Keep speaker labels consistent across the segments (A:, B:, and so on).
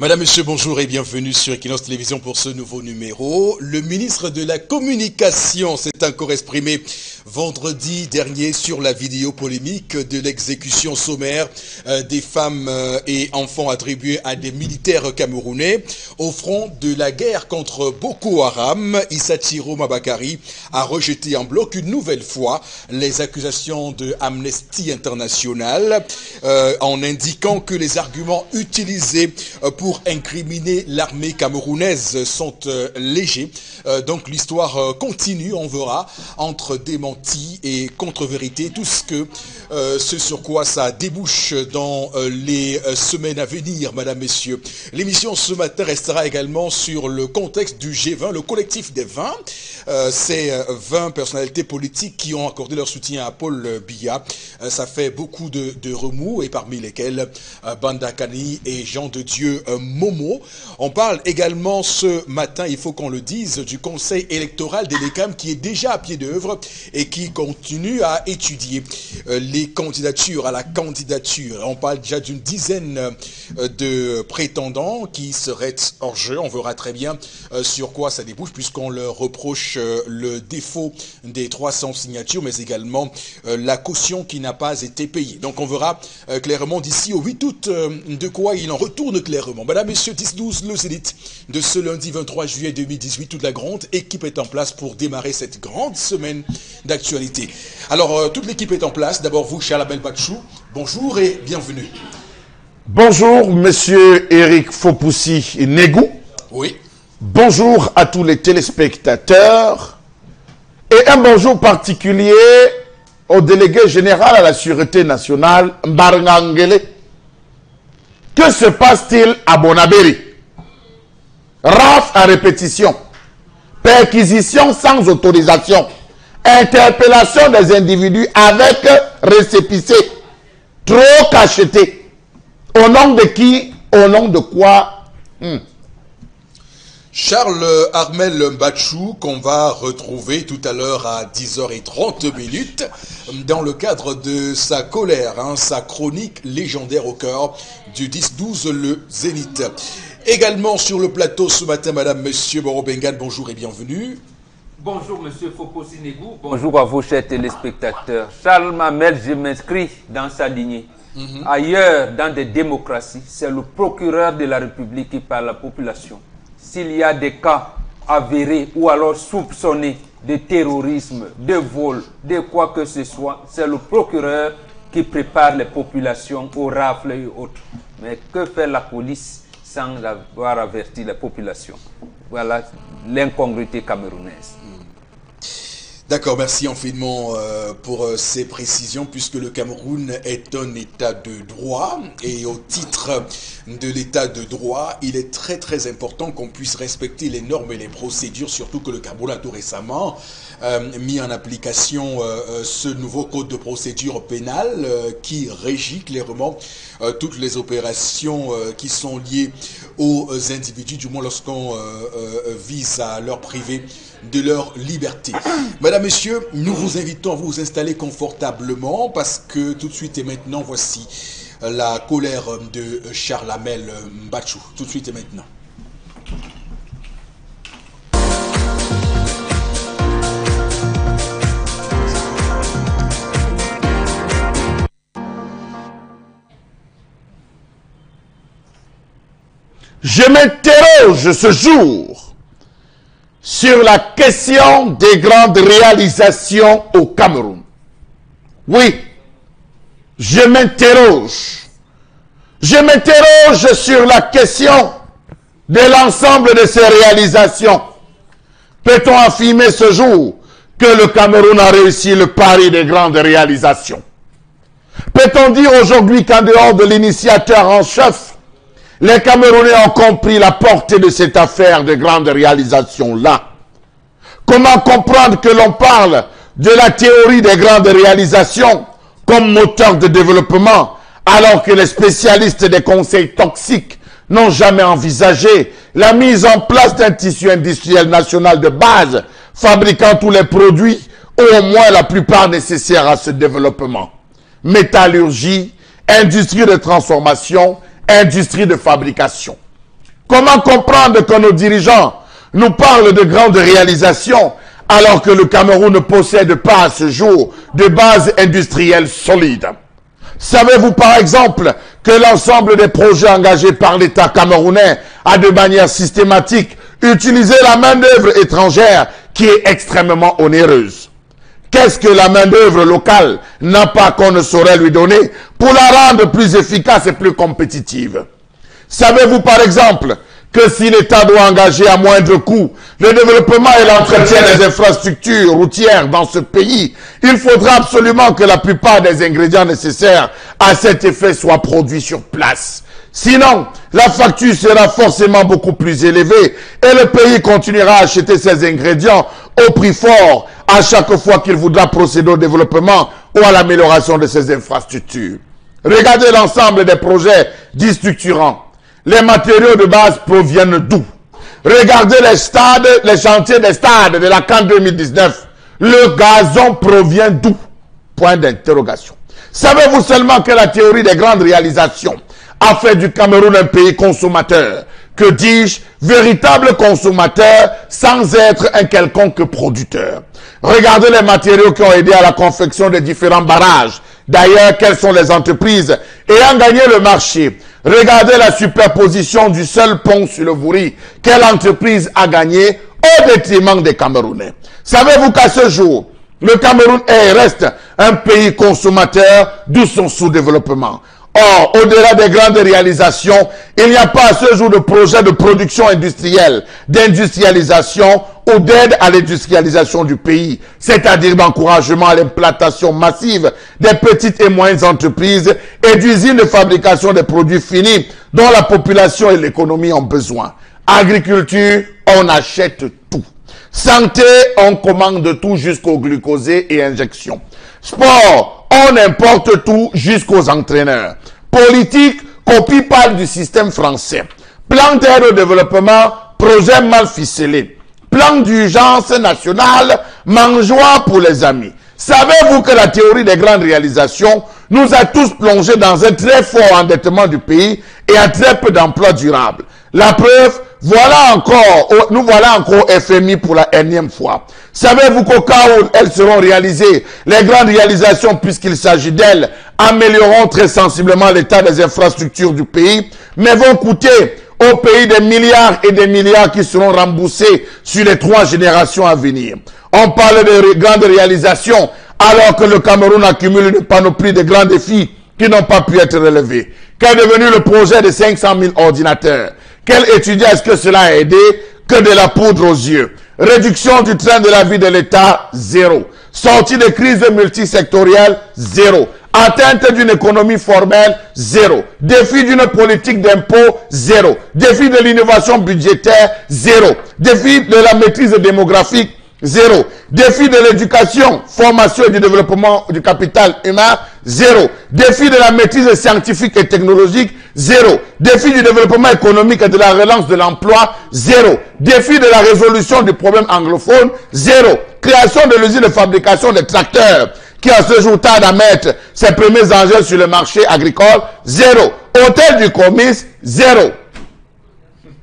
A: Madame, Monsieur, bonjour et bienvenue sur Equinox Télévision pour ce nouveau numéro. Le ministre de la Communication s'est encore exprimé vendredi dernier sur la vidéo polémique de l'exécution sommaire des femmes et enfants attribués à des militaires camerounais au front de la guerre contre Boko Haram. Issa Thiro Mabakari a rejeté en bloc une nouvelle fois les accusations de Amnesty International en indiquant que les arguments utilisés pour incriminer l'armée camerounaise sont légers. Donc l'histoire continue, on verra, entre démenti et contre-vérité, tout ce sur quoi ça débouche dans les semaines à venir, madame, messieurs. L'émission ce matin restera également sur le contexte du G20, le collectif des 20. Ces 20 personnalités politiques qui ont accordé leur soutien à Paul Biya. Ça fait beaucoup de remous, et parmi lesquels Banda Kani et Jean de Dieu Momo. On parle également ce matin, il faut qu'on le dise, du conseil électoral de l'ECAM qui est déjà à pied d'œuvre et qui continue à étudier les candidatures à la candidature. On parle déjà d'une dizaine de prétendants qui seraient hors jeu. On verra très bien sur quoi ça débouche, puisqu'on leur reproche le défaut des 300 signatures, mais également la caution qui n'a pas été payée. Donc on verra clairement d'ici au 8 août de quoi il en retourne clairement. Madame, messieurs, 10-12, le Zénith de ce lundi 23 juillet 2018, toute la grande équipe est en place pour démarrer cette grande semaine d'actualité. Alors, toute l'équipe est en place. D'abord, vous, Charles Bachou, bonjour et bienvenue.
B: Bonjour, monsieur Eric Fopoussi Negou.
A: Oui.
B: Bonjour à tous les téléspectateurs. Et un bonjour particulier au délégué général à la Sûreté nationale, Mbarngangele. Que se passe-t-il à Bonabéry? Raf à répétition, perquisition sans autorisation, interpellation des individus avec récépissé, trop cacheté. Au nom de qui? Au nom de quoi?
A: Charles Armel Mbachou, qu'on va retrouver tout à l'heure à 10h30 dans le cadre de sa colère, sa chronique légendaire au cœur du 10-12 le Zénith. Également sur le plateau ce matin, madame, monsieur Borobengan, bonjour et bienvenue.
C: Bonjour monsieur Fopoussi Negou, bonjour à vos chers téléspectateurs. Charles Mamel, je m'inscris dans sa lignée. Ailleurs, dans des démocraties, c'est le procureur de la République qui parle à la population. S'il y a des cas avérés ou alors soupçonnés de terrorisme, de vol, de quoi que ce soit, c'est le procureur qui prépare les populations aux rafles et autres. Mais que fait la police sans avoir averti la population? Voilà l'incongruité camerounaise.
A: D'accord, merci infiniment pour ces précisions, puisque le Cameroun est un état de droit, et au titre de l'état de droit, il est très très important qu'on puisse respecter les normes et les procédures, surtout que le Cameroun a tout récemment mis en application ce nouveau code de procédure pénale qui régit clairement toutes les opérations qui sont liées aux individus, du moins lorsqu'on vise à leur priver de leur liberté. Madame, messieurs, nous vous invitons à vous installer confortablement parce que tout de suite et maintenant, voici la colère de Charles Armel Mbachou. Tout de suite et maintenant.
B: Je m'interroge ce jour sur la question des grandes réalisations au Cameroun. Oui, je m'interroge. Je m'interroge sur la question de l'ensemble de ces réalisations. Peut-on affirmer ce jour que le Cameroun a réussi le pari des grandes réalisations? Peut-on dire aujourd'hui qu'en dehors de l'initiateur en chef, les Camerounais ont compris la portée de cette affaire de grandes réalisations-là? Comment comprendre que l'on parle de la théorie des grandes réalisations comme moteur de développement, alors que les spécialistes des conseils toxiques n'ont jamais envisagé la mise en place d'un tissu industriel national de base, fabriquant tous les produits, ou au moins la plupart nécessaires à ce développement? Métallurgie, industrie de transformation, industrie de fabrication. Comment comprendre que nos dirigeants nous parlent de grandes réalisations alors que le Cameroun ne possède pas à ce jour de base industrielle solide? Savez-vous par exemple que l'ensemble des projets engagés par l'État camerounais a de manière systématique utilisé la main-d'œuvre étrangère qui est extrêmement onéreuse? Qu'est-ce que la main-d'œuvre locale n'a pas qu'on ne saurait lui donner pour la rendre plus efficace et plus compétitive? Savez-vous par exemple que si l'État doit engager à moindre coût le développement et l'entretien des infrastructures routières dans ce pays, il faudra absolument que la plupart des ingrédients nécessaires à cet effet soient produits sur place. Sinon, la facture sera forcément beaucoup plus élevée et le pays continuera à acheter ces ingrédients au prix fort à chaque fois qu'il voudra procéder au développement ou à l'amélioration de ses infrastructures. Regardez l'ensemble des projets dits structurants. Les matériaux de base proviennent d'où? Regardez les chantiers des stades de la CAN 2019. Le gazon provient d'où? Point d'interrogation. Savez-vous seulement que la théorie des grandes réalisations a fait du Cameroun un pays consommateur? Que dis-je? Véritable consommateur sans être un quelconque producteur. Regardez les matériaux qui ont aidé à la confection des différents barrages. D'ailleurs, quelles sont les entreprises ayant gagné le marché? Regardez la superposition du seul pont sur le Vouri. Quelle entreprise a gagné au détriment des Camerounais? Savez-vous qu'à ce jour, le Cameroun est et reste un pays consommateur, d'où son sous-développement? Or, au-delà des grandes réalisations, il n'y a pas à ce jour de projet de production industrielle, d'industrialisation ou d'aide à l'industrialisation du pays, c'est-à-dire d'encouragement à l'implantation massive des petites et moyennes entreprises et d'usines de fabrication des produits finis dont la population et l'économie ont besoin. Agriculture, on achète tout. Santé, on commande tout jusqu'au glucosé et injections. Sport, on importe tout jusqu'aux entraîneurs. Politique, copie parle du système français. Plan d'aide au développement, projet mal ficelé. Plan d'urgence nationale, mangeoire pour les amis. Savez-vous que la théorie des grandes réalisations nous a tous plongés dans un très fort endettement du pays et à très peu d'emplois durables? La preuve, nous voilà encore FMI pour la énième fois. Savez-vous qu'au cas où elles seront réalisées, les grandes réalisations, puisqu'il s'agit d'elles, amélioreront très sensiblement l'état des infrastructures du pays, mais vont coûter au pays des milliards et des milliards qui seront remboursés sur les 3 générations à venir. On parle de grandes réalisations alors que le Cameroun accumule une panoplie de grands défis qui n'ont pas pu être relevés. Qu'est devenu le projet de 500 000 ordinateurs? Quel étudiant est-ce que cela a aidé? Que de la poudre aux yeux. Réduction du train de la vie de l'État, 0. Sortie de crise multisectorielle, 0. Atteinte d'une économie formelle, 0. Défi d'une politique d'impôt, 0. Défi de l'innovation budgétaire, 0. Défi de la maîtrise démographique, 0. Défi de l'éducation, formation et du développement du capital humain, 0. Défi de la maîtrise scientifique et technologique, 0. Défi du développement économique et de la relance de l'emploi, 0. Défi de la résolution du problème anglophone, 0. Création de l'usine de fabrication des tracteurs, qui à ce jour tarde à mettre ses premiers engins sur le marché agricole, 0. Hôtel du Comice, 0.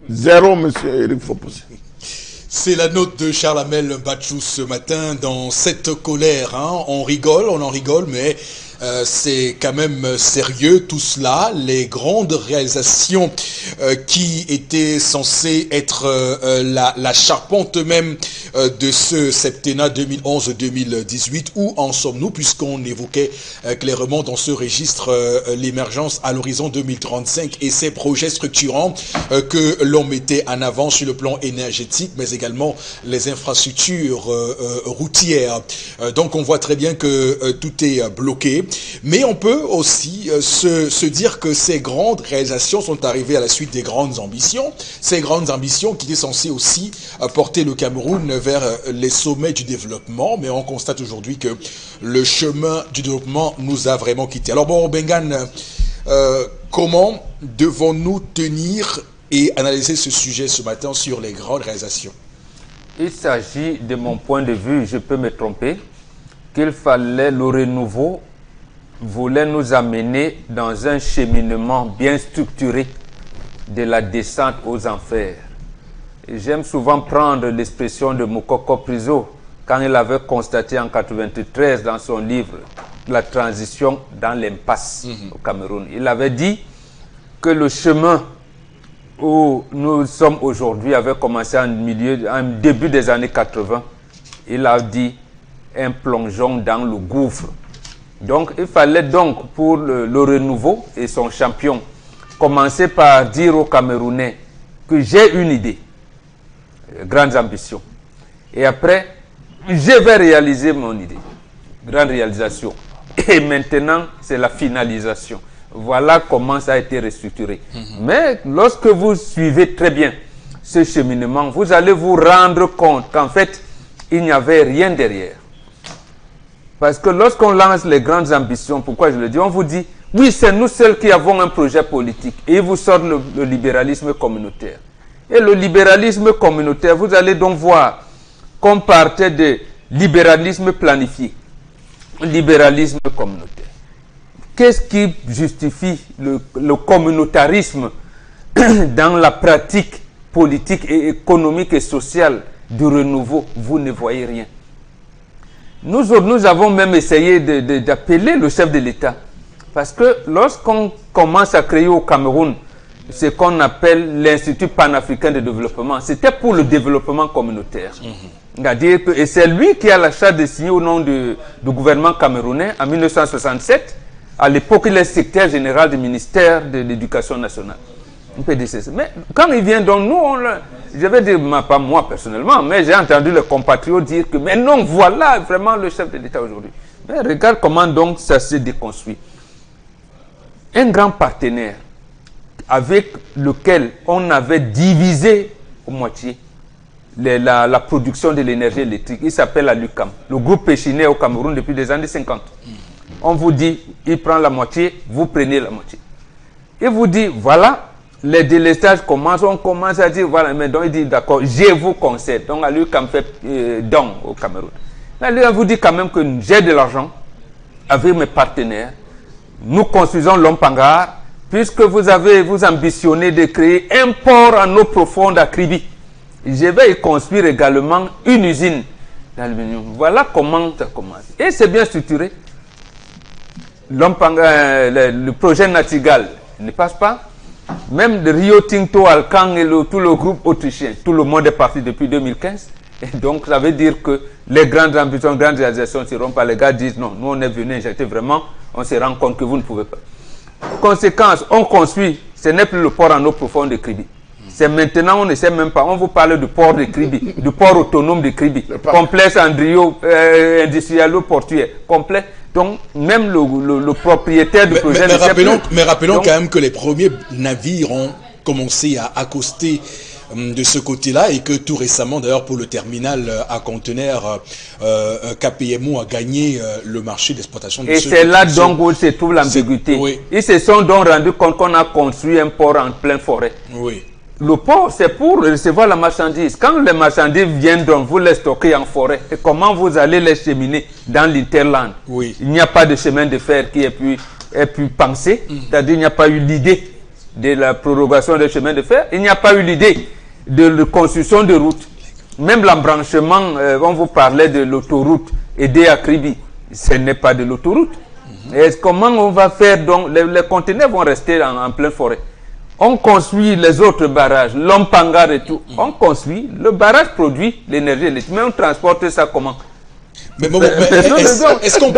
B: 0, monsieur Eric Foposi.
A: C'est la note de Charles Amel Bachou ce matin dans cette colère. Hein. On rigole, on en rigole, mais c'est quand même sérieux tout cela. Les grandes réalisations qui étaient censées être la charpente même de ce septennat 2011-2018. Où en sommes-nous, puisqu'on évoquait clairement dans ce registre l'émergence à l'horizon 2035 et ces projets structurants que l'on mettait en avant sur le plan énergétique, mais également les infrastructures routières. Donc on voit très bien que tout est bloqué. Mais on peut aussi se dire que ces grandes réalisations sont arrivées à la suite des grandes ambitions. Ces grandes ambitions qui étaient censées aussi porter le Cameroun vers les sommets du développement. Mais on constate aujourd'hui que le chemin du développement nous a vraiment quittés. Alors bon, Bengan, comment devons-nous tenir et analyser ce sujet ce matin sur les grandes réalisations?
C: Il s'agit, de mon point de vue, je peux me tromper, qu'il fallait le renouveau voulait nous amener dans un cheminement bien structuré de la descente aux enfers. J'aime souvent prendre l'expression de Mokoko Priso quand il avait constaté en 1993 dans son livre La transition dans l'impasse au Cameroun. Il avait dit que le chemin où nous sommes aujourd'hui avait commencé en début des années 80. Il a dit un plongeon dans le gouffre. Donc il fallait donc pour le renouveau et son champion commencer par dire aux Camerounais que j'ai une idée, grandes ambitions. Et après, je vais réaliser mon idée, grande réalisation. Et maintenant, c'est la finalisation. Voilà comment ça a été restructuré. Mais lorsque vous suivez très bien ce cheminement, vous allez vous rendre compte qu'en fait, il n'y avait rien derrière. Parce que lorsqu'on lance les grandes ambitions, pourquoi je le dis, on vous dit, oui, c'est nous seuls qui avons un projet politique. Et ils vous sortent le libéralisme communautaire. Et le libéralisme communautaire, vous allez donc voir qu'on partait de libéralisme planifié, libéralisme communautaire. Qu'est-ce qui justifie le communautarisme dans la pratique politique et économique et sociale du renouveau? Vous ne voyez rien. Nous avons même essayé d'appeler le chef de l'État. Parce que lorsqu'on commence à créer au Cameroun ce qu'on appelle l'Institut panafricain de développement, c'était pour le développement communautaire. C'est-à-dire que, et c'est lui qui a la charge de signer au nom du gouvernement camerounais en 1967. À l'époque, il est secrétaire général du ministère de l'Éducation nationale. Mais quand il vient, donc nous, je vais dire, pas moi personnellement, mais j'ai entendu les compatriotes dire que, mais non, voilà vraiment le chef de l'État aujourd'hui. Mais regarde comment donc ça s'est déconstruit. Un grand partenaire avec lequel on avait divisé au moitié la production de l'énergie électrique, il s'appelle la LUCAM, le groupe Péchiné au Cameroun depuis les années 50. On vous dit, il prend la moitié, vous prenez la moitié. Il vous dit, voilà, les délestages commencent, on commence à dire, voilà, mais donc il dit, d'accord, je vous concède. Donc à l'UCAM fait don au Cameroun. Mais lui, on vous dit quand même que j'ai de l'argent avec mes partenaires. Nous construisons l'Ompangar, puisque vous ambitionnez de créer un port en eau profonde à Kribi. Je vais y construire également une usine d'aluminium. Voilà comment ça commence. Et c'est bien structuré. Le projet Natigal ne passe pas. Même le Rio Tinto, Alcan et tout le groupe autrichien, tout le monde est parti depuis 2015. Et donc, ça veut dire que les grandes ambitions, les grandes réalisations ne seront pas. Les gars disent non, nous on est venus injecter vraiment, on se rend compte que vous ne pouvez pas. Conséquence, on construit, ce n'est plus le port en eau profonde de Kribi. C'est maintenant, on ne sait même pas, on vous parle du port de Kribi, du port autonome de Kribi, complexe industrialo-portuaire, complet. Donc, même le propriétaire du projet...
A: Mais rappelons quand même que les premiers navires ont commencé à accoster de ce côté-là et que tout récemment, d'ailleurs, pour le terminal à conteneurs, KPMO a gagné le marché d'exploitation de ce...
C: Et c'est là donc où se trouve l'ambiguïté. Oui. Ils se sont donc rendus compte qu'on a construit un port en pleine forêt.
A: Oui.
C: Le port, c'est pour recevoir la marchandise. Quand les marchandises viennent, donc, vous les stockez en forêt. Et comment vous allez les cheminer dans l'interland?
A: Oui.
C: Il n'y a pas de chemin de fer qui ait pu penser. C'est-à-dire qu'il n'y a pas eu l'idée de la prorogation des chemins de fer. Il n'y a pas eu l'idée de la construction de routes. Même l'embranchement, on vous parlait de l'autoroute aidée à Kribi. Ce n'est pas de l'autoroute. Comment on va faire donc? Les conteneurs vont rester en pleine forêt. On construit les autres barrages, l'Ompangar et tout. On construit, le barrage produit l'énergie électrique. Mais on transporte ça comment?
A: Mais est-ce qu'on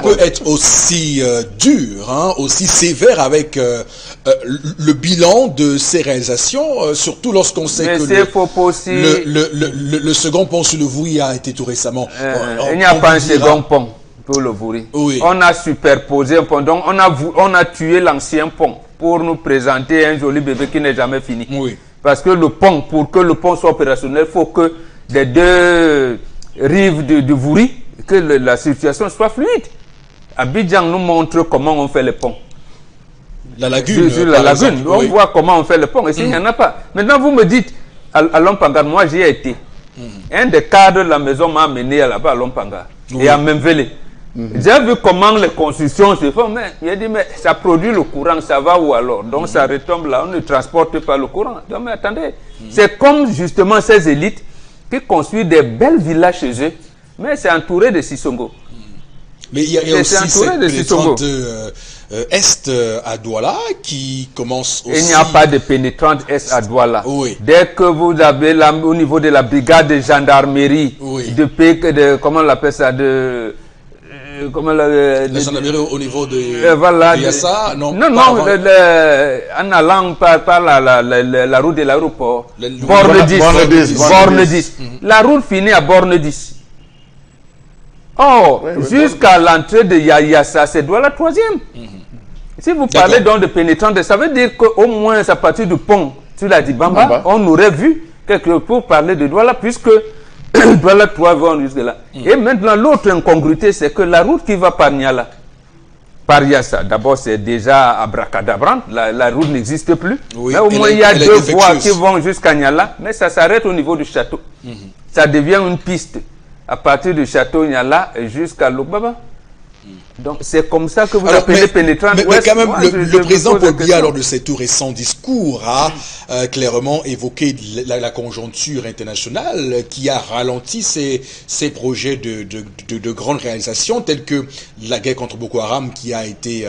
A: peut être aussi dur, hein, aussi sévère avec le bilan de ces réalisations, surtout lorsqu'on sait que le second pont sur le Vouri a été tout récemment...
C: il n'y a pas un second pont pour le Vouri.
A: Oui.
C: On a superposé un pont, donc on a tué l'ancien pont pour nous présenter un joli bébé qui n'est jamais fini.
A: Oui.
C: Parce que le pont, pour que le pont soit opérationnel, il faut que des deux rives de Vouri, que la situation soit fluide. Abidjan nous montre comment on fait le pont.
A: La lagune.
C: Sur la lagune, on voit comment on fait le pont. Et s'il n'y en a pas. Maintenant, vous me dites, à Lompangar, moi j'y ai été. Un des cadres de la maison m'a amené là-bas à Lompangar. Et à Memvele. J'ai vu comment les constructions se font, mais il a dit, mais ça produit le courant, ça va où alors? Donc ça retombe là, on ne transporte pas le courant. Donc, mais attendez, c'est comme justement ces élites qui construisent des belles villas chez eux, mais c'est entouré de Sissongo.
A: Mais il y a aussi cette pénétrante est à Douala qui commence aussi...
C: Il n'y a pas de pénétrante est à Douala.
A: Oui.
C: Dès que vous avez au niveau de la brigade de gendarmerie, comment on l'appelle ça,
A: la gendarmerie au niveau de...
C: voilà,
A: il y a ça, non?
C: Non, en allant par la route de l'aéroport. Borne 10. La route finit à Borne 10. Oh, jusqu'à l'entrée de Yayassa, c'est Douala 3e. Si vous parlez donc de pénétrante, ça veut dire qu'au moins à partir du pont sur la Dibamba, on aurait vu quelque chose pour parler de Douala, puisque Douala 3 vont jusque là. Et maintenant, l'autre incongruité, c'est que la route qui va par Niala, par Yassa, d'abord c'est déjà abracadabrante, la route n'existe plus. Oui, mais au moins il y a 2 voies qui vont jusqu'à Niala, mais ça s'arrête au niveau du château. Ça devient une piste à partir du château Niala jusqu'à Lokbaba. Donc c'est comme ça que vous appelez pénétrant.
A: Mais quand même, le président Paul Biya, lors de ses tout récents discours, a clairement évoqué la conjoncture internationale qui a ralenti ces projets de grandes réalisations, telles que la guerre contre Boko Haram, qui a été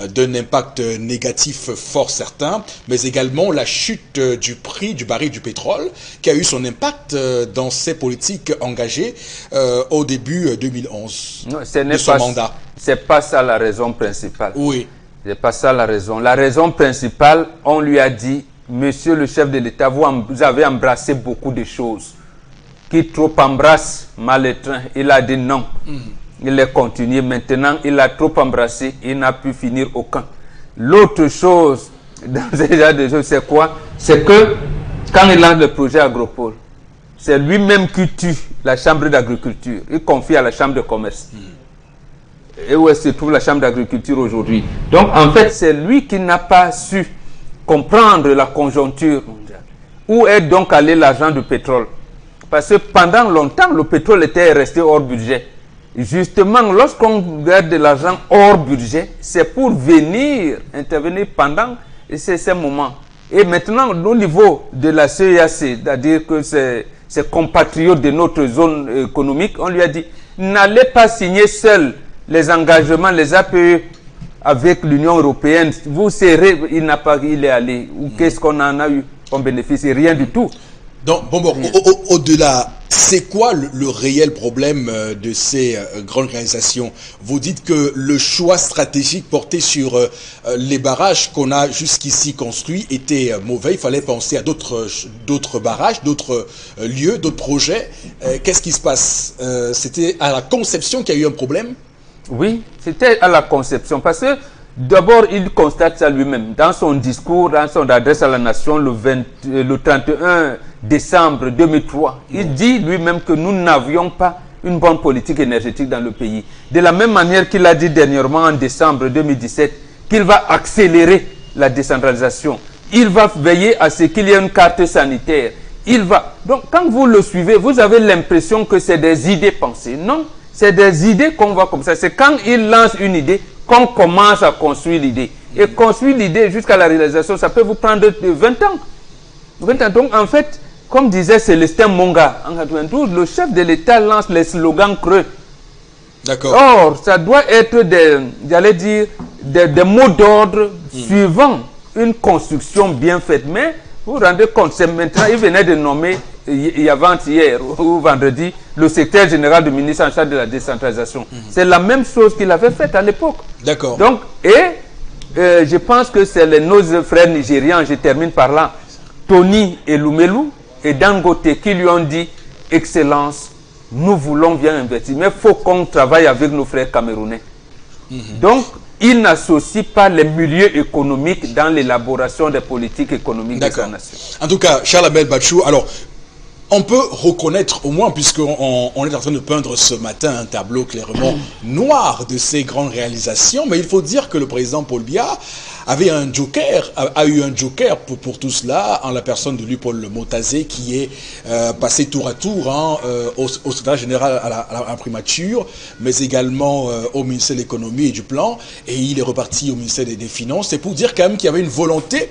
A: d'un impact négatif fort certain, mais également la chute du prix du baril du pétrole, qui a eu son impact dans ces politiques engagées au début 2011 de son mandat.
C: C'est pas ça la raison principale.
A: Oui.
C: C'est pas ça la raison. La raison principale, on lui a dit, monsieur le chef de l'État, vous avez embrassé beaucoup de choses. Qui trop embrasse mal le train. Il a dit non. Il est continué. Maintenant, il a trop embrassé. Il n'a pu finir aucun. L'autre chose, dans ce genre de choses, c'est quoi? C'est que quand il lance le projet Agropole, c'est lui-même qui tue la chambre d'agriculture. Il confie à la chambre de commerce. Et où se trouve la chambre d'agriculture aujourd'hui. Donc, en fait, c'est lui qui n'a pas su comprendre la conjoncture mondiale. Où est donc allé l'argent du pétrole? Parce que pendant longtemps, le pétrole était resté hors budget. Justement, lorsqu'on garde de l'argent hors budget, c'est pour venir intervenir pendant ces moments. Et maintenant, au niveau de la CEAC, c'est-à-dire que ses compatriotes de notre zone économique, on lui a dit, n'allez pas signer seul les engagements, les APE avec l'Union européenne. Vous serez, il est allé. Ou qu'est-ce qu'on en a eu comme bénéfice? Rien du tout.
A: Donc, au-delà, c'est quoi le réel problème de ces grandes réalisations? Vous dites que le choix stratégique porté sur les barrages qu'on a jusqu'ici construits était mauvais. Il fallait penser à d'autres barrages, d'autres lieux, d'autres projets. Qu'est-ce qui se passe? C'était à la conception qu'il y a eu un problème?
C: Oui, c'était à la conception. Parce que d'abord, il constate ça lui-même. Dans son discours, dans son adresse à la nation, le 31 décembre 2003, il dit lui-même que nous n'avions pas une bonne politique énergétique dans le pays. De la même manière qu'il a dit dernièrement en décembre 2017 qu'il va accélérer la décentralisation. Il va veiller à ce qu'il y ait une carte sanitaire. Donc, quand vous le suivez, vous avez l'impression que c'est des idées pensées. Non, c'est des idées qu'on voit comme ça. C'est quand il lance une idée qu'on commence à construire l'idée. Et construire l'idée jusqu'à la réalisation, ça peut vous prendre 20 ans. 20 ans. Donc, en fait, comme disait Célestin Monga, en 92, le chef de l'État lance les slogans creux.
A: D'accord.
C: Or, ça doit être des mots d'ordre suivant une construction bien faite. Mais, vous vous rendez compte, c'est maintenant, il venait de nommer, avant-hier ou vendredi, le secrétaire général du ministre en charge de la décentralisation. C'est la même chose qu'il avait faite à l'époque.
A: D'accord.
C: Donc, je pense que c'est nos frères nigérians, je termine par là, Tony et Lumelu et Dangote qui lui ont dit, Excellence, nous voulons bien investir, mais il faut qu'on travaille avec nos frères camerounais. Donc, il n'associe pas les milieux économiques dans l'élaboration des politiques économiques de sa nation.
A: En tout cas, Charles Abel Bachou, alors, On peut reconnaître au moins, puisqu'on est en train de peindre ce matin un tableau clairement noir de ces grandes réalisations, mais il faut dire que le président Paul Biya avait un joker, a eu un joker pour tout cela, en la personne de lui, Paul Motazé, qui est passé tour à tour au secrétaire général à la primature, mais également au ministère de l'économie et du plan, et il est reparti au ministère des Finances. C'est pour dire quand même qu'il y avait une volonté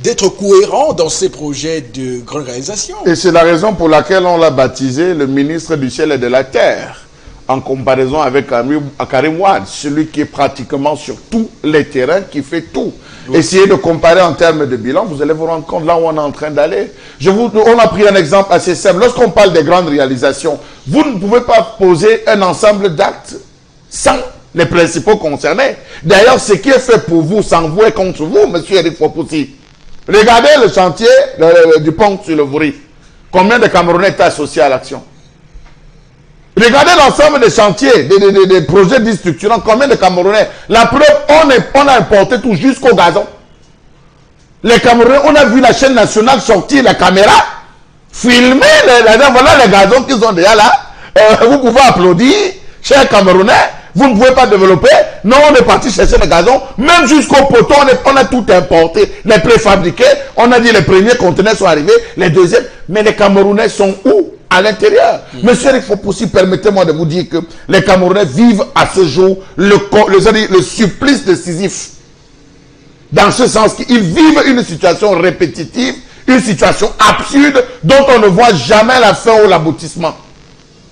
A: d'être cohérent dans ces projets de grande réalisation.
B: Et c'est la raison pour laquelle on l'a baptisé le ministre du ciel et de la terre, en comparaison avec Karim Wade, celui qui est pratiquement sur tous les terrains, qui fait tout. Oui. Essayez de comparer en termes de bilan, vous allez vous rendre compte là où on est en train d'aller. On a pris un exemple assez simple. Lorsqu'on parle des grandes réalisations, vous ne pouvez pas poser un ensemble d'actes sans les principaux concernés. D'ailleurs, ce qui est fait pour vous, sans vous et contre vous, monsieur Eric Fopoussi. Regardez le chantier du pont sur le Vouri. Combien de Camerounais étaient associés à l'action? Regardez l'ensemble des chantiers, des projets dits structurants. Combien de Camerounais? La preuve, on a importé tout jusqu'au gazon. Les Camerounais, on a vu la chaîne nationale sortir la caméra, filmer, voilà les gazons qui sont déjà là. Vous pouvez applaudir, chers Camerounais. Vous ne pouvez pas développer. Non, on est parti chercher le gazon. Même jusqu'au poteau, on a tout importé. Les préfabriqués. On a dit les premiers conteneurs sont arrivés. Les deuxièmes. Mais les Camerounais sont où? À l'intérieur. Monsieur Eric Fopoussi, permettez-moi de vous dire que les Camerounais vivent à ce jour le supplice de Sisyphe. Dans ce sens qu'ils vivent une situation répétitive, une situation absurde dont on ne voit jamais la fin ou l'aboutissement.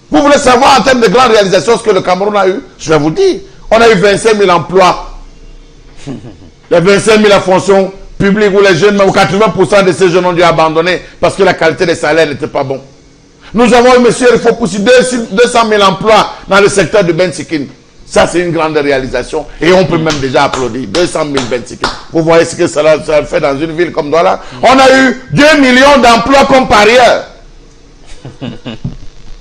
B: Vous voulez savoir en termes de grandes réalisations ce que le Cameroun a eu? Je vais vous dire. On a eu 25 000 emplois. Les 25 000 à fonction publique où les jeunes, ou 80% de ces jeunes ont dû abandonner parce que la qualité des salaires n'était pas bon. Nous avons eu, monsieur, il faut pousser 200 000 emplois dans le secteur du Bensikin. Ça, c'est une grande réalisation. Et on peut même déjà applaudir. 200 000 Bensikin. Vous voyez ce que ça fait dans une ville comme Douala. On a eu 2 millions d'emplois comme parieurs.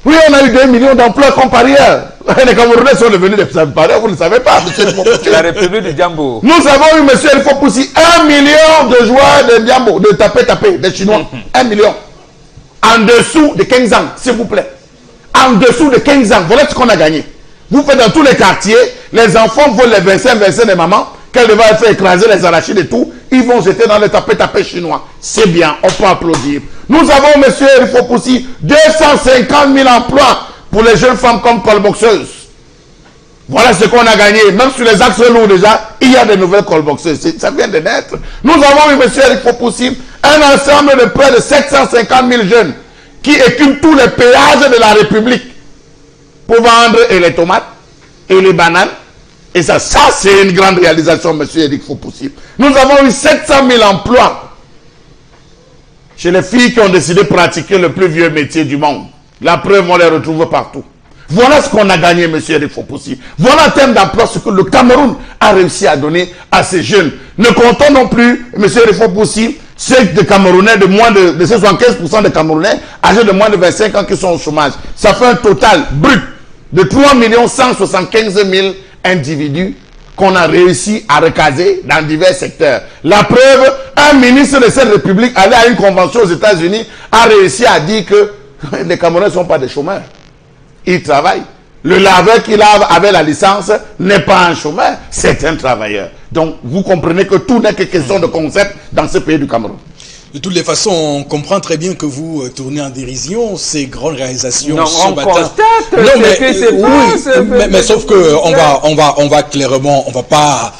B: Oui, on a eu 2 millions d'emplois comme parieurs. Les Camerounais sont devenus des parieurs, vous ne le savez pas, monsieur.
C: La République du Djambo.
B: Nous avons eu, monsieur El Fopoussi, 1 million de joueurs de Djambo, de tapé, des Chinois. 1 million. En dessous de 15 ans, s'il vous plaît. En dessous de 15 ans, voilà ce qu'on a gagné. Vous faites dans tous les quartiers, les enfants volent les 25 des mamans, qu'elles devaient faire écraser les arachides et tout, ils vont jeter dans le tapé chinois. C'est bien, on peut applaudir. Nous avons, monsieur El Fopoussi, 250 000 emplois pour les jeunes femmes comme colboxeuses. Voilà ce qu'on a gagné. Même sur les axes lourds déjà, il y a de nouvelles colboxeuses. Ça vient de naître. Nous avons eu, monsieur El Fopoussi, un ensemble de près de 750 000 jeunes qui équipent tous les péages de la République pour vendre et les tomates et les bananes. Et ça c'est une grande réalisation, monsieur Eric Fopoussi. Nous avons eu 700 000 emplois chez les filles qui ont décidé de pratiquer le plus vieux métier du monde. La preuve, on les retrouve partout. Voilà ce qu'on a gagné, monsieur Eric Fopoussi. Voilà en termes d'emploi ce que le Cameroun a réussi à donner à ces jeunes. Ne comptons non plus, monsieur Eric Fopoussi, ceux de Camerounais, de moins de 75% de Camerounais âgés de moins de 25 ans qui sont au chômage. Ça fait un total brut de 3 175 000 individus qu'on a réussi à recaser dans divers secteurs. La preuve, un ministre de cette République allé à une convention aux États-Unis a réussi à dire que les Camerounais ne sont pas des chômeurs. Ils travaillent. Le laveur qui lave avec la licence n'est pas un chômeur, c'est un travailleur. Donc, vous comprenez que tout n'est que question de concept dans ce pays du Cameroun.
A: De toutes les façons, on comprend très bien que vous tournez en dérision ces grandes réalisations
C: non,
A: ce
C: on
A: matin.
C: Constate
A: non, mais
C: que c'est
A: oui, mais sauf que on va clairement, on va pas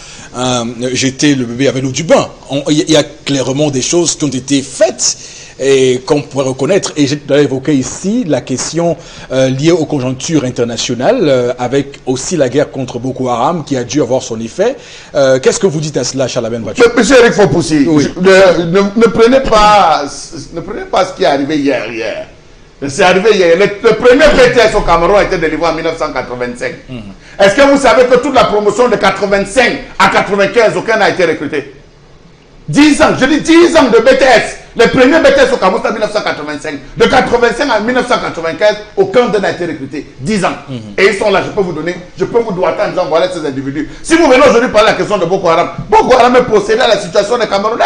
A: jeter le bébé avec l'eau du bain. Il y a clairement des choses qui ont été faites et qu'on pourrait reconnaître. Et j'ai évoqué ici la question liée aux conjonctures internationales, avec aussi la guerre contre Boko Haram qui a dû avoir son effet. Qu'est-ce que vous dites à cela, Charles Aben Bachou?
B: Monsieur Eric Fopoussi, oui. ne prenez pas ce qui est arrivé hier. C'est arrivé hier. Le premier BTS au Cameroun a été délivré en 1985. Est-ce que vous savez que toute la promotion de 85 à 95, aucun n'a été recruté? 10 ans, je dis 10 ans de BTS. Les premiers BTS au Cameroun, c'est en 1985. De 85 à 1995, aucun d'eux n'a été recruté. 10 ans. Et ils sont là, je peux vous doiter en disant, voilà ces individus. Si vous venez aujourd'hui parler de la question de Boko Haram est possédé à la situation des Camerounais.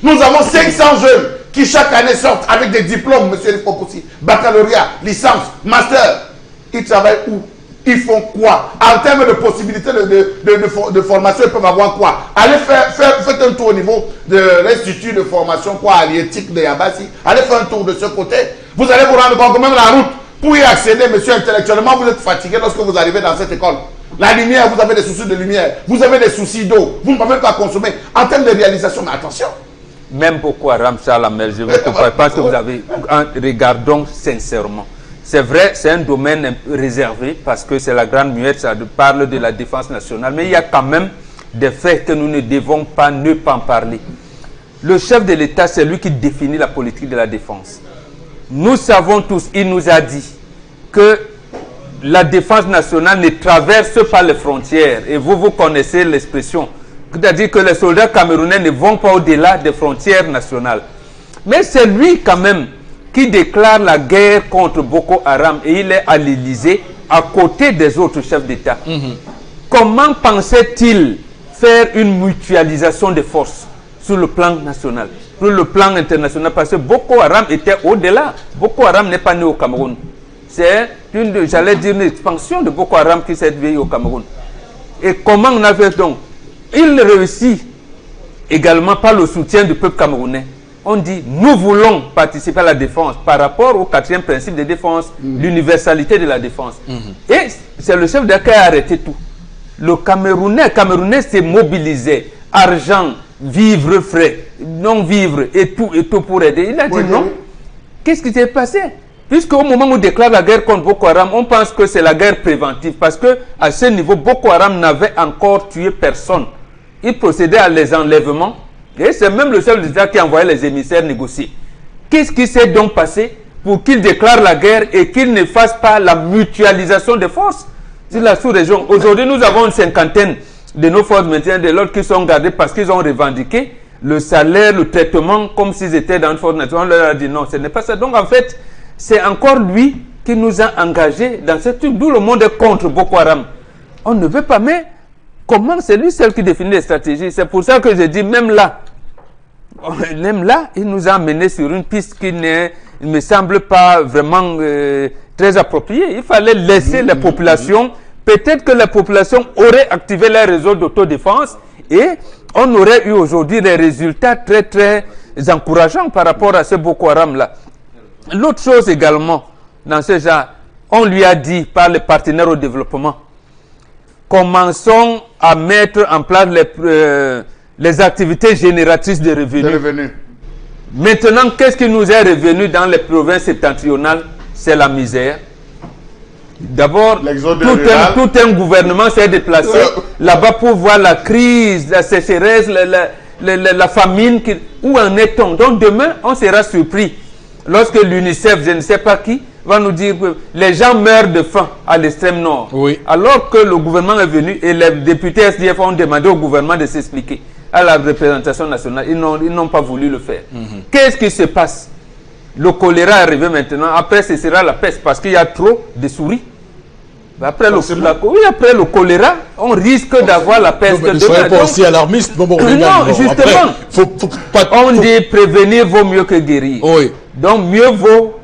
B: Nous avons 500 jeunes qui chaque année sortent avec des diplômes, monsieur Fopoussi, baccalauréat, licence, master. Ils travaillent où? Ils font quoi? En termes de possibilités de formation, ils peuvent avoir quoi? Allez faites un tour au niveau de l'institut de formation halieutique de Yabassi. Allez faire un tour de ce côté. Vous allez vous rendre compte que même la route, pour y accéder, monsieur, intellectuellement, vous êtes fatigué lorsque vous arrivez dans cette école. La lumière, vous avez des soucis de lumière. Vous avez des soucis d'eau. Vous ne pouvez pas consommer. En termes de réalisation, mais attention.
C: Même Boko Haram, Salamel, je pense que vous avez... Regardons sincèrement. C'est vrai, c'est un domaine réservé parce que c'est la grande muette, ça parle de la défense nationale. Mais il y a quand même des faits que nous ne devons pas ne pas en parler. Le chef de l'État, c'est lui qui définit la politique de la défense. Nous savons tous, il nous a dit que la défense nationale ne traverse pas les frontières. Et vous connaissez l'expression. C'est-à-dire que les soldats camerounais ne vont pas au-delà des frontières nationales. Mais c'est lui quand même qui déclare la guerre contre Boko Haram et il est à l'Élysée à côté des autres chefs d'État. Comment pensait-il faire une mutualisation des forces sur le plan national, sur le plan international? Parce que Boko Haram était au-delà. Boko Haram n'est pas né au Cameroun. C'est j'allais dire, une expansion de Boko Haram qui s'est vécue au Cameroun. Et comment on a fait donc? Il réussit également par le soutien du peuple camerounais. On dit, nous voulons participer à la défense par rapport au 4e principe de défense, l'universalité de la défense. Et c'est le chef d'État qui a arrêté tout. Le Camerounais s'est mobilisé, argent, vivre frais, non-vivre et tout pour aider. Il a dit non. Qu'est-ce qui s'est passé? Puisqu'au moment où on déclare la guerre contre Boko Haram, on pense que c'est la guerre préventive. Parce qu'à ce niveau, Boko Haram n'avait encore tué personne. Il procédait à les enlèvements. Et c'est même le chef d'État qui envoyait les émissaires négocier. Qu'est-ce qui s'est donc passé pour qu'il déclare la guerre et qu'il ne fasse pas la mutualisation des forces sur la sous-région? Aujourd'hui, nous avons une cinquantaine de nos forces maintien de l'ordre qui sont gardées parce qu'ils ont revendiqué le salaire, le traitement, comme s'ils étaient dans une force nationale. On leur a dit non, ce n'est pas ça. Donc en fait, c'est encore lui qui nous a engagés dans ce truc, d'où le monde est contre Boko Haram. On ne veut pas, mais comment c'est lui seul qui définit les stratégies? C'est pour ça que je dis, même là, il nous a menés sur une piste qui ne me semble pas vraiment très appropriée. Il fallait laisser les populations, peut-être que les populations auraient activé les réseaux d'autodéfense et on aurait eu aujourd'hui des résultats très très encourageants par rapport à ce Boko Haram-là. L'autre chose également, dans ce genre, on lui a dit par les partenaires au développement, commençons à mettre en place les activités génératrices de revenus. Maintenant, qu'est-ce qui nous est revenu dans les provinces septentrionales? C'est la misère. D'abord, tout un gouvernement s'est déplacé là-bas pour voir la crise, la sécheresse, la famine. Où en est-on? Donc demain, on sera surpris lorsque l'UNICEF, je ne sais pas qui, va nous dire que les gens meurent de faim à l'extrême nord. Oui. Alors que le gouvernement est venu et les députés SDF ont demandé au gouvernement de s'expliquer à la représentation nationale. Ils n'ont pas voulu le faire. Qu'est-ce qui se passe? Le choléra est arrivé maintenant. Après, ce sera la peste parce qu'il y a trop de souris. Après le choléra, on risque d'avoir la peste.
A: Ne soyez pas aussi alarmiste.
C: Non, justement. On dit prévenir vaut mieux que guérir. Oui. Donc, mieux vaut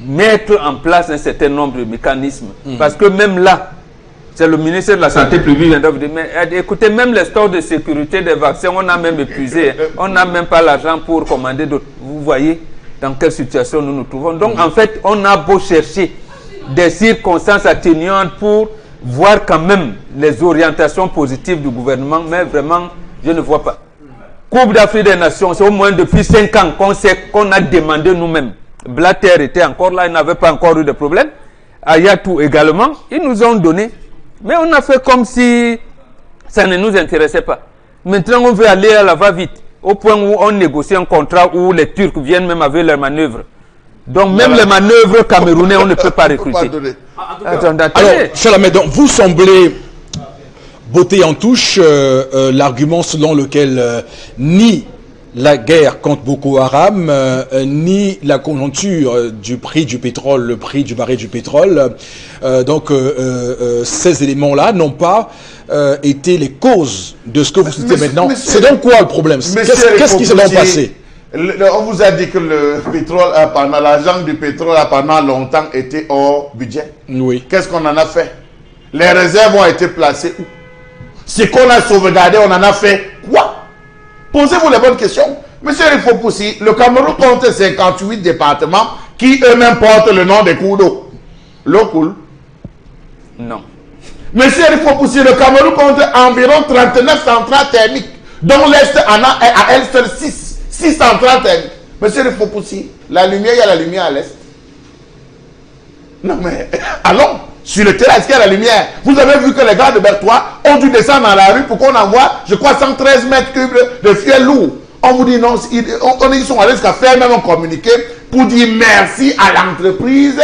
C: mettre en place un certain nombre de mécanismes. Parce que même là, c'est le ministère de la Santé publique qui vient de dire, mais écoutez, même les stores de sécurité des vaccins, on a même épuisé. On n'a même pas l'argent pour commander d'autres. Vous voyez dans quelle situation nous nous trouvons. Donc, en fait, on a beau chercher des circonstances atténuantes pour voir quand même les orientations positives du gouvernement, mais vraiment, je ne vois pas. Coupe d'Afrique des Nations, c'est au moins depuis 5 ans qu'on a demandé nous-mêmes. Blatter était encore là, il n'avait pas encore eu de problème. Ayatou également, ils nous ont donné. Mais on a fait comme si ça ne nous intéressait pas. Maintenant, on veut aller à la va-vite, au point où on négocie un contrat où les Turcs viennent même avec leurs manœuvres. Donc, même les manœuvres camerounais, on ne peut pas recruter.
A: Alors, Chalamé, donc, vous semblez botter en touche l'argument selon lequel ni la guerre contre Boko Haram, ni la conjoncture du prix du pétrole, le prix du baril du pétrole, ces éléments-là n'ont pas été les causes de ce que vous citez maintenant. C'est donc quoi le problème? Qu'est-ce qui s'est donc passé?
B: On vous a dit que le pétrole, pendant l'argent du pétrole a pendant longtemps été hors budget.
A: Oui.
B: Qu'est-ce qu'on en a fait? Les réserves ont été placées où? Ce qu'on a sauvegardé, on en a fait quoi? Posez-vous les bonnes questions. Monsieur Rifopoussi, le Cameroun compte 58 départements qui eux-mêmes portent le nom des cours d'eau. L'eau coule?
C: Non.
B: Monsieur Rifopoussi, le Cameroun compte environ 39 centrales thermiques, dont l'Est en a à elle seule 6 centrales thermiques. Monsieur Rifopoussi, la lumière, il y a la lumière à l'Est. Non mais, allons sur le terrain, est-ce qu'il y a la lumière? Vous avez vu que les gars de Bertois ont dû descendre dans la rue pour qu'on envoie, je crois, 113 mètres cubes de fiel lourd. On vous dit non, ils sont allés jusqu'à faire même un communiqué pour dire merci à l'entreprise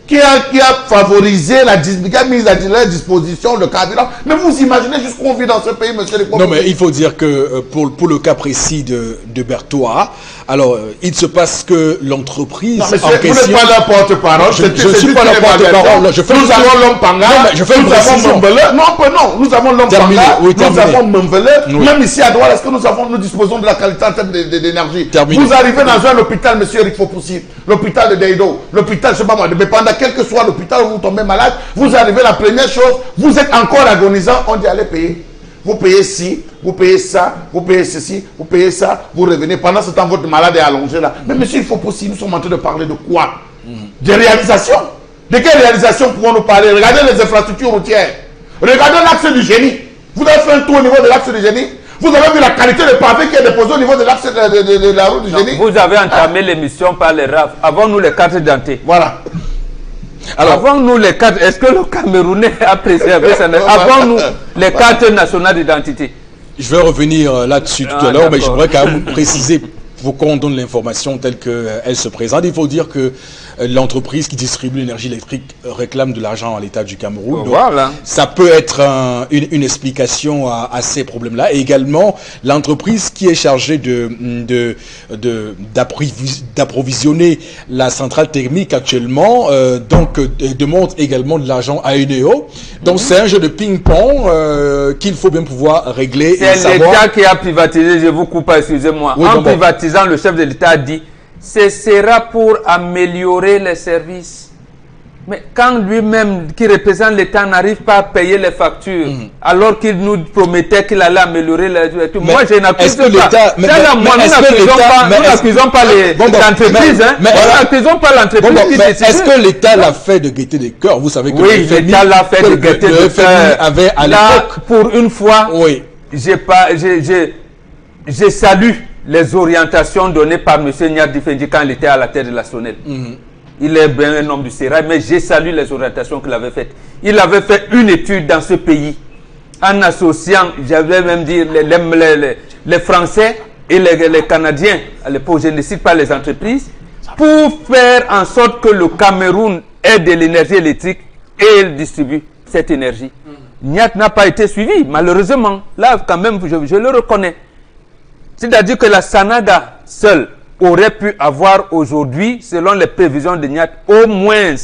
B: qui a favorisé la mise à leur disposition le carburant. Mais vous imaginez jusqu'où on vit dans ce pays, monsieur le Président?
A: Non, mais il faut dire que pour le cas précis de Bertois, alors il se passe que l'entreprise en question...
B: Vous n'êtes pas la porte-parole.
A: Je ne suis pas la porte-parole.
B: Nous avons l'homme Panga, nous avons Mbele. Non, nous avons l'homme Panga, nous avons Mbele. Même ici à Douala, est-ce que nous disposons de la qualité en termes d'énergie? Vous arrivez dans un hôpital, monsieur Rifopoussi, l'hôpital de Deido, l'hôpital, je ne sais pas moi, de Bepanda, quel que soit l'hôpital où vous tombez malade, vous arrivez, la première chose, vous êtes encore agonisant, on dit allez payer. Vous payez ci, vous payez ça, vous payez ceci, vous payez ça, vous revenez. Pendant ce temps, votre malade est allongé là. Mais monsieur, il faut possible, nous sommes en train de parler de quoi? Des réalisations. De quelles réalisations pouvons-nous parler? Regardez les infrastructures routières. Regardez l'axe du génie. Vous avez fait un tour au niveau de l'axe du génie. Vous avez vu la qualité de pavé qui est déposée au niveau de l'axe de la route du génie.
C: Vous avez entamé l'émission par les RAF. Avons-nous les cartes d'identité?
B: Voilà.
C: Alors, avons-nous les cartes? Est-ce que le Camerounais a préservé ça? Avons-nous les cartes nationales d'identité?
A: Je vais revenir là-dessus tout à l'heure, mais je voudrais quand même préciser pour qu'on donne l'information telle qu'elle se présente. Il faut dire que l'entreprise qui distribue l'énergie électrique réclame de l'argent à l'État du Cameroun. Donc,
C: voilà.
A: Ça peut être une explication à ces problèmes-là. Et également, l'entreprise qui est chargée d'approvisionner la centrale thermique actuellement, demande également de l'argent à UNEO. Donc c'est un jeu de ping-pong qu'il faut bien pouvoir régler.
C: C'est l'État qui a privatisé, je vous coupe, excusez-moi. Oui, en privatisant, le chef de l'État a dit ce sera pour améliorer les services. Mais quand lui-même, qui représente l'État, n'arrive pas à payer les factures, alors qu'il nous promettait qu'il allait améliorer les... Moi, je n'accuse pas. Nous n'accusons pas l'entreprise. Nous n'accusons pas l'entreprise qui décide.
A: Est-ce que l'État l'a fait de gaieté des cœurs? Vous savez que
C: oui, l'État l'a fait de gaieté des cœurs.
A: Avait à l'époque...
C: Pour une fois,
A: oui.
C: Je salue les orientations données par M. Nyadi Fendi quand il était à la tête de la SONEL. Il est bien un homme du Sérail, mais j'ai salué les orientations qu'il avait faites. Il avait fait une étude dans ce pays en associant, j'avais même dit, les Français et les Canadiens, à l'époque, je ne cite pas les entreprises, pour faire en sorte que le Cameroun ait de l'énergie électrique et il distribue cette énergie. Nyat n'a pas été suivi, malheureusement. Là, quand même, je le reconnais. C'est-à-dire que la Sanada seule aurait pu avoir aujourd'hui, selon les prévisions de Nyat, au moins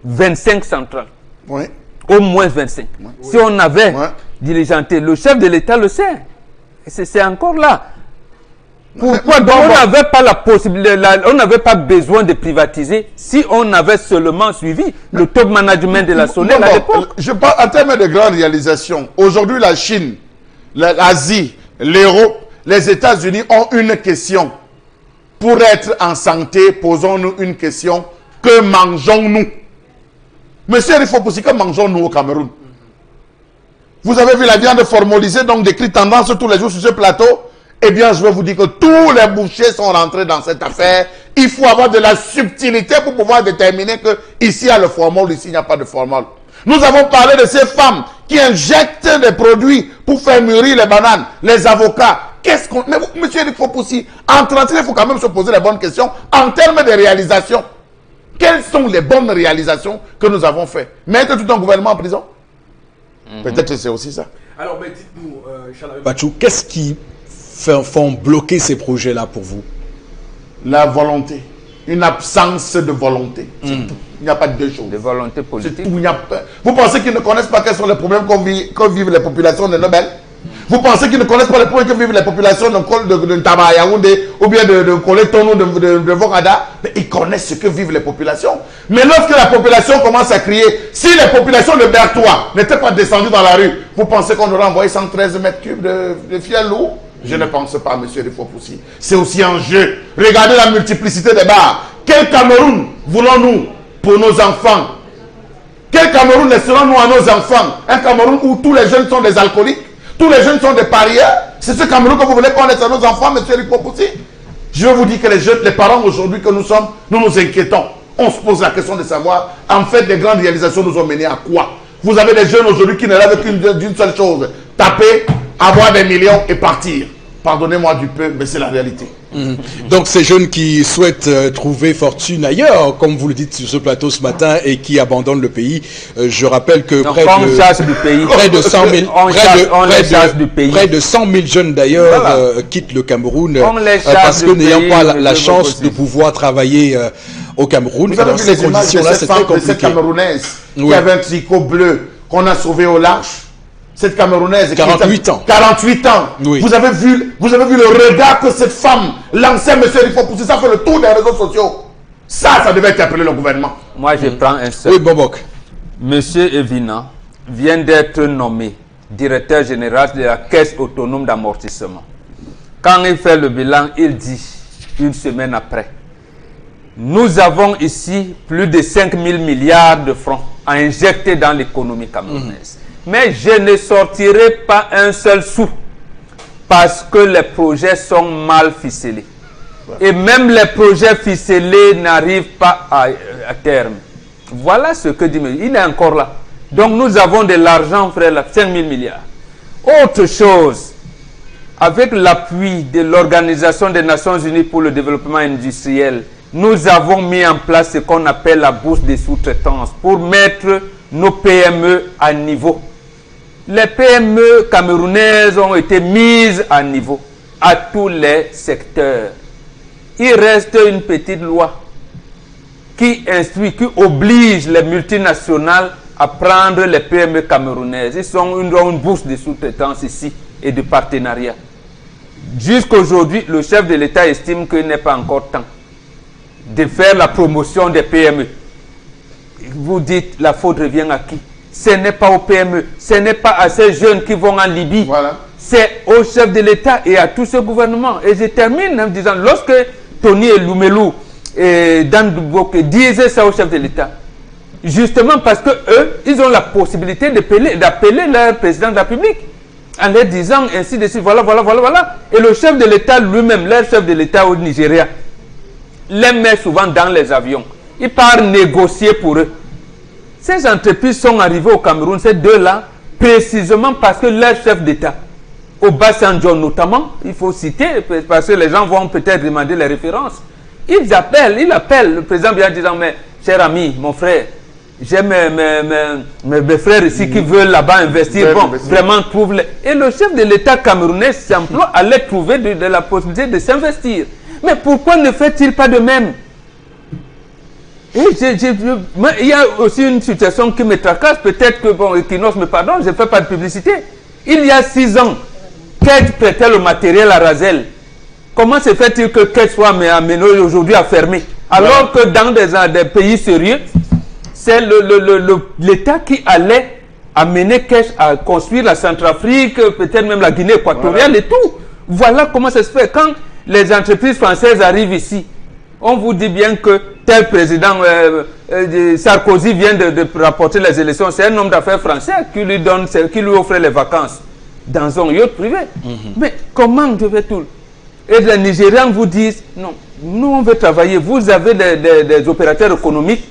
C: 25 centrales.
B: Oui.
C: Au moins 25. Oui. Si on avait diligenté, le chef de l'État le sait. C'est encore là. Pourquoi donc on n'avait pas la possibilité, on n'avait pas besoin de privatiser si on avait seulement suivi le top management de la SONEL à l'époque.
B: Je parle en termes de grandes réalisations. Aujourd'hui, la Chine, l'Asie, l'Europe, les États-Unis ont une question. Pour être en santé, posons-nous une question. Que mangeons-nous? Monsieur, il faut poser que mangeons-nous au Cameroun? Vous avez vu la viande formalisée, donc décrit tendance tous les jours sur ce plateau? Eh bien, je vais vous dire que tous les bouchers sont rentrés dans cette affaire. Il faut avoir de la subtilité pour pouvoir déterminer que ici il y a le formol, ici il n'y a pas de formol. Nous avons parlé de ces femmes qui injectent des produits pour faire mûrir les bananes, les avocats. Qu'est-ce qu'on... Mais monsieur, il faut aussi, en 30 il faut quand même se poser les bonnes questions en termes de réalisation. Quelles sont les bonnes réalisations que nous avons faites? Mettre tout un gouvernement en prison? Peut-être que c'est aussi ça.
A: Alors, mais dites-nous, Bachou, qu'est-ce qui font bloquer ces projets-là pour vous?
B: La volonté. Une absence de volonté. Il n'y a pas de deux choses.
C: De volonté politique.
B: Vous pensez qu'ils ne connaissent pas quels sont les problèmes que vivent les populations de Nobel? Vous pensez qu'ils ne connaissent pas les points que vivent les populations de Ntaba Yaoundé ou bien de Coletono, de Vogada? Mais ils connaissent ce que vivent les populations. Mais lorsque la population commence à crier, si les populations de Berthois n'étaient pas descendues dans la rue, vous pensez qu'on aurait envoyé 113 mètres cubes de fiel lourd? Je ne pense pas, monsieur Rifopoussi. C'est aussi un jeu. Regardez la multiplicité des bars. Quel Cameroun voulons-nous pour nos enfants? Quel Cameroun laisserons-nous à nos enfants? Un Cameroun où tous les jeunes sont des alcooliques? Tous les jeunes sont des parieurs? C'est ce Cameroun que vous voulez qu'on laisse à nos enfants, monsieur Rifopoussi? Je vous dis que les jeunes, les parents aujourd'hui que nous sommes, nous nous inquiétons. On se pose la question de savoir, en fait, les grandes réalisations nous ont menés à quoi? Vous avez des jeunes aujourd'hui qui ne rêvent d'une seule chose: taper, avoir des millions et partir. Pardonnez-moi du peu, mais c'est la réalité.
A: Donc ces jeunes qui souhaitent trouver fortune ailleurs, comme vous le dites sur ce plateau ce matin, et qui abandonnent le pays, je rappelle que près de 100 000 jeunes d'ailleurs quittent le Cameroun parce que n'ayant pas la chance de pouvoir travailler au Cameroun.
B: Vous avez vu les images de cette femme, de cette Camerounaise qui avait un tricot bleu qu'on a sauvé au large? Cette Camerounaise,
A: 48 ans.
B: 48 ans.
A: Oui.
B: Vous avez vu le regard que cette femme lançait, monsieur Rifopoussi. Ça fait le tour des réseaux sociaux. Ça devait interpeller le gouvernement.
C: Moi, je prends un seul.
A: Oui, Bobok.
C: Monsieur Evina vient d'être nommé directeur général de la Caisse autonome d'amortissement. Quand il fait le bilan, il dit, une semaine après, nous avons ici plus de 5 000 milliards de francs à injecter dans l'économie camerounaise. Mais je ne sortirai pas un seul sou parce que les projets sont mal ficelés. Et même les projets ficelés n'arrivent pas à terme. Voilà ce que dit, il est encore là. Donc nous avons de l'argent, frère, 5 000 milliards. Autre chose, avec l'appui de l'Organisation des Nations Unies pour le développement industriel, nous avons mis en place ce qu'on appelle la bourse des sous-traitance pour mettre nos PME à niveau. Les PME camerounaises ont été mises à niveau à tous les secteurs. Il reste une petite loi qui instruit, qui oblige les multinationales à prendre les PME camerounaises. Ils ont une bourse de sous-traitance ici et de partenariat. Jusqu'à aujourd'hui, le chef de l'État estime qu'il n'est pas encore temps de faire la promotion des PME. Vous dites, la faute revient à qui? Ce n'est pas aux PME, ce n'est pas à ces jeunes qui vont en Libye.
B: Voilà.
C: C'est au chef de l'État et à tout ce gouvernement. Et je termine en disant, lorsque Tony Elumelou et Dan Duboke disaient ça au chef de l'État, justement parce que eux, ils ont la possibilité d'appeler leur président de la République en leur disant ainsi de suite, voilà. Et le chef de l'État lui-même, leur chef de l'État au Nigeria, les met souvent dans les avions. Il part négocier pour eux. Ces entreprises sont arrivées au Cameroun, ces deux-là, précisément parce que leur chef d'État, Obasanjo notamment, il faut citer, parce que les gens vont peut-être demander les références. Il appelle le président bien disant, mais cher ami, mon frère, j'ai mes frères ici qui veulent là-bas investir. Bon, vraiment, trouve-les. Et le chef de l'État camerounais s'emploie à les trouver de la possibilité de s'investir. Mais pourquoi ne fait-il pas de même? Et il y a aussi une situation qui me tracasse, peut-être que, bon, Equinos me pardonne, je ne fais pas de publicité. Il y a 6 ans, Kedj prêtait le matériel à Razel. Comment se fait-il que Kedj soit amené aujourd'hui à fermer? Alors que dans des pays sérieux, c'est l'État qui allait amener Kedj à construire la Centrafrique, peut-être même la Guinée équatoriale et tout. Voilà comment ça se fait. Quand les entreprises françaises arrivent ici, on vous dit bien que tel président Sarkozy vient de rapporter les élections. C'est un homme d'affaires français qui lui offre les vacances dans un yacht privé. Mais comment devait-on? Et les Nigérians vous disent, non, nous on veut travailler. Vous avez des opérateurs économiques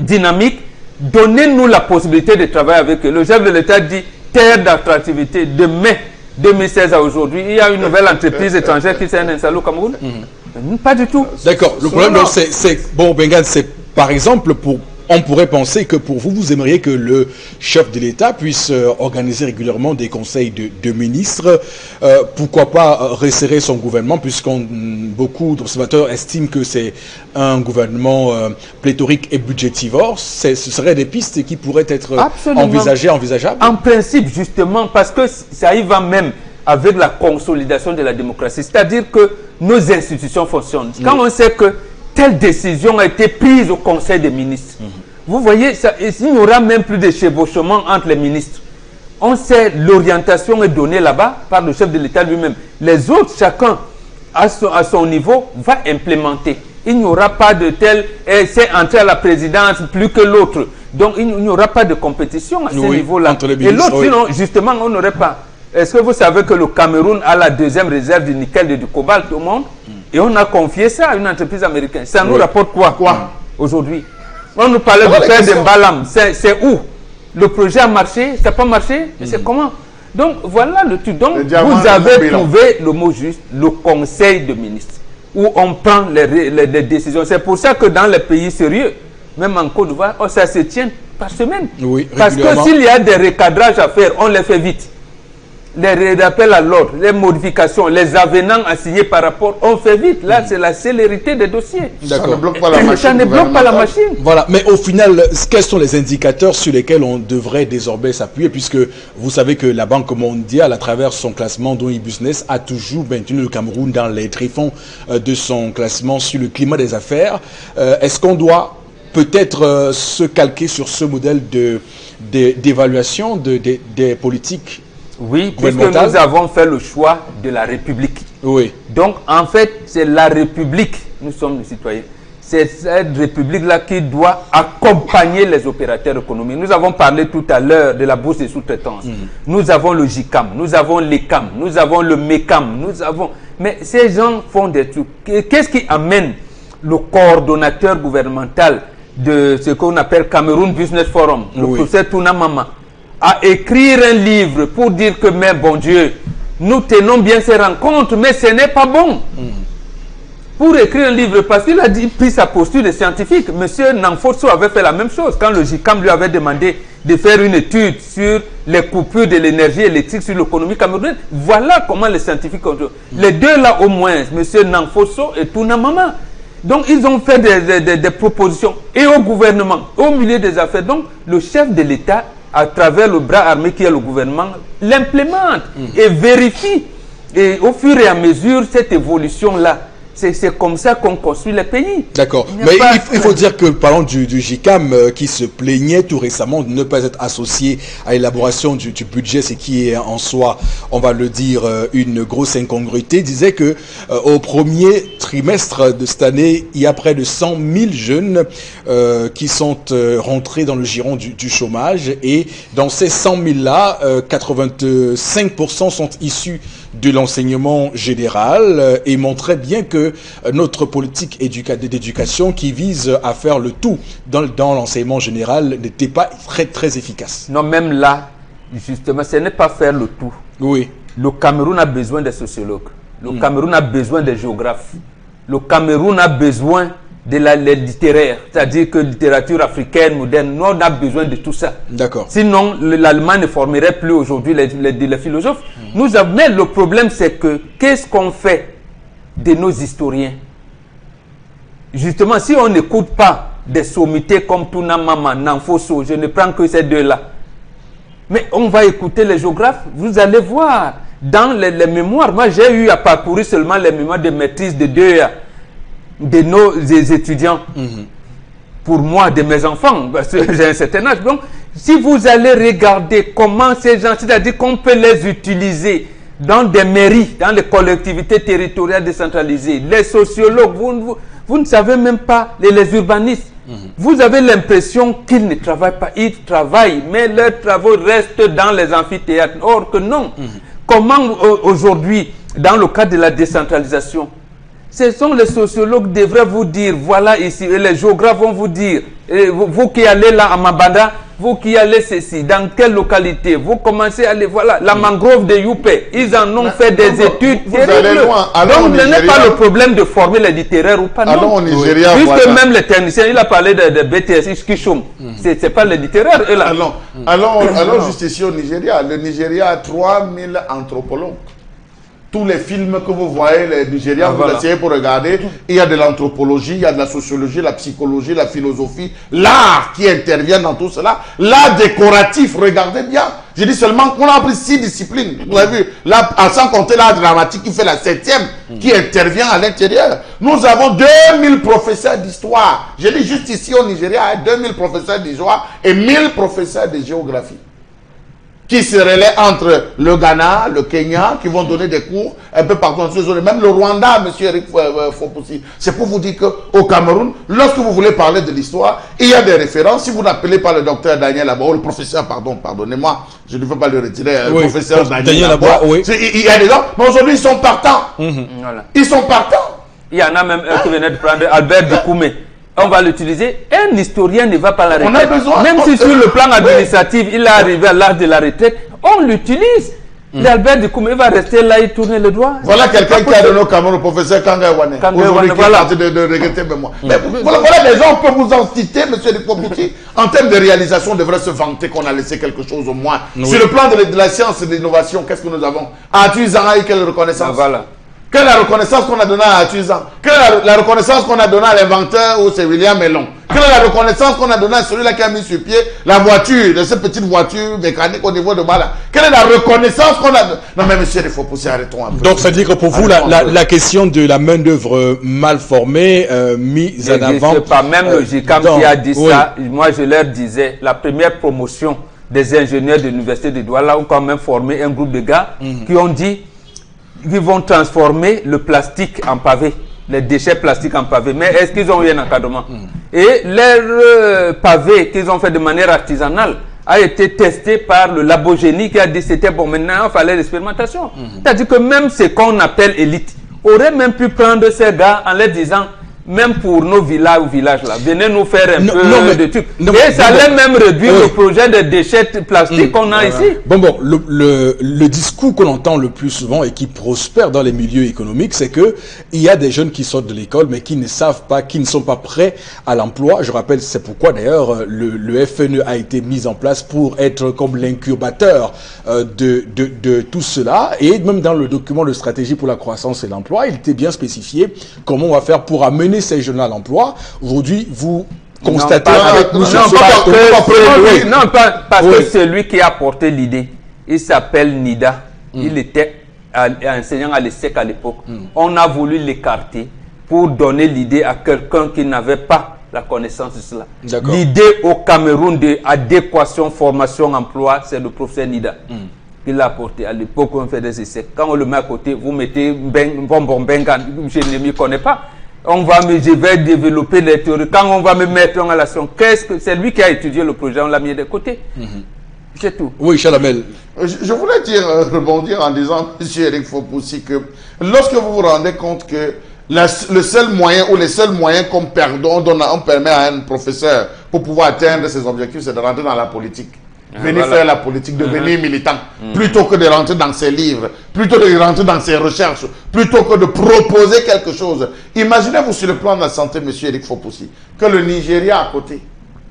C: dynamiques. Donnez-nous la possibilité de travailler avec eux. Le chef de l'État dit, terre d'attractivité, de mai 2016 à aujourd'hui, il y a une nouvelle entreprise étrangère qui s'est installée au Cameroun. Pas du tout.
A: D'accord. Le problème, c'est bon, Bengan, c'est par exemple pour on pourrait penser que pour vous, vous aimeriez que le chef de l'État puisse organiser régulièrement des conseils de ministres. Pourquoi pas resserrer son gouvernement, puisqu'on beaucoup d'observateurs estiment que c'est un gouvernement pléthorique et budgétivore. Ce seraient des pistes qui pourraient être envisageables.
C: En principe, justement, parce que ça y va même avec la consolidation de la démocratie. C'est-à-dire que nos institutions fonctionnent. Quand on sait que telle décision a été prise au Conseil des ministres, vous voyez, il n'y aura même plus de chevauchement entre les ministres. On sait l'orientation est donnée là-bas par le chef de l'État lui-même. Les autres, chacun à son niveau, va implémenter. Il n'y aura pas de tel, c'est entré à la présidence plus que l'autre. Donc il n'y aura pas de compétition à ce niveau-là. Et l'autre, sinon, justement, on n'aurait pas. Est-ce que vous savez que le Cameroun a la deuxième réserve du nickel et du cobalt au monde? Et on a confié ça à une entreprise américaine. Ça nous rapporte quoi aujourd'hui? On nous parlait de faire des Mbalam. C'est où? Le projet a marché? Ça n'a pas marché? C'est comment? Donc voilà le truc. Donc vous avez trouvé le mot juste, le Conseil de ministres, où on prend les décisions. C'est pour ça que dans les pays sérieux, même en Côte d'Ivoire, ça se tient par semaine. Parce que s'il y a des recadrages à faire, on les fait vite. Les rappels à l'ordre, les modifications, les avenants à signer par rapport, on fait vite. Là, c'est la célérité des dossiers.
B: Ça ne bloque pas la machine.
C: Ça ne bloque pas la machine.
A: Voilà, mais au final, quels sont les indicateurs sur lesquels on devrait désormais s'appuyer, puisque vous savez que la Banque mondiale, à travers son classement Doing Business, a toujours maintenu le Cameroun dans les tréfonds de son classement sur le climat des affaires. Est-ce qu'on doit peut-être se calquer sur ce modèle d'évaluation des politiques?
C: Oui, puisque nous avons fait le choix de la République.
A: Oui.
C: Donc, en fait, c'est la République, nous sommes les citoyens, c'est cette République-là qui doit accompagner les opérateurs économiques. Nous avons parlé tout à l'heure de la bourse des sous-traitance. Nous avons le JICAM, nous avons l'ECAM, nous avons le MECAM, nous avons... Mais ces gens font des trucs. Qu'est-ce qui amène le coordonnateur gouvernemental de ce qu'on appelle Cameroun Business Forum, le professeur Touna Mama, à écrire un livre pour dire que, mais bon Dieu, nous tenons bien ces rencontres, mais ce n'est pas bon. Pour écrire un livre, parce qu'il a pris sa posture de scientifique. Monsieur Nanfosso avait fait la même chose quand le JICAM lui avait demandé de faire une étude sur les coupures de l'énergie électrique sur l'économie camerounaise. Voilà comment les scientifiques ont... Les deux là au moins, monsieur Nanfosso et Touna Mama. Donc ils ont fait des propositions, et au gouvernement, au milieu des affaires. Donc le chef de l'État, à travers le bras armé qui est le gouvernement, l'implémente et vérifie. Et au fur et à mesure, cette évolution-là, c'est comme ça qu'on construit les pays.
A: D'accord. Mais il faut dire que, parlons du JICAM qui se plaignait tout récemment de ne pas être associé à l'élaboration du budget, ce qui est en soi, on va le dire, une grosse incongruité, disait que au premier trimestre de cette année, il y a près de 100 000 jeunes qui sont rentrés dans le giron du chômage, et dans ces 100 000-là, 85% sont issus de l'enseignement général, et montrait bien que notre politique d'éducation qui vise à faire le tout dans l'enseignement général n'était pas très efficace.
C: Non, même là, justement, ce n'est pas faire le tout.
A: Oui.
C: Le Cameroun a besoin des sociologues. Le Cameroun a besoin des géographes. Le Cameroun a besoin de la littéraire, c'est-à-dire que la littérature africaine moderne, nous on a besoin de tout ça.
A: D'accord.
C: Sinon, l'Allemagne ne formerait plus aujourd'hui les philosophes. Mais le problème, c'est que qu'est-ce qu'on fait de nos historiens? Justement, si on n'écoute pas des sommités comme Touna Mama, Nanfosso, je ne prends que ces deux-là, mais on va écouter les géographes, vous allez voir dans les mémoires. Moi, j'ai eu à parcourir seulement les mémoires de maîtrise de nos étudiants. Pour moi, de mes enfants, parce que j'ai un certain âge. Donc, si vous allez regarder comment ces gens, c'est-à-dire qu'on peut les utiliser dans des mairies, dans les collectivités territoriales décentralisées, les sociologues, vous ne savez même pas, les urbanistes, vous avez l'impression qu'ils ne travaillent pas. Ils travaillent, mais leurs travaux restent dans les amphithéâtres. Or que non. Comment aujourd'hui, dans le cadre de la décentralisation, ce sont les sociologues qui devraient vous dire, voilà ici, et les géographes vont vous dire, et vous qui allez là à Mabanda, vous qui allez ceci, dans quelle localité, vous commencez à aller, voilà, la mangrove de Youpé, ils en ont fait des études terribles. Donc, ce n'est pas le problème de former les littéraires ou pas, non.
B: Allons au Nigeria,
C: Puisque même les techniciens, il a parlé de BTS Ishkishum, c'est pas les littéraires, eux là.
B: Allons juste ici au Nigeria. Le Nigeria a 3000 anthropologues. Tous les films que vous voyez, les Nigériens, vous essayez pour regarder, il y a de l'anthropologie, il y a de la sociologie, la psychologie, la philosophie, l'art qui intervient dans tout cela. L'art décoratif, regardez bien. Je dis seulement qu'on a appris 6 disciplines. Vous avez vu, là, sans compter l'art dramatique qui fait la 7e, qui intervient à l'intérieur. Nous avons 2000 professeurs d'histoire. Je dis juste ici au Nigeria, 2000 professeurs d'histoire et 1000 professeurs de géographie, qui se relaient entre le Ghana, le Kenya, qui vont donner des cours un peu partout dans ces zones. Même le Rwanda, M. Eric Fopoussi. C'est pour vous dire qu'au Cameroun, lorsque vous voulez parler de l'histoire, il y a des références. Si vous n'appelez pas le docteur Daniel Laboa, le professeur, pardonnez-moi, je ne veux pas le retirer, le professeur Daniel Laboa, il y a des gens, mais aujourd'hui, ils sont partants.
C: Voilà.
B: Ils sont partants.
C: Il y en a même un qui venait de prendre Albert Dikoumé. On va l'utiliser. Un historien ne va pas la retraite. Même si sur le plan administratif, il est arrivé à l'âge de la retraite, on l'utilise. L'Albert Dikoumé va rester là et tourner le doigt.
B: Voilà quelqu'un qui a donné au Cameroun, le professeur Kanga Wane. Aujourd'hui, qui est parti de regretter moi. Mais voilà des gens, on peut vous en citer, M. Dikopouti. En termes de réalisation, on devrait se vanter qu'on a laissé quelque chose au moins. Sur le plan de la science et de l'innovation, qu'est-ce que nous avons? Atuzan a eu quelle reconnaissance?
C: Voilà.
B: Quelle est la reconnaissance qu'on a donnée à Atuzan? Quelle est la reconnaissance qu'on a donnée à l'inventeur ou c'est William Mellon? Quelle est la reconnaissance qu'on a donnée à celui-là qui a mis sur pied la voiture, de cette petite voiture mécanique au niveau de Bala? Quelle est la reconnaissance qu'on a donnée? Non mais monsieur, il faut pousser, arrêtons un peu.
A: Donc ça veut dire que pour vous, la question de la main-d'œuvre mal formée, mise en avant...
C: C'est pas même le GICAM qui a dit ça. Moi je leur disais, la première promotion des ingénieurs de l'université de Douala ont quand même formé un groupe de gars qui ont dit qu'ils vont transformer le plastique en pavé, les déchets plastiques en pavé. Mais est-ce qu'ils ont eu un encadrement? Et leur pavé qu'ils ont fait de manière artisanale a été testé par le Labogénie qui a dit que c'était bon. Maintenant, il fallait l'expérimentation. C'est-à-dire que même ce qu'on appelle élite aurait même pu prendre ces gars en leur disant, même pour nos villages ou villages là, venez nous faire un peu de trucs. Et ça allait même réduire le projet de déchets plastiques qu'on a ici.
A: Le discours qu'on entend le plus souvent et qui prospère dans les milieux économiques, c'est que il y a des jeunes qui sortent de l'école mais qui ne savent pas, qui ne sont pas prêts à l'emploi. Je rappelle, c'est pourquoi d'ailleurs le FNE a été mis en place pour être comme l'incubateur de tout cela. Et même dans le document de stratégie pour la croissance et l'emploi, il était bien spécifié comment on va faire pour amener ces jeunes à l'emploi. Aujourd'hui, vous constatez avec nous...
C: Non, parce que celui qui a porté l'idée, il s'appelle Nida. Il était enseignant à l'ESSEC à l'époque. On a voulu l'écarter pour donner l'idée à quelqu'un qui n'avait pas la connaissance de cela. L'idée au Cameroun d'adéquation, formation, emploi, c'est le professeur Nida. Il l'a apporté. À l'époque, on fait des essais. Quand on le met à côté, vous mettez bonbon bengan, je ne m'y connais pas. Je vais développer les théories. Quand on va me mettre en relation, c'est lui qui a étudié le projet, on l'a mis de côté. C'est tout.
A: Oui, Chalamel.
B: Je voulais rebondir en disant, M. Eric Fopoussi, que lorsque vous vous rendez compte que le seul moyen ou les seuls moyens qu'on permet à un professeur pour pouvoir atteindre ses objectifs, c'est de rentrer dans la politique. Venir faire la politique, devenir militant, plutôt que de rentrer dans ses livres, plutôt de rentrer dans ses recherches, plutôt que de proposer quelque chose. Imaginez-vous sur le plan de la santé, M. Eric Fopoussi, que le Nigeria à côté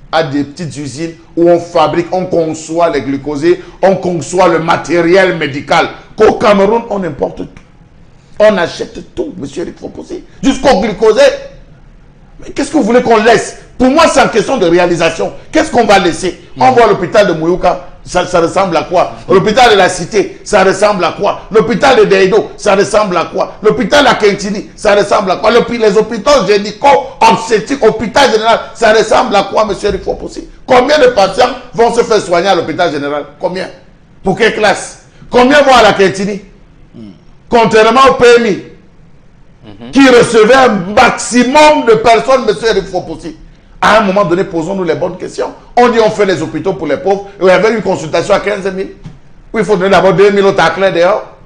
B: a des petites usines où on fabrique, on conçoit les glucosés, on conçoit le matériel médical. Qu'au Cameroun, on importe tout. On achète tout, M. Eric Fopoussi, jusqu'au glucosé. Mais qu'est-ce que vous voulez qu'on laisse? Pour moi, c'est en question de réalisation. Qu'est-ce qu'on va laisser? On voit l'hôpital de Mouyouka, ça ressemble à quoi? L'hôpital de la Cité, ça ressemble à quoi? L'hôpital de Deido, ça ressemble à quoi? L'hôpital à Kentini, ça ressemble à quoi? Les hôpitaux généraux, obstétriques, hôpital général, ça ressemble à quoi, M. Eric Fopoussi? Combien de patients vont se faire soigner à l'hôpital général? Combien? Pour quelle classe? Combien vont à la Kentini? Contrairement au PMI, qui recevait un maximum de personnes, M. Eric Fopoussi. À un moment donné, posons-nous les bonnes questions. On dit on fait les hôpitaux pour les pauvres. Et il y avait une consultation à 15 000. Oui, il faut donner d'abord 2 000 au taclin dehors.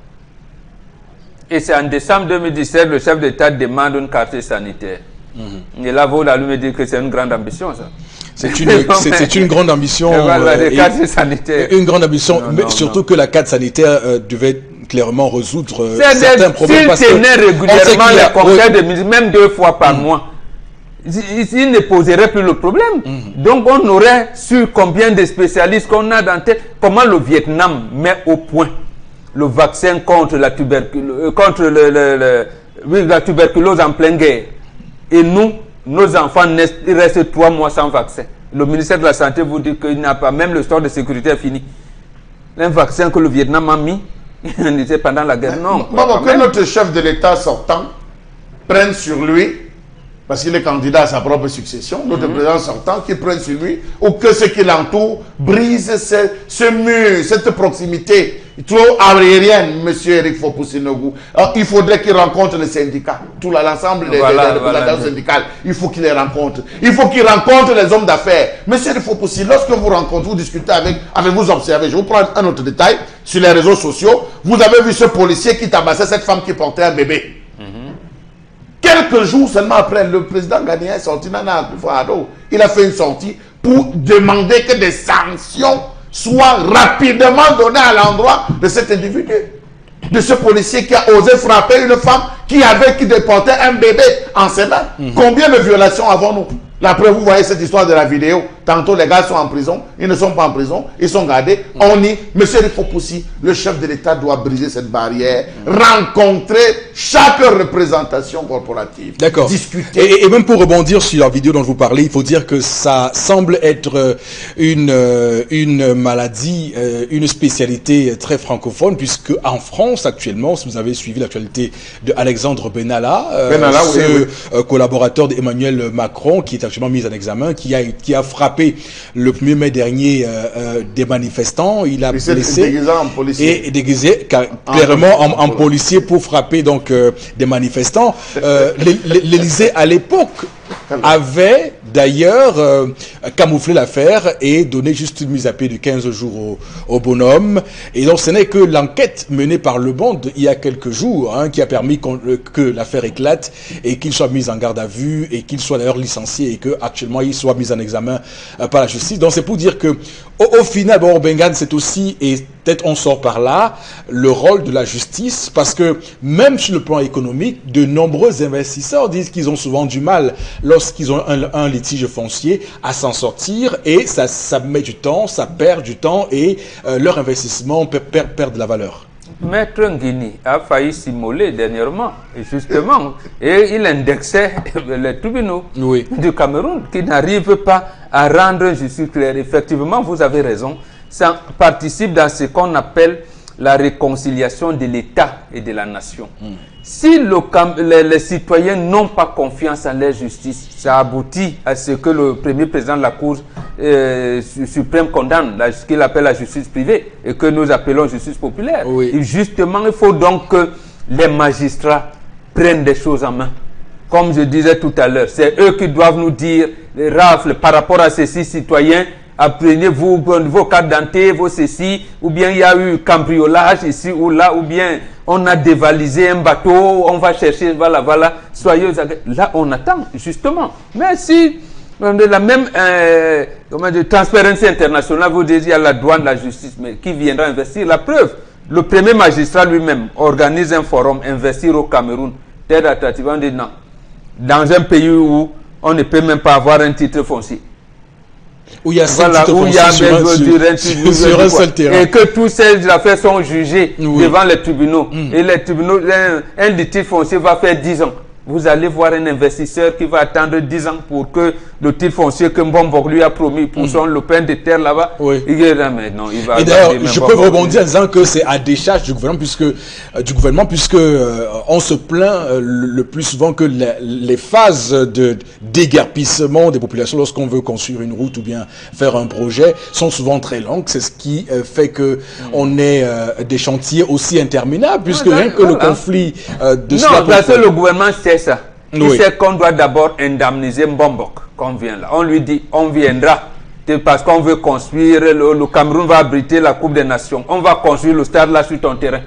C: Et c'est en décembre 2017, le chef d'État demande une carte sanitaire. Et là, vous allez me dire que c'est une grande ambition, ça.
A: C'est une grande ambition. Une grande ambition, mais surtout que la carte sanitaire devait clairement résoudre certains problèmes.
C: S'il tenait régulièrement les conseils de ministres, même 2 fois par mois, il ne poserait plus le problème. Donc on aurait su combien de spécialistes qu'on a dans tête, comment le Vietnam met au point le vaccin contre la tuberculose, la tuberculose en pleine guerre. Et nous, nos enfants restent 3 mois sans vaccin. Le ministère de la Santé vous dit qu'il n'a pas, même le store de sécurité est fini. Un vaccin que le Vietnam a mis, il était pendant la guerre. Non.
B: Que notre chef de l'État sortant prenne sur lui, parce qu'il est candidat à sa propre succession, notre président sortant, qui prenne sur lui, ou que ce qui l'entoure brise ce mur, cette proximité trop aérienne, M. Eric Fopoussinogou. Il faudrait qu'il rencontre les syndicats, tout l'ensemble des représentants syndicales. Il faut qu'il les rencontre. Il faut qu'il rencontre les hommes d'affaires. M. Eric Fopoussi, lorsque vous rencontrez, vous discutez avec vous observez. Je vous prends un autre détail. Sur les réseaux sociaux, vous avez vu ce policier qui tabassait cette femme qui portait un bébé. Quelques jours seulement après, le président ghanéen est sorti, il a fait une sortie pour demander que des sanctions soient rapidement données à l'endroit de cet individu, de ce policier qui a osé frapper une femme qui portait un bébé en ses mains. Combien de violations avons-nous? La preuve, vous voyez cette histoire de la vidéo. Tantôt, les gars sont en prison. Ils ne sont pas en prison. Ils sont gardés. On y... Monsieur Rifopoussi, le chef de l'État doit briser cette barrière, rencontrer chaque représentation corporative.
A: D'accord.
B: Discuter.
A: Et même pour rebondir sur la vidéo dont vous parlez, il faut dire que ça semble être une maladie, une spécialité très francophone, puisque en France, actuellement, si vous avez suivi l'actualité de Alexandre Benalla, collaborateur d'Emmanuel Macron, qui est actuellement mis en examen, qui a frappé le 1er mai dernier des manifestants. Il a blessé et déguisé clairement en policier pour frapper donc des manifestants. L'Élysée à l'époque avait d'ailleurs camouflé l'affaire et donné juste une mise à pied de 15 jours au bonhomme. Et donc ce n'est que l'enquête menée par Le Monde il y a quelques jours qui a permis que l'affaire éclate et qu'il soit mis en garde à vue et qu'il soit d'ailleurs licencié et qu'actuellement il soit mis en examen par la justice. Donc c'est pour dire que au final, bon, Bengane, c'est aussi, et peut-être on sort par là, le rôle de la justice, parce que même sur le plan économique, de nombreux investisseurs disent qu'ils ont souvent du mal lorsqu'ils ont un litige foncier à s'en sortir, et ça met du temps, ça perd du temps, et leur investissement perd de la valeur.
C: Maître Nguini a failli s'immoler dernièrement, justement, et il indexait les tribunaux du Cameroun qui n'arrivent pas à rendre justice claire. Effectivement, vous avez raison, ça participe dans ce qu'on appelle la réconciliation de l'État et de la nation. Si les citoyens n'ont pas confiance en la justice, ça aboutit à ce que le premier président de la Cour suprême condamne, ce qu'il appelle la justice privée et que nous appelons justice populaire. Et justement, il faut donc que les magistrats prennent des choses en main. Comme je disais tout à l'heure, c'est eux qui doivent nous dire les rafles par rapport à ces 6 citoyens. Apprenez-vous vos cartes d'identité, vos ceci, ou bien il y a eu cambriolage ici ou là, ou bien on a dévalisé un bateau, on va chercher, voilà, soyez là, on attend, justement. Mais si de la même Transparency International vous dites il y a la douane, la justice, mais qui viendra investir? La preuve, le premier magistrat lui-même organise un forum, investir au Cameroun, terre attractive, on dit non, dans un pays où on ne peut même pas avoir un titre foncier.
A: Où il y a, sur un seul terrain.
C: Et que tous ces affaires sont jugées devant les tribunaux. Et les tribunaux, un litige foncier va faire 10 ans. Vous allez voir un investisseur qui va attendre 10 ans pour que le titre foncier que Mbombo lui a promis pour son lopin de terre là-bas. Et
A: d'ailleurs, je peux rebondir en disant que c'est à décharge du gouvernement, puisque on se plaint le plus souvent que les phases de déguerpissement des populations lorsqu'on veut construire une route ou bien faire un projet sont souvent très longues. C'est ce qui fait que on ait des chantiers aussi interminables, puisque rien que le conflit de
C: non, parce que le gouvernement sait ça. Il sait qu'on doit d'abord indemniser Mbombok, qu'on vient là. On lui dit, on viendra, parce qu'on veut construire, le Cameroun va abriter la Coupe des Nations. On va construire le stade là sur ton terrain.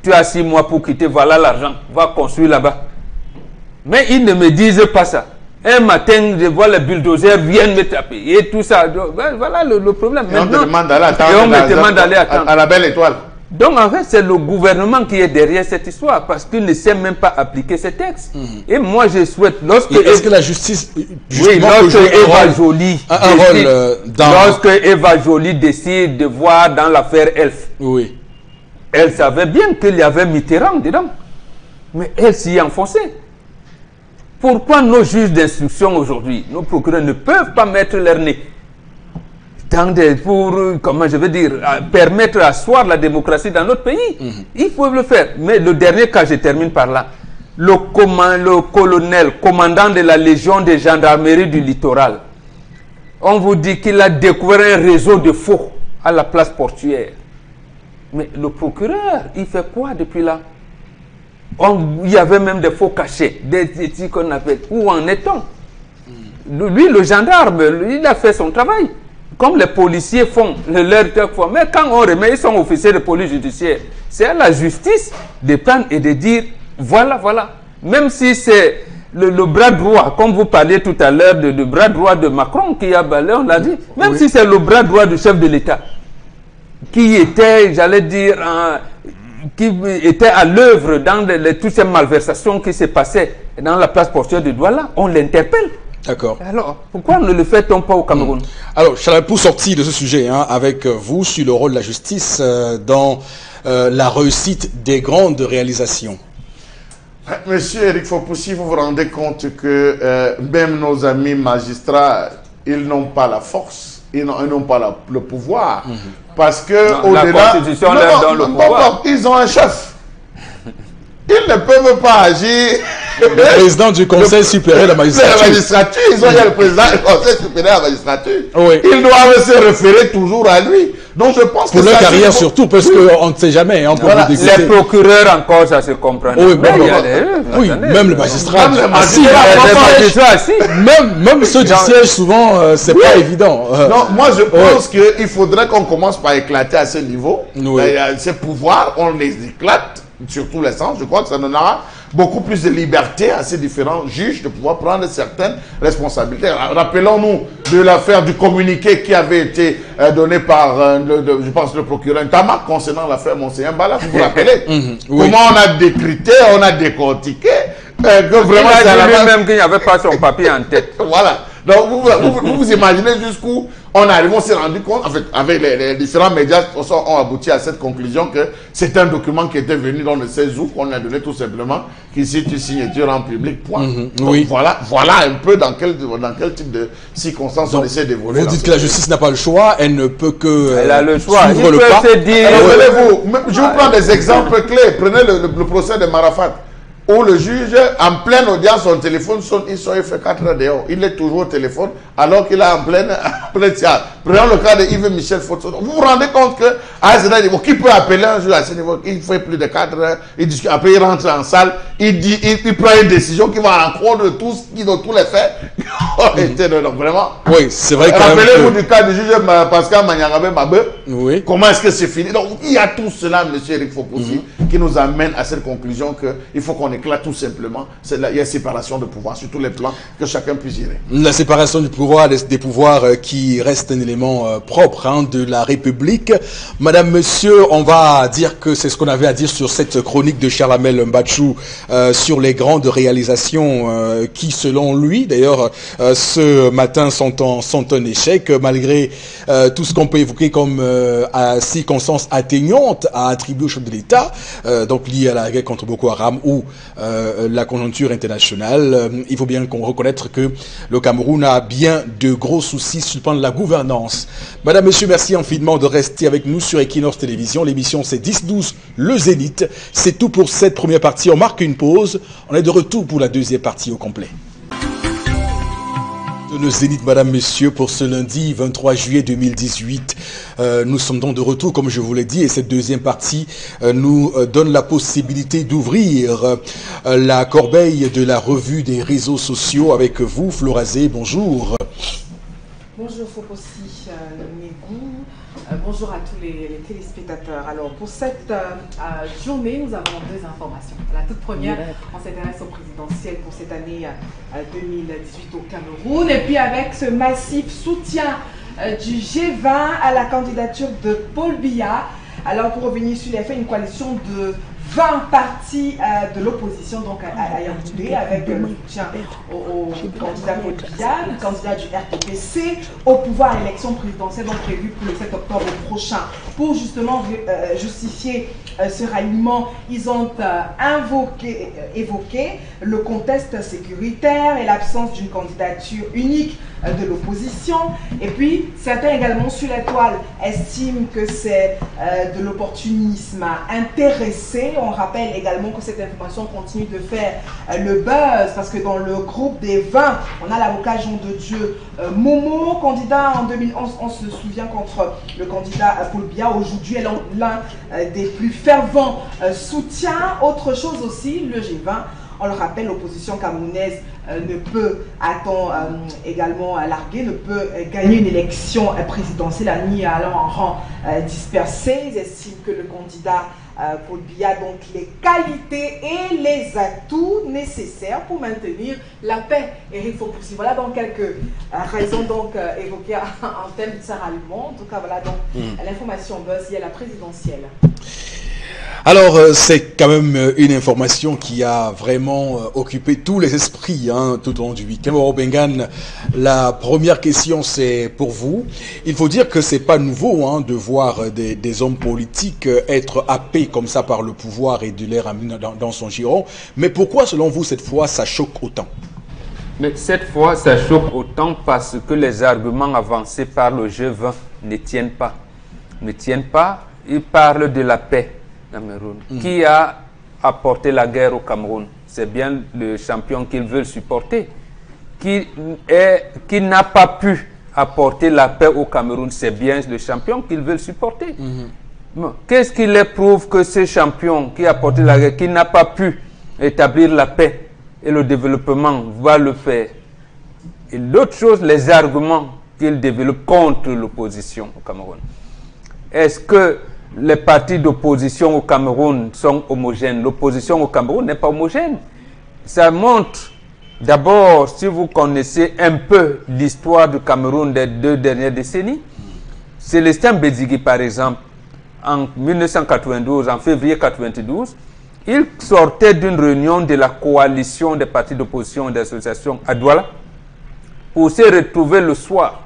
C: Tu as 6 mois pour quitter, voilà l'argent, va construire là-bas. Mais ils ne me disent pas ça. Un matin, je vois les bulldozers viennent me taper. Et tout ça. Donc, voilà le problème.
B: Et on te demande d'aller attendre à la Belle Étoile.
C: Donc en fait, c'est le gouvernement qui est derrière cette histoire parce qu'il ne sait même pas appliquer ces textes. Et moi, je souhaite...
A: Est-ce que la justice...
C: Oui, lorsque Eva Joly...
A: Lorsque
C: Eva Joly décide de voir dans l'affaire Elf,
A: oui.
C: Elle savait bien qu'il y avait Mitterrand dedans. Mais elle s'y est enfoncée. Pourquoi nos juges d'instruction aujourd'hui, nos procureurs ne peuvent pas mettre leur nez pour, comment je veux dire, permettre d'asseoir la démocratie dans notre pays? Ils peuvent le faire. Mais le dernier cas, je termine par là. Le colonel, commandant de la Légion de gendarmerie du littoral, on vous dit qu'il a découvert un réseau de faux à la place portuaire. Mais le procureur, il fait quoi depuis là? Il y avait même des faux cachets, des titres qu'on appelle. Où en est-on? Lui, le gendarme, il a fait son travail. Comme les policiers font leur fois. Mais quand on remet, ils sont officiers de police judiciaire. C'est à la justice de prendre et de dire, voilà, voilà. Même si c'est le bras droit, comme vous parliez tout à l'heure, de bras droit de Macron qui a balayé, on l'a dit. Même si c'est le bras droit du chef de l'État, qui était, j'allais dire, qui était à l'œuvre dans toutes ces malversations qui se passaient dans la place portuaire de Douala, on l'interpelle.
A: D'accord.
C: Alors, pourquoi ne le fait-on pas au Cameroun?
A: Alors, pour sortir de ce sujet, avec vous, sur le rôle de la justice dans la réussite des grandes réalisations.
B: Monsieur Eric Fopoussi, vous vous rendez compte que même nos amis magistrats, ils n'ont pas la force, ils n'ont pas le pouvoir. Parce que
C: au-delà, la Constitution leur donne le pouvoir.
B: Ils ont un chef. Ils ne peuvent pas agir.
A: Le président du Conseil supérieur de la magistrature.
B: Ils ont le président du Conseil supérieur de la magistrature.
A: Oui.
B: Ils doivent se référer toujours à lui. Donc je pense
A: pour
B: que
A: leur carrière surtout, parce qu'on ne sait jamais. On peut
C: les procureurs encore, ça se comprend.
A: Oui, même le magistrat. Même ceux du siège, souvent, c'est pas évident.
B: Non, moi je pense qu'il faudrait qu'on commence par éclater à ce niveau. Ces pouvoirs, on les éclate sur tous les sens. Je crois que ça donnera beaucoup plus de liberté à ces différents juges de pouvoir prendre certaines responsabilités. Rappelons-nous de l'affaire du communiqué qui avait été donné par, je pense, le procureur Ntama concernant l'affaire Monseigneur Mbala. Vous vous rappelez comment on a décrypté, on a décortiqué que vraiment
C: il a dit lui-même qu'il n'y avait pas son papier en tête.
B: Voilà. Donc vous imaginez jusqu'où on arrive, on s'est rendu compte, en fait, avec les différents médias, ont abouti à cette conclusion que c'est un document qui était venu dans le 16 août, qu'on a donné tout simplement, qui cite une signature en public, point. Donc, voilà un peu dans quel type de circonstances on essaie d'évoluer.
A: Vous dites que la justice n'a pas le choix, elle ne peut que
C: elle a le choix.
A: suivre le pas.
B: Je vous prends des exemples clés. Prenez le procès de Marafat, où le juge, en pleine audience, son téléphone sonne, il fait 4 heures dehors. Il est toujours au téléphone, alors qu'il est en pleine séance. Prenons le cas de Yves Michel Fotso. Vous vous rendez compte que, à ce niveau, qui peut appeler un juge à ce niveau? Il fait plus de 4 heures, il discute, après il rentre en salle, il prend une décision qui va en compte de tous les faits. Donc vraiment.
A: Oui, c'est vrai que.
B: Rappelez-vous du cas du juge Pascal Manyangabé Mabe. Oui. Comment est-ce que c'est fini? Donc il y a tout cela, M. Eric Fopoussi, qui nous amène à cette conclusion qu'il faut qu'on éclate tout simplement. Il y a séparation de pouvoir sur tous les plans, que chacun puisse gérer.
A: La séparation du pouvoir, des pouvoirs qui reste un élément propre de la République. Madame, monsieur, on va dire que c'est ce qu'on avait à dire sur cette chronique de Charles Amel Mbachou sur les grandes réalisations qui, selon lui, d'ailleurs, ce matin sont un échec, malgré tout ce qu'on peut évoquer comme circonstances atteignantes à attribuer au chef de l'État, donc liées à la guerre contre Boko Haram ou la conjoncture internationale. Il faut bien qu'on reconnaisse que le Cameroun a bien de gros soucis sur le plan de la gouvernance. Madame, monsieur, merci infiniment de rester avec nous sur Equinox Télévision. L'émission c'est 10-12, le Zénith. C'est tout pour cette première partie. On marque une pause. On est de retour pour la deuxième partie au complet. Le Zénith, madame, messieurs, pour ce lundi 23 juillet 2018. Nous sommes donc de retour, comme je vous l'ai dit, et cette deuxième partie nous donne la possibilité d'ouvrir la corbeille de la revue des réseaux sociaux avec vous, Florazé. Bonjour.
D: Bonjour Fopossi Negou, bonjour à tous les téléspectateurs. Alors pour cette journée, nous avons deux informations. La toute première, on s'intéresse au présidentiel pour cette année 2018 au Cameroun. Et puis avec ce massif soutien du G20 à la candidature de Paul Biya. Alors pour revenir sur les faits, une coalition de 20 partis de l'opposition, donc à Yaoundé, avec le soutien au candidat Paul Biya, le candidat du RTPC, au pouvoir à l'élection présidentielle donc prévue pour le 7 octobre prochain. Pour justement justifier ce ralliement, ils ont évoqué le contexte sécuritaire et l'absence d'une candidature unique de l'opposition. Et puis, certains également sur la toile estiment que c'est de l'opportunisme intéressé. On rappelle également que cette information continue de faire le buzz parce que dans le groupe des 20, on a l'avocat Jean de Dieu Momo, candidat en 2011, on se souvient contre le candidat Paul Biya. Aujourd'hui, elle est l'un des plus fervents soutiens. Autre chose aussi, le G20. On le rappelle, l'opposition camerounaise ne peut, a-t-on également largué, ne peut gagner une élection présidentielle ni allant en rang dispersé. Ils estiment que le candidat Paul Biya a donc les qualités et les atouts nécessaires pour maintenir la paix. Eric Fopossi, voilà donc quelques raisons donc évoquées en thème de ce ralliement. En tout cas, voilà donc l'information buzz liée à la présidentielle.
A: Alors, c'est quand même une information qui a vraiment occupé tous les esprits tout au long du week-end. Moro Bengan, la première question, c'est pour vous. Il faut dire que c'est pas nouveau de voir des hommes politiques être happés comme ça par le pouvoir et de l'air dans son giron. Mais pourquoi, selon vous, cette fois, ça choque autant?
C: Mais cette fois, ça choque autant parce que les arguments avancés par le G20 ne tiennent pas. Ne tiennent pas. Ils parlent de la paix. Cameroun. Qui a apporté la guerre au Cameroun? C'est bien le champion qu'ils veulent supporter. Qui n'a pas pu apporter la paix au Cameroun? C'est bien le champion qu'ils veulent supporter. Bon, qu'est-ce qui les prouve que ce champion qui a apporté la guerre, qui n'a pas pu établir la paix et le développement, va le faire? Et l'autre chose, les arguments qu'ils développent contre l'opposition au Cameroun. Est-ce que les partis d'opposition au Cameroun sont homogènes? L'opposition au Cameroun n'est pas homogène. Ça montre, d'abord, si vous connaissez un peu l'histoire du Cameroun des 2 dernières décennies, Célestin Bédigui, par exemple, en 1992, en février 1992, il sortait d'une réunion de la coalition des partis d'opposition et d'associations à Douala pour se retrouver le soir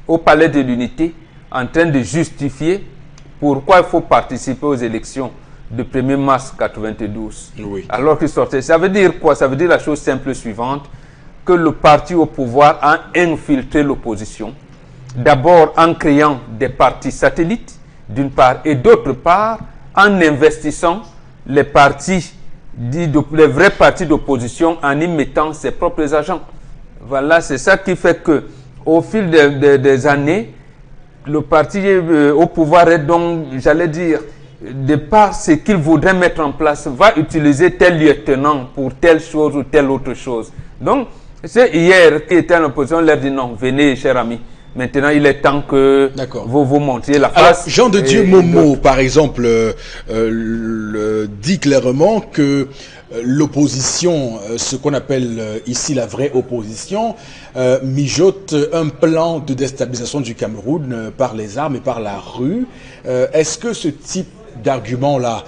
C: au Palais de l'Unité en train de justifier pourquoi il faut participer aux élections de 1er mars 1992.
A: Oui.
C: Alors qu'il sortait. Ça veut dire quoi? Ça veut dire la chose simple suivante, que le parti au pouvoir a infiltré l'opposition. D'abord en créant des partis satellites, d'une part, et d'autre part, en investissant les partis, les vrais partis d'opposition, en y mettant ses propres agents. Voilà, c'est ça qui fait que, au fil des années, le parti au pouvoir est donc, j'allais dire, de par ce qu'il voudrait mettre en place, va utiliser tel lieutenant pour telle chose ou telle autre chose. Donc, c'est hier qui était en opposition, leur dit non, venez, cher ami. Maintenant, il est temps que vous montriez la face.
A: Alors, Jean de Dieu Momo, par exemple, dit clairement que l'opposition, ce qu'on appelle ici la vraie opposition, mijote un plan de déstabilisation du Cameroun par les armes et par la rue. Est-ce que ce type d'argument-là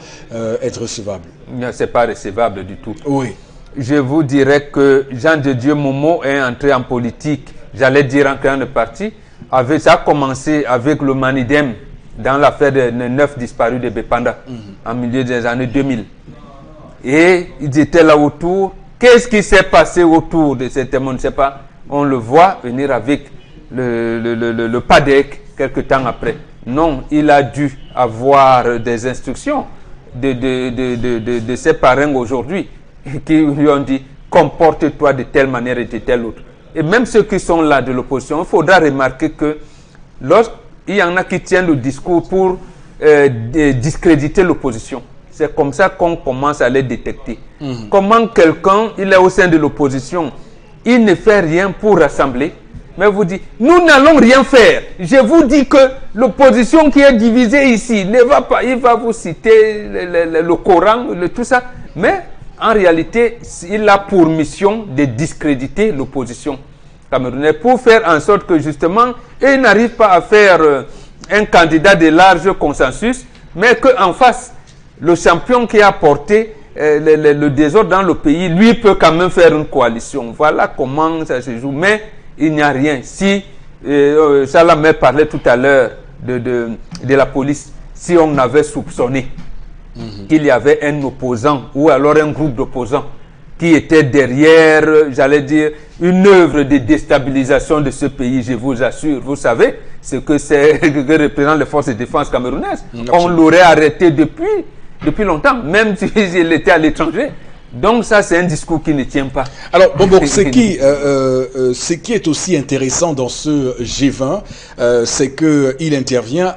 A: est recevable?
C: Non, ce n'est pas recevable du tout.
A: Oui.
C: Je vous dirais que Jean de Dieu Momo est entré en politique, j'allais dire en créant le parti. Ça a commencé avec le Manidem dans l'affaire des 9 disparus de Bepanda en milieu des années 2000. Et ils étaient là autour. Qu'est-ce qui s'est passé autour de cet homme? On ne sait pas. On le voit venir avec le PADEC quelque temps après. Non, il a dû avoir des instructions de ses parrains aujourd'hui qui lui ont dit comporte-toi de telle manière et de telle autre. Et même ceux qui sont là de l'opposition, il faudra remarquer que lorsqu'il y en a qui tiennent le discours pour discréditer l'opposition, c'est comme ça qu'on commence à les détecter. Comment quelqu'un, il est au sein de l'opposition, il ne fait rien pour rassembler, mais vous dites, nous n'allons rien faire. Je vous dis que l'opposition qui est divisée ici ne va pas, il va vous citer le Coran, tout ça, mais en réalité, il a pour mission de discréditer l'opposition camerounaise pour faire en sorte que justement, il n'arrive pas à faire un candidat de large consensus, mais qu'en face, le champion qui a porté le désordre dans le pays, lui peut quand même faire une coalition. Voilà comment ça se joue. Mais il n'y a rien. Si Salamé parlait tout à l'heure de la police, si on avait soupçonné qu'il y avait un opposant ou alors un groupe d'opposants qui était derrière, j'allais dire, une œuvre de déstabilisation de ce pays, je vous assure, vous savez ce que c'est que représentent les forces de défense camerounaises. On l'aurait arrêté depuis longtemps, même s'il était à l'étranger. Donc ça, c'est un discours qui ne tient pas.
A: Alors, ce qui est aussi intéressant dans ce G20, c'est qu'il intervient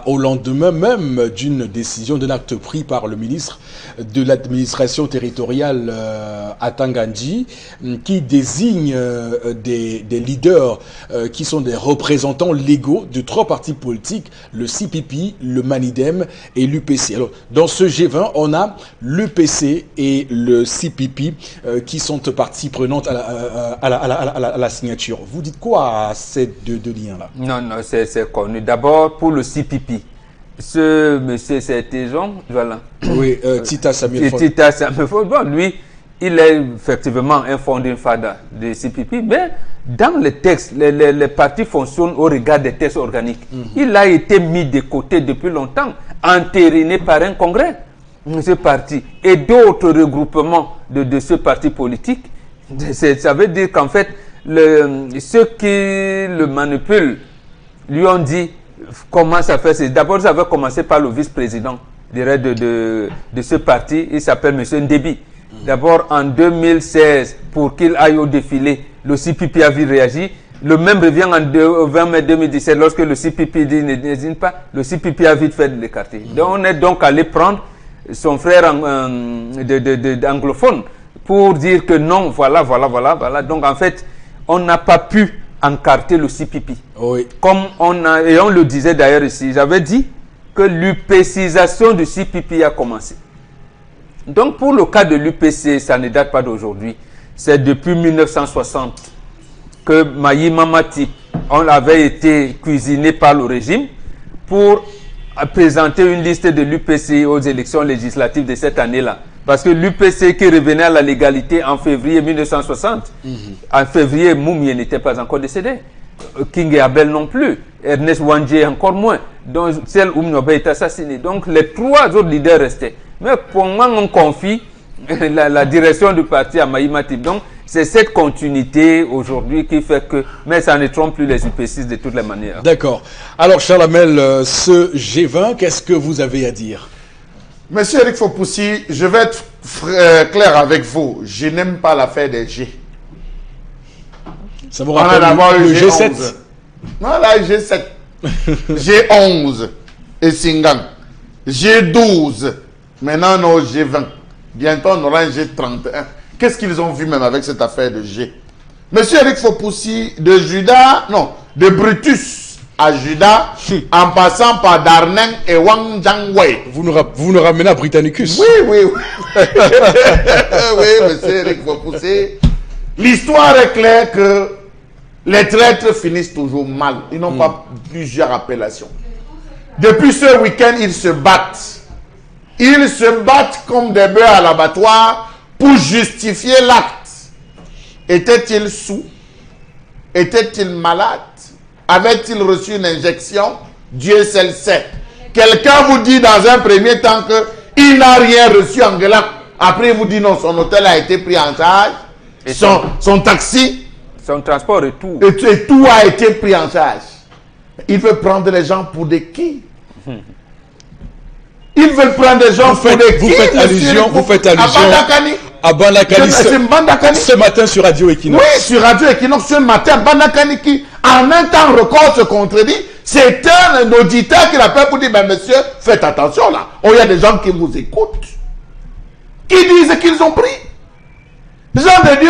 A: au lendemain même d'une décision, d'un acte pris par le ministre de l'administration territoriale Atangandji, qui désigne des leaders qui sont des représentants légaux de 3 partis politiques, le CPP, le Manidem et l'UPC. Alors, dans ce G20, on a l'UPC et le CPP qui sont parties prenantes à la signature. Vous dites quoi à ces deux liens-là? Non,
C: c'est connu. D'abord, pour le CPP, ce monsieur, c'était Jean, voilà.
A: Oui, Tita Samuel Ford.
C: Tita Samuel Ford. Bon, lui, il est effectivement un fondé fada de CPP, mais dans les textes, les partis fonctionnent au regard des textes organiques. Il a été mis de côté depuis longtemps, entériné par un congrès, ce parti, et d'autres regroupements de ce parti politique. Ça veut dire qu'en fait, ceux qui le manipulent lui ont dit comment ça fait. D'abord, ça va commencer par le vice-président de ce parti. Il s'appelle M. Ndebi. D'abord, en 2016, pour qu'il aille au défilé, le CPP a vite réagi. Le même revient en 20 mai 2017, lorsque le CPP dit ne désigne pas, le CPP a vite fait de l'écarter. Donc, on est donc allé prendre son frère anglophone pour dire que non, voilà. Donc, en fait, on n'a pas pu encarter le CPP.
A: Oui.
C: Comme on le disait d'ailleurs ici, j'avais dit que l'UPCisation du CPP a commencé. Donc pour le cas de l'UPC, ça ne date pas d'aujourd'hui. C'est depuis 1960 que Mahima Matip, on avait été cuisiné par le régime pour présenter une liste de l'UPC aux élections législatives de cette année-là. Parce que l'UPC qui revenait à la légalité en février 1960, en février, Moumie n'était pas encore décédé. King et Abel non plus. Ernest Wandje encore moins. Donc, celle où Mnobe est assassiné. Donc, les 3 autres leaders restaient. Mais pour moi, on confie la direction du parti à Mahima Matip. Donc, c'est cette continuité aujourd'hui qui fait que... Mais ça ne trompe plus les UPC de toutes les manières.
A: D'accord. Alors, Charles Hamel, ce G20, qu'est-ce que vous avez à dire?
B: Monsieur Eric Fopoussi, je vais être clair avec vous. Je n'aime pas l'affaire des G.
A: Ça vous rappelle le G7?
B: Non, là, G7. G11 et Singang. G12. Maintenant, on est au G20. Bientôt, on aura un G31. Qu'est-ce qu'ils ont vu même avec cette affaire de G? Monsieur Eric Fopoussi, de Judas, non, de Brutus à Judas, en passant par Darnen et Wang Jiangwei.
A: Vous nous ramenez à Britannicus.
B: Oui. Oui, monsieur Eric Fopoussi. L'histoire est claire que les traîtres finissent toujours mal. Ils n'ont pas plusieurs appellations. Depuis ce week-end, ils se battent. Ils se battent comme des bœufs à l'abattoir pour justifier l'acte. Était-il sous? Était-il malade? Avait-il reçu une injection? Dieu seul sait. Quelqu'un vous dit dans un premier temps qu'il n'a rien reçu en gueulant. Après, il vous dit non, son hôtel a été pris en charge. Et son taxi.
C: Son transport et tout.
B: Et tout a été pris en charge. Il veut prendre les gens pour des qui? Ils veulent prendre des gens pour des qui?
A: Vous faites allusion à Bandakani. Ce matin sur Radio Equinox.
B: Oui, sur Radio Equinox ce matin, Bandakani qui, en un temps record, se contredit. C'est un auditeur qui l'appelle pour dire, mais monsieur, faites attention là. Oh, il y a des gens qui vous écoutent. Qui disent qu'ils ont pris. Jean de Dieu,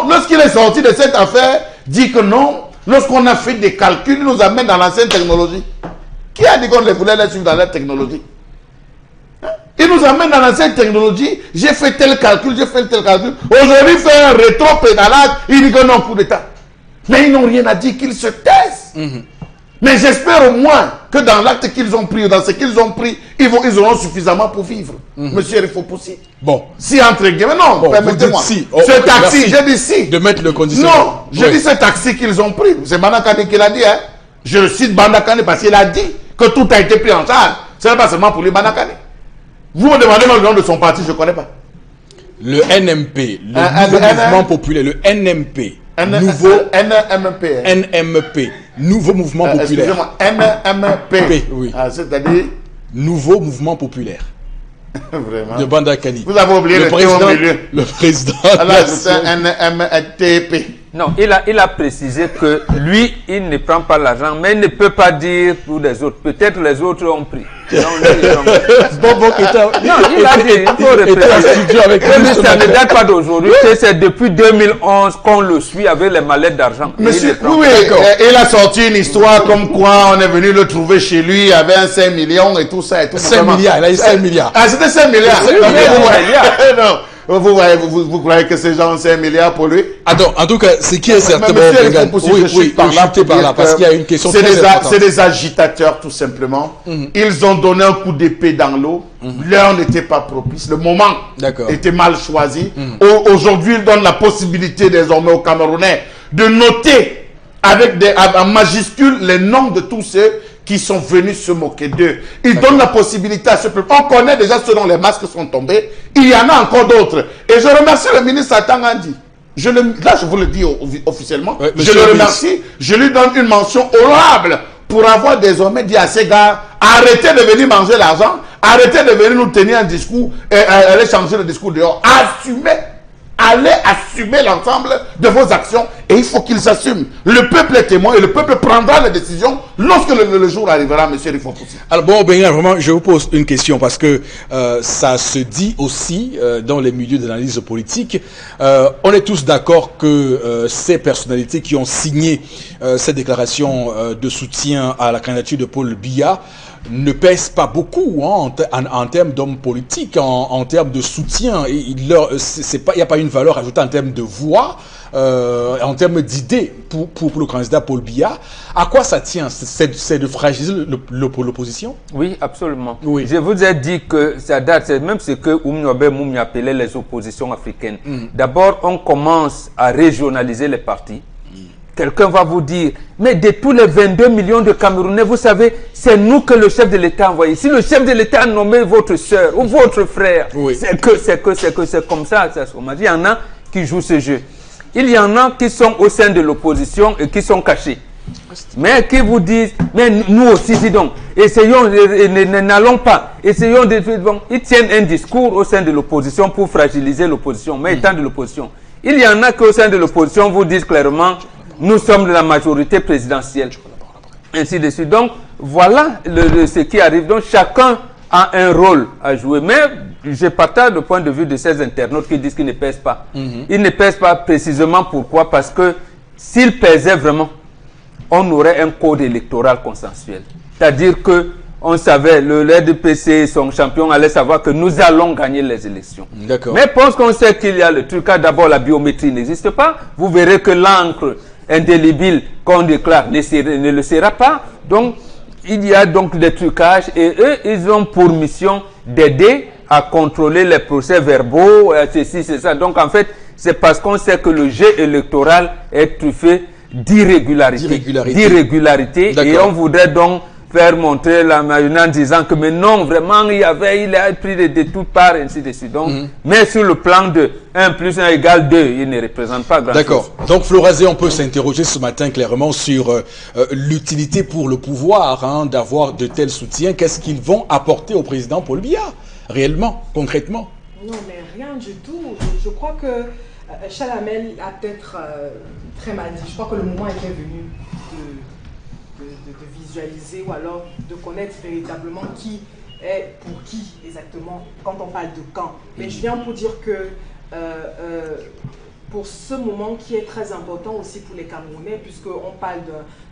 B: lorsqu'il est sorti de cette affaire, dit que non, Lorsqu'on a fait des calculs, ils nous amènent dans l'ancienne technologie. Qui a dit qu'on les voulait les suivre dans la technologie? Ils nous amènent dans l'ancienne technologie. J'ai fait tel calcul, j'ai fait tel calcul. Aujourd'hui, fait un rétro-pédalage. Il dit que non, coup d'État. Mais ils n'ont rien à dire, qu'ils se taisent. Mais j'espère au moins que dans l'acte qu'ils ont pris, dans ce qu'ils ont pris, ils auront suffisamment pour vivre. Monsieur Rifopoussi.
A: Bon.
B: Si entre guillemets, non,
A: bon,
B: permettez-moi.
A: Si. Oh,
B: ce
A: okay,
B: taxi,
A: merci
B: j'ai dit si.
A: De mettre le conditionnement.
B: Non, je dis ce taxi qu'ils ont pris. C'est Bandakane qui l'a dit. Hein. Je le cite Bandakane parce qu'il a dit que tout a été pris en charge. Ce n'est pas seulement pour les Bandakane. Vous me demandez le nom de son parti, je ne connais pas.
A: Le NMP, le nouveau mouvement populaire, le NMP. Nouveau
B: NMP.
A: NMP, nouveau mouvement populaire.
B: Excusez-moi, NMP.
A: Oui.
B: Ah, c'est-à-dire
A: nouveau mouvement populaire.
B: Vraiment.
A: De Bandakani.
B: Vous avez oublié le président.
A: Le président.
B: Alors, c'est NMTP.
C: Non, il a précisé que lui, il ne prend pas l'argent, mais il ne peut pas dire pour les autres. Peut-être les autres ont pris. Non, il a dit, il faut répéter. Ça ne date pas d'aujourd'hui, c'est depuis 2011 qu'on le suit avec les mallettes d'argent.
B: Monsieur, oui, il a sorti une histoire comme quoi on est venu le trouver chez lui, il avait un 5 millions et tout ça. Et tout
A: 5 milliards, il a eu 5 milliards.
B: Ah, c'était 5 milliards.
C: 5 milliards.
B: Non. Vous croyez que ces gens ont 5 milliards pour lui?
A: Attends, en tout cas, ce qui est certainement...
B: Oui,
A: par là, parce qu'il y a une question très importante.
B: C'est des agitateurs, tout simplement. Ils ont donné un coup d'épée dans l'eau. L'heure n'était pas propice. Le moment était mal choisi. Aujourd'hui, ils donnent la possibilité désormais aux Camerounais de noter avec en majuscule les noms de tous ceux qui sont venus se moquer d'eux. Ils donnent la possibilité à ce peuple. On connaît déjà ce dont les masques sont tombés. Il y en a encore d'autres. Et je remercie le ministre Atangandi. Là, je vous le dis officiellement. Je le remercie. Je lui donne une mention honorable pour avoir désormais dit à ces gars, arrêtez de venir manger l'argent, arrêtez de venir nous tenir un discours et aller changer le discours dehors. Allez assumer l'ensemble de vos actions et il faut qu'ils assument. Le peuple est témoin et le peuple prendra les décisions lorsque le jour arrivera, monsieur Rifopoussi.
A: Alors bon, Benga, vraiment, je vous pose une question parce que ça se dit aussi dans les milieux d'analyse politique. On est tous d'accord que ces personnalités qui ont signé cette déclaration de soutien à la candidature de Paul Biya ne pèsent pas beaucoup hein, en termes d'hommes politiques, en termes de soutien. Il n'y a pas une valeur ajoutée en termes de voix, en termes d'idées pour le candidat Paul Biya. À quoi ça tient? C'est de fragiliser l'opposition?
C: Oui, absolument.
A: Oui.
C: Je vous ai dit que ça date, c'est même ce que Oumniobé Moumi appelait les oppositions africaines. D'abord, on commence à régionaliser les partis. Quelqu'un va vous dire, mais de tous les 22 millions de Camerounais, vous savez, c'est nous que le chef de l'État a envoyé. Si le chef de l'État a nommé votre soeur ou votre frère, c'est comme ça. Il y en a qui jouent ce jeu. Il y en a qui sont au sein de l'opposition et qui sont cachés. Mais qui vous disent, mais nous aussi, dis donc, essayons, n'allons pas, essayons de... Bon, ils tiennent un discours au sein de l'opposition pour fragiliser l'opposition, mais étant de l'opposition. Il y en a qui au sein de l'opposition vous disent clairement, nous sommes de la majorité présidentielle. Ainsi de suite. Donc, voilà ce qui arrive. Donc, chacun a un rôle à jouer. Mais je partage le point de vue de ces internautes qui disent qu'ils ne pèsent pas. Ils ne pèsent pas précisément pourquoi? Parce que s'ils pèsaient vraiment, on aurait un code électoral consensuel. C'est-à-dire que on savait, le RDPC, son champion, allait savoir que nous allons gagner les élections. Mais parce qu'on sait qu'il y a le truc, d'abord la biométrie n'existe pas, vous verrez que l'encre indélébile qu'on déclare ne le sera pas. Donc, il y a donc des trucages et eux, ils ont pour mission d'aider à contrôler les procès verbaux, ceci, c'est ça. Donc, en fait, c'est parce qu'on sait que le jeu électoral est truffé d'irrégularité. Et on voudrait donc faire montrer la majorité en disant que mais non, vraiment, il a pris de toutes parts, ainsi de suite. Donc, mais sur le plan de 1 plus 1 égale 2, il ne représente pas grand-chose.
A: D'accord. Donc, Florazé, on peut s'interroger ce matin clairement sur l'utilité pour le pouvoir hein, d'avoir de tels soutiens. Qu'est-ce qu'ils vont apporter au président Paul Biya, réellement, concrètement?
D: Non, mais rien du tout. Je crois que Chalamel a peut-être très mal dit. Je crois que le moment était venu de visualiser ou alors de connaître véritablement qui est pour qui exactement quand on parle de camp. Mais je viens pour dire que pour ce moment qui est très important aussi pour les Camerounais, puisqu'on parle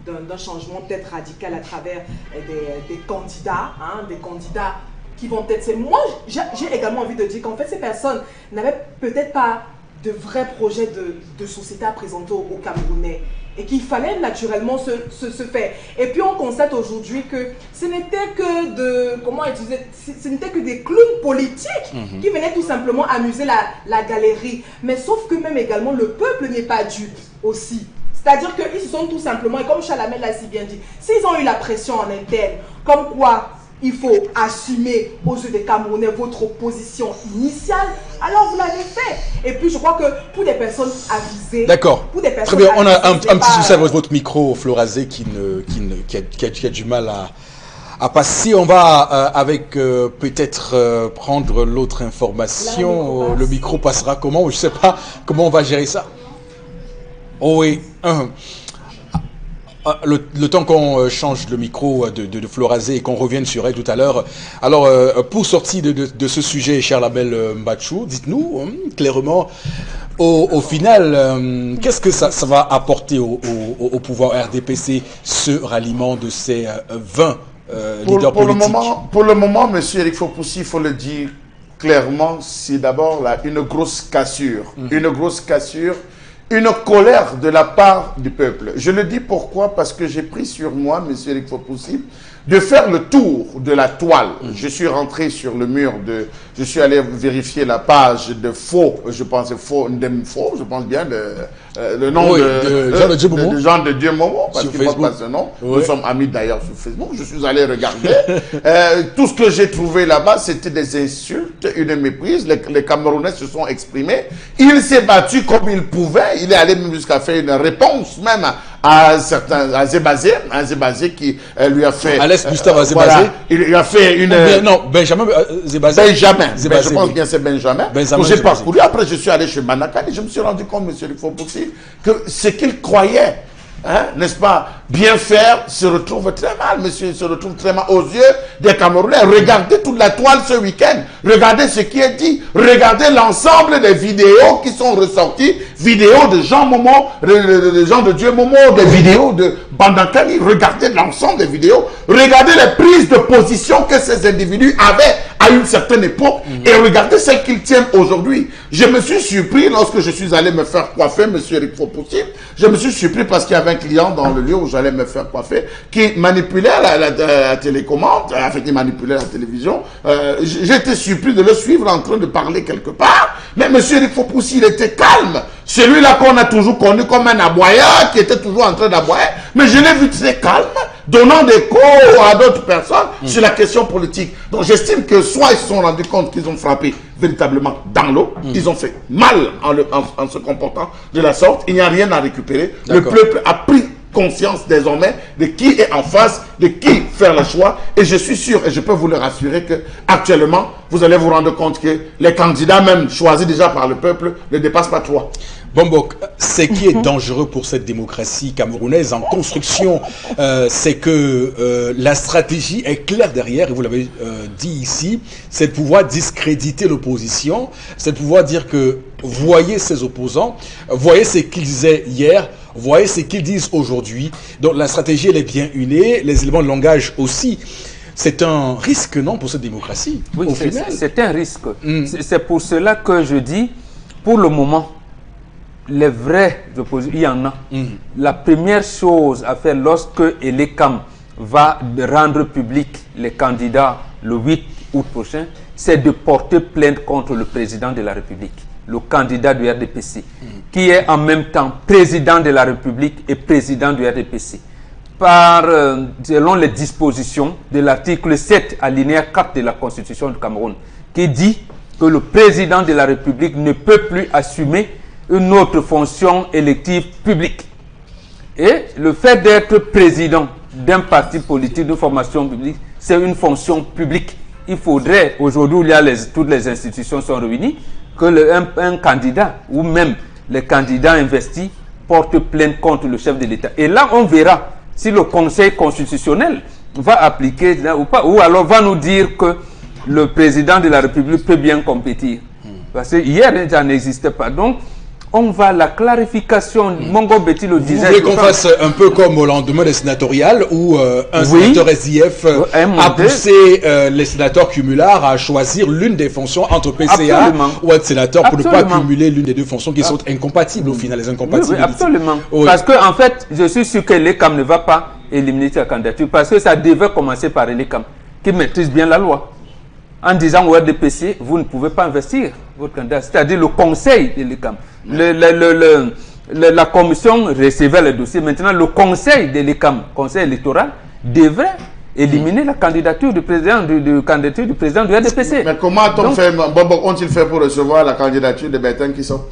D: d'un changement peut-être radical à travers des candidats, des candidats qui vont peut-être... Moi, j'ai également envie de dire qu'en fait, ces personnes n'avaient peut-être pas de vrais projets de société à présenter aux Camerounais et qu'il fallait naturellement se faire. Et puis on constate aujourd'hui que ce n'était que ce n'était que des clowns politiques qui venaient tout simplement amuser la galerie. Mais sauf que même également le peuple n'est pas dupe aussi. C'est-à-dire qu'ils se sont tout simplement, et comme Chalamel l'a si bien dit, s'ils ont eu la pression en interne, comme quoi il faut assumer aux yeux des Camerounais votre position initiale, alors vous l'avez fait. Et puis je crois que pour des personnes avisées...
A: D'accord. Très bien, on a un petit souci avec votre micro, Florazé, qui a du mal à passer. On va avec peut-être prendre l'autre information. Le micro passera comment? Je ne sais pas comment on va gérer ça. Oh oui. Le temps qu'on change le micro de Florazé et qu'on revienne sur elle tout à l'heure. Alors, pour sortir de ce sujet, cher label Mbachou, dites-nous clairement, au final, qu'est-ce que ça va apporter au pouvoir RDPC, ce ralliement de ces 20 leaders politiques?
B: Pour le moment, M. Eric Fopoussi, il faut le dire clairement, c'est d'abord une grosse cassure. Une grosse cassure. Une colère de la part du peuple. Je le dis pourquoi? Parce que j'ai pris sur moi, M. Eric Fopoussi, de faire le tour de la toile. Je suis rentré sur le mur je suis allé vérifier la page de Faux, je pense je pense bien le nom de Jean de Dieu Momo, parce qu'il porte pas ce nom. Nous sommes amis d'ailleurs sur Facebook. Je suis allé regarder. Tout ce que j'ai trouvé là-bas, c'était des insultes, une méprise. Les Camerounais se sont exprimés. Il s'est battu comme il pouvait. Il est allé même jusqu'à faire une réponse même à Zébazé qui lui a fait...
A: Alès Gustave Zébazé.
B: Voilà, il lui a fait une...
A: Non, Benjamin Zébazé.
B: Je pense bien c'est Benjamin. J'ai parcouru. Après, je suis allé chez Manakane et je me suis rendu compte, M. Lufopoussi, que ce qu'il croyait, n'est-ce pas, bien faire, se retrouve très mal, monsieur, se retrouve très mal aux yeux des Camerounais. Regardez toute la toile ce week-end. Regardez ce qui est dit. Regardez l'ensemble des vidéos qui sont ressorties. Vidéos de Jean Momo, de Jean de Dieu Momo, des vidéos de Bandakani. Regardez l'ensemble des vidéos. Regardez les prises de position que ces individus avaient à une certaine époque. Et regardez celles qu'ils tiennent aujourd'hui. Je me suis surpris lorsque je suis allé me faire coiffer, monsieur Eric Fopoussi. Je me suis surpris parce qu'il y avait un client dans le lieu où j'allais me faire coiffer qui manipulait la télécommande, qui manipulait la télévision. J'étais surpris de le suivre en train de parler quelque part. Mais monsieur Eric Fopoussi, il était calme. Celui-là qu'on a toujours connu comme un aboyeur, qui était toujours en train d'aboyer. Mais je l'ai vu très calme, donnant des cours à d'autres personnes sur la question politique. Donc j'estime que soit ils se sont rendus compte qu'ils ont frappé véritablement dans l'eau, ils ont fait mal en se comportant de la sorte, il n'y a rien à récupérer. Le peuple a pris conscience désormais de qui est en face, de qui faire le choix. Et je suis sûr, et je peux vous le rassurer, que actuellement, vous allez vous rendre compte que les candidats même choisis déjà par le peuple ne dépassent pas 3.
A: Bombok, ce qui est dangereux pour cette démocratie camerounaise en construction, c'est que la stratégie est claire derrière, et vous l'avez dit ici, c'est de pouvoir discréditer l'opposition, c'est de pouvoir dire que voyez ces opposants, voyez ce qu'ils disaient hier, voyez ce qu'ils disent aujourd'hui. Donc la stratégie, elle est bien huilée, les éléments de langage aussi. C'est un risque, non, pour cette démocratie?
C: Oui, c'est un risque. C'est pour cela que je dis, pour le moment, les vrais opposants, il y en a. La première chose à faire lorsque Elekam va rendre public les candidats le 8 août prochain, c'est de porter plainte contre le président de la République, le candidat du RDPC, qui est en même temps président de la République et président du RDPC. Selon les dispositions de l'article 7 alinéa 4 de la Constitution du Cameroun, qui dit que le président de la République ne peut plus assumer une autre fonction élective publique. Et le fait d'être président d'un parti politique, d'une formation publique, c'est une fonction publique. Il faudrait, aujourd'hui où toutes les institutions sont réunies, que un candidat ou même les candidats investis portent plainte contre le chef de l'État. Et là, on verra si le Conseil constitutionnel va appliquer ou pas, ou alors va nous dire que le président de la République peut bien compétir. Parce que hier, ça n'existait pas. Donc, on va à la clarification. Mongo Betty le disait.
A: Vous voulez qu'on fasse un peu comme au lendemain des sénatoriales où un sénateur SDF a poussé les sénateurs cumulards à choisir l'une des fonctions entre PCA ou être sénateur pour ne pas cumuler l'une des deux fonctions qui sont incompatibles au final, les incompatibles.
C: Oui, absolument. Oui. Parce que en fait, je suis sûr que l'ECAM ne va pas éliminer sa candidature parce que ça devait commencer par l'ECAM qui maîtrise bien la loi. En disant au RDPC, vous ne pouvez pas investir votre candidat, c'est-à-dire le conseil de l'ECAM. La commission recevait le dossier. Maintenant, le conseil de l'ECAM, conseil électoral, devrait éliminer la candidature du président du RDPC.
B: Mais comment ont-ils fait pour recevoir la candidature de Bertin qui sort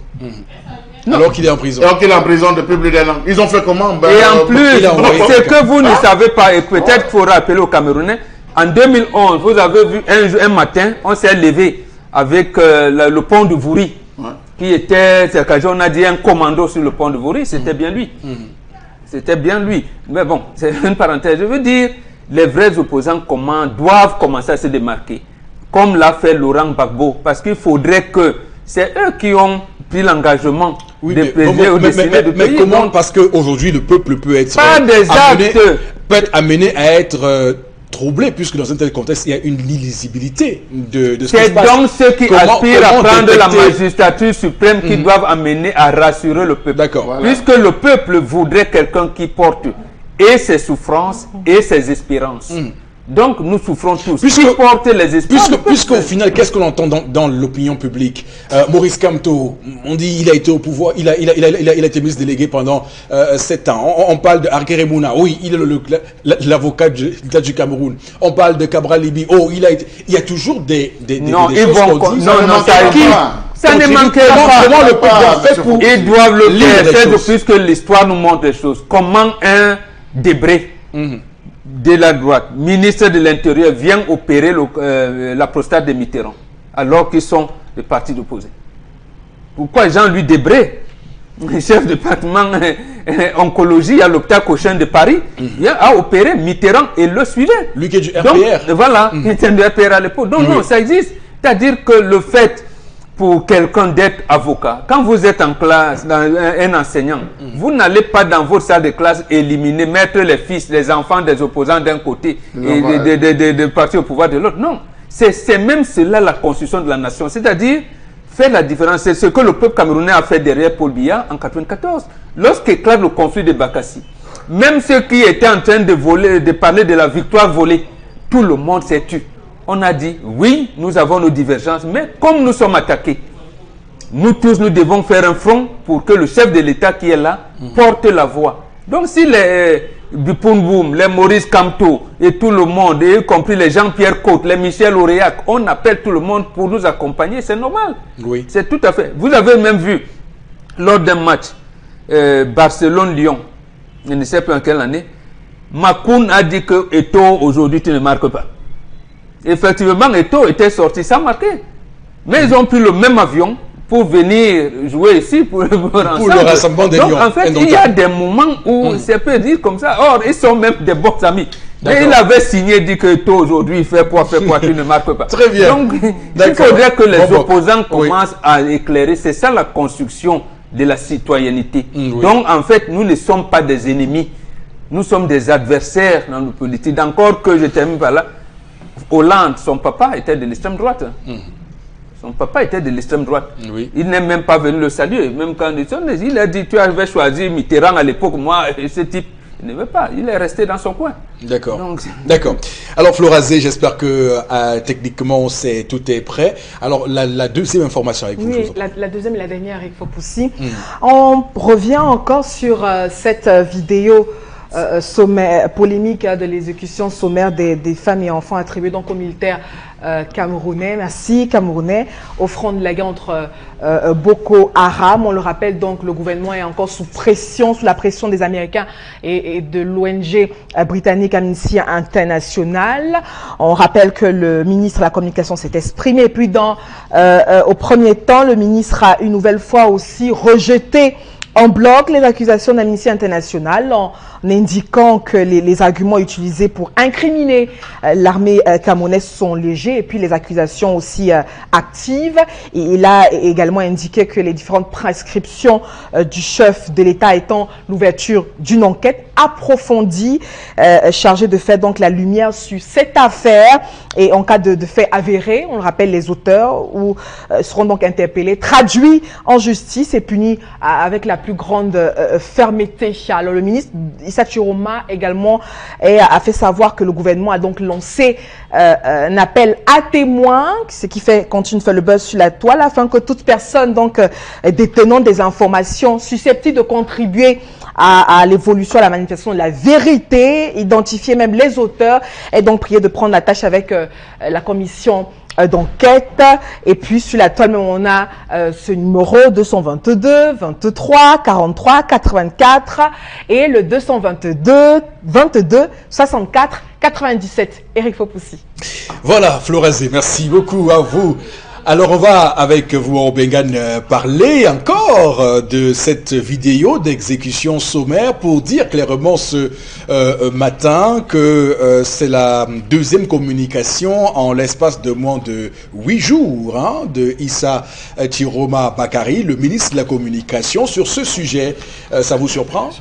A: alors qu'il est en prison.
B: Alors qu'il est en prison depuis plus d'1 an. Ils ont fait comment?
C: Et en plus, ce que vous ne savez pas, et peut-être qu'il faut rappeler aux Camerounais, en 2011, vous avez vu un matin, on s'est levé avec le pont de Vouri, qui était, on a dit un commando sur le pont de Vouri, c'était bien lui. C'était bien lui. Mais bon, c'est une parenthèse. Je veux dire, les vrais opposants doivent commencer à se démarquer, comme l'a fait Laurent Gbagbo, parce qu'il faudrait que c'est eux qui ont pris l'engagement de présider au destiné du pays.
A: Mais comment? Parce qu'aujourd'hui, le peuple peut être amené à être troublé, puisque dans un tel contexte, il y a une illisibilité de ce qui se passe.
C: C'est donc ceux qui aspirent à prendre la magistrature suprême qui doivent amener à rassurer le peuple.
A: D'accord.
C: Voilà. Puisque le peuple voudrait quelqu'un qui porte et ses souffrances et ses espérances. Donc nous souffrons tous. Porter les espoirs.
A: Puisqu'au final, qu'est-ce qu'on entend dans l'opinion publique? Maurice Kamto, on dit il a été au pouvoir, il a été ministre délégué pendant 7 ans. On parle de Argere Mouna, oui, il est l'avocat du Cameroun. On parle de Cabral Libi, il y a toujours des choses qu'on dit.
C: Ça ne manquera pas. Ils doivent le faire, puisque l'histoire nous montre des choses. Comment un Debré de la droite, ministre de l'Intérieur, vient opérer la prostate de Mitterrand, alors qu'ils sont des partis opposés. Pourquoi Jean-Louis Debré, chef de département oncologie à l'hôpital Cochin de Paris, vient à opérer Mitterrand et le suivait.
A: Lui qui est du RPR.
C: Donc, voilà, qui était du RPR à l'époque. Donc non, ça existe. C'est-à-dire que le fait pour quelqu'un d'être avocat, quand vous êtes en classe, un enseignant, vous n'allez pas dans votre salle de classe éliminer, mettre les fils, les enfants des opposants d'un côté et des partis au pouvoir de l'autre. Non, c'est même cela la constitution de la nation, c'est-à-dire faire la différence. C'est ce que le peuple camerounais a fait derrière Paul Biya en 1994, lorsqu'éclate le conflit de Bakassi. Même ceux qui étaient en train de parler de la victoire volée, tout le monde s'est tué. On a dit, oui, nous avons nos divergences, mais comme nous sommes attaqués, nous tous, nous devons faire un front pour que le chef de l'État qui est là porte la voix. Donc si les Bipounboum, les Maurice Kamto et tout le monde, y compris les Jean-Pierre Côte, les Michel Aurillac, on appelle tout le monde pour nous accompagner, c'est normal.
A: Oui.
C: C'est tout à fait. Vous avez même vu, lors d'un match, Barcelone-Lyon, je ne sais plus en quelle année, Makoun a dit que Eto'o, aujourd'hui, tu ne marques pas. Effectivement, Eto'o était sorti sans marquer. Mais ils ont pris le même avion pour venir jouer ici pour le
A: rassemblement des Lions.
C: Donc, en fait, il y a des moments où ça peut dire comme ça. Or, ils sont même des bons amis. Mais il avait signé, dit que Eto'o aujourd'hui, il fait quoi, tu ne marques pas.
A: Très bien.
C: Donc, il faudrait que les opposants commencent à éclairer. C'est ça la construction de la citoyenneté. Donc, en fait, nous ne sommes pas des ennemis. Nous sommes des adversaires dans nos politiques. Encore que je termine par là. Hollande, son papa était de l'extrême droite. Son papa était de l'extrême droite. Il n'est même pas venu le saluer. Même quand il a dit, tu avais choisi Mitterrand à l'époque, moi, ce type, il ne veut pas. Il est resté dans son coin.
A: D'accord. D'accord. Alors, Florazé, j'espère que techniquement, tout est prêt. Alors, la deuxième information avec vous.
D: Oui, la deuxième et la dernière avec Fopoussi. On revient encore sur cette vidéo polémique de l'exécution sommaire des femmes et enfants attribués donc aux militaires camerounais, camerounais, au front de la guerre entre Boko Haram. On le rappelle donc, le gouvernement est encore sous la pression des Américains et de l'ONG britannique Amnesty International. On rappelle que le ministre de la Communication s'est exprimé. Et puis au premier temps, le ministre a une nouvelle fois aussi rejeté en bloc les accusations d'Amnesty International en indiquant que les arguments utilisés pour incriminer l'armée camerounaise sont légers et puis les accusations aussi actives. Et il a également indiqué que les différentes prescriptions du chef de l'État étant l'ouverture d'une enquête approfondie chargée de faire donc la lumière sur cette affaire et en cas de faits avérés, on le rappelle, les auteurs seront donc interpellés, traduits en justice et punis avec la plus grande fermeté. Alors le ministre Issa Chiroma également a fait savoir que le gouvernement a donc lancé un appel à témoins, ce qui continue de faire le buzz sur la toile, afin que toute personne donc détenant des informations susceptibles de contribuer à l'évolution, à la manifestation de la vérité, identifier même les auteurs et donc prier de prendre la tâche avec la commission d'enquête. Et puis sur la toile même on a ce numéro 222 23 43 84 et le 222 22 64 97. Éric Fopoussi.
A: Voilà, Florazé, merci beaucoup à vous. Alors on va avec vous en Bengan parler encore de cette vidéo d'exécution sommaire pour dire clairement ce matin que c'est la deuxième communication en l'espace de moins de 8 jours de Issa Chiroma Bakari, le ministre de la Communication, sur ce sujet. Ça vous surprend?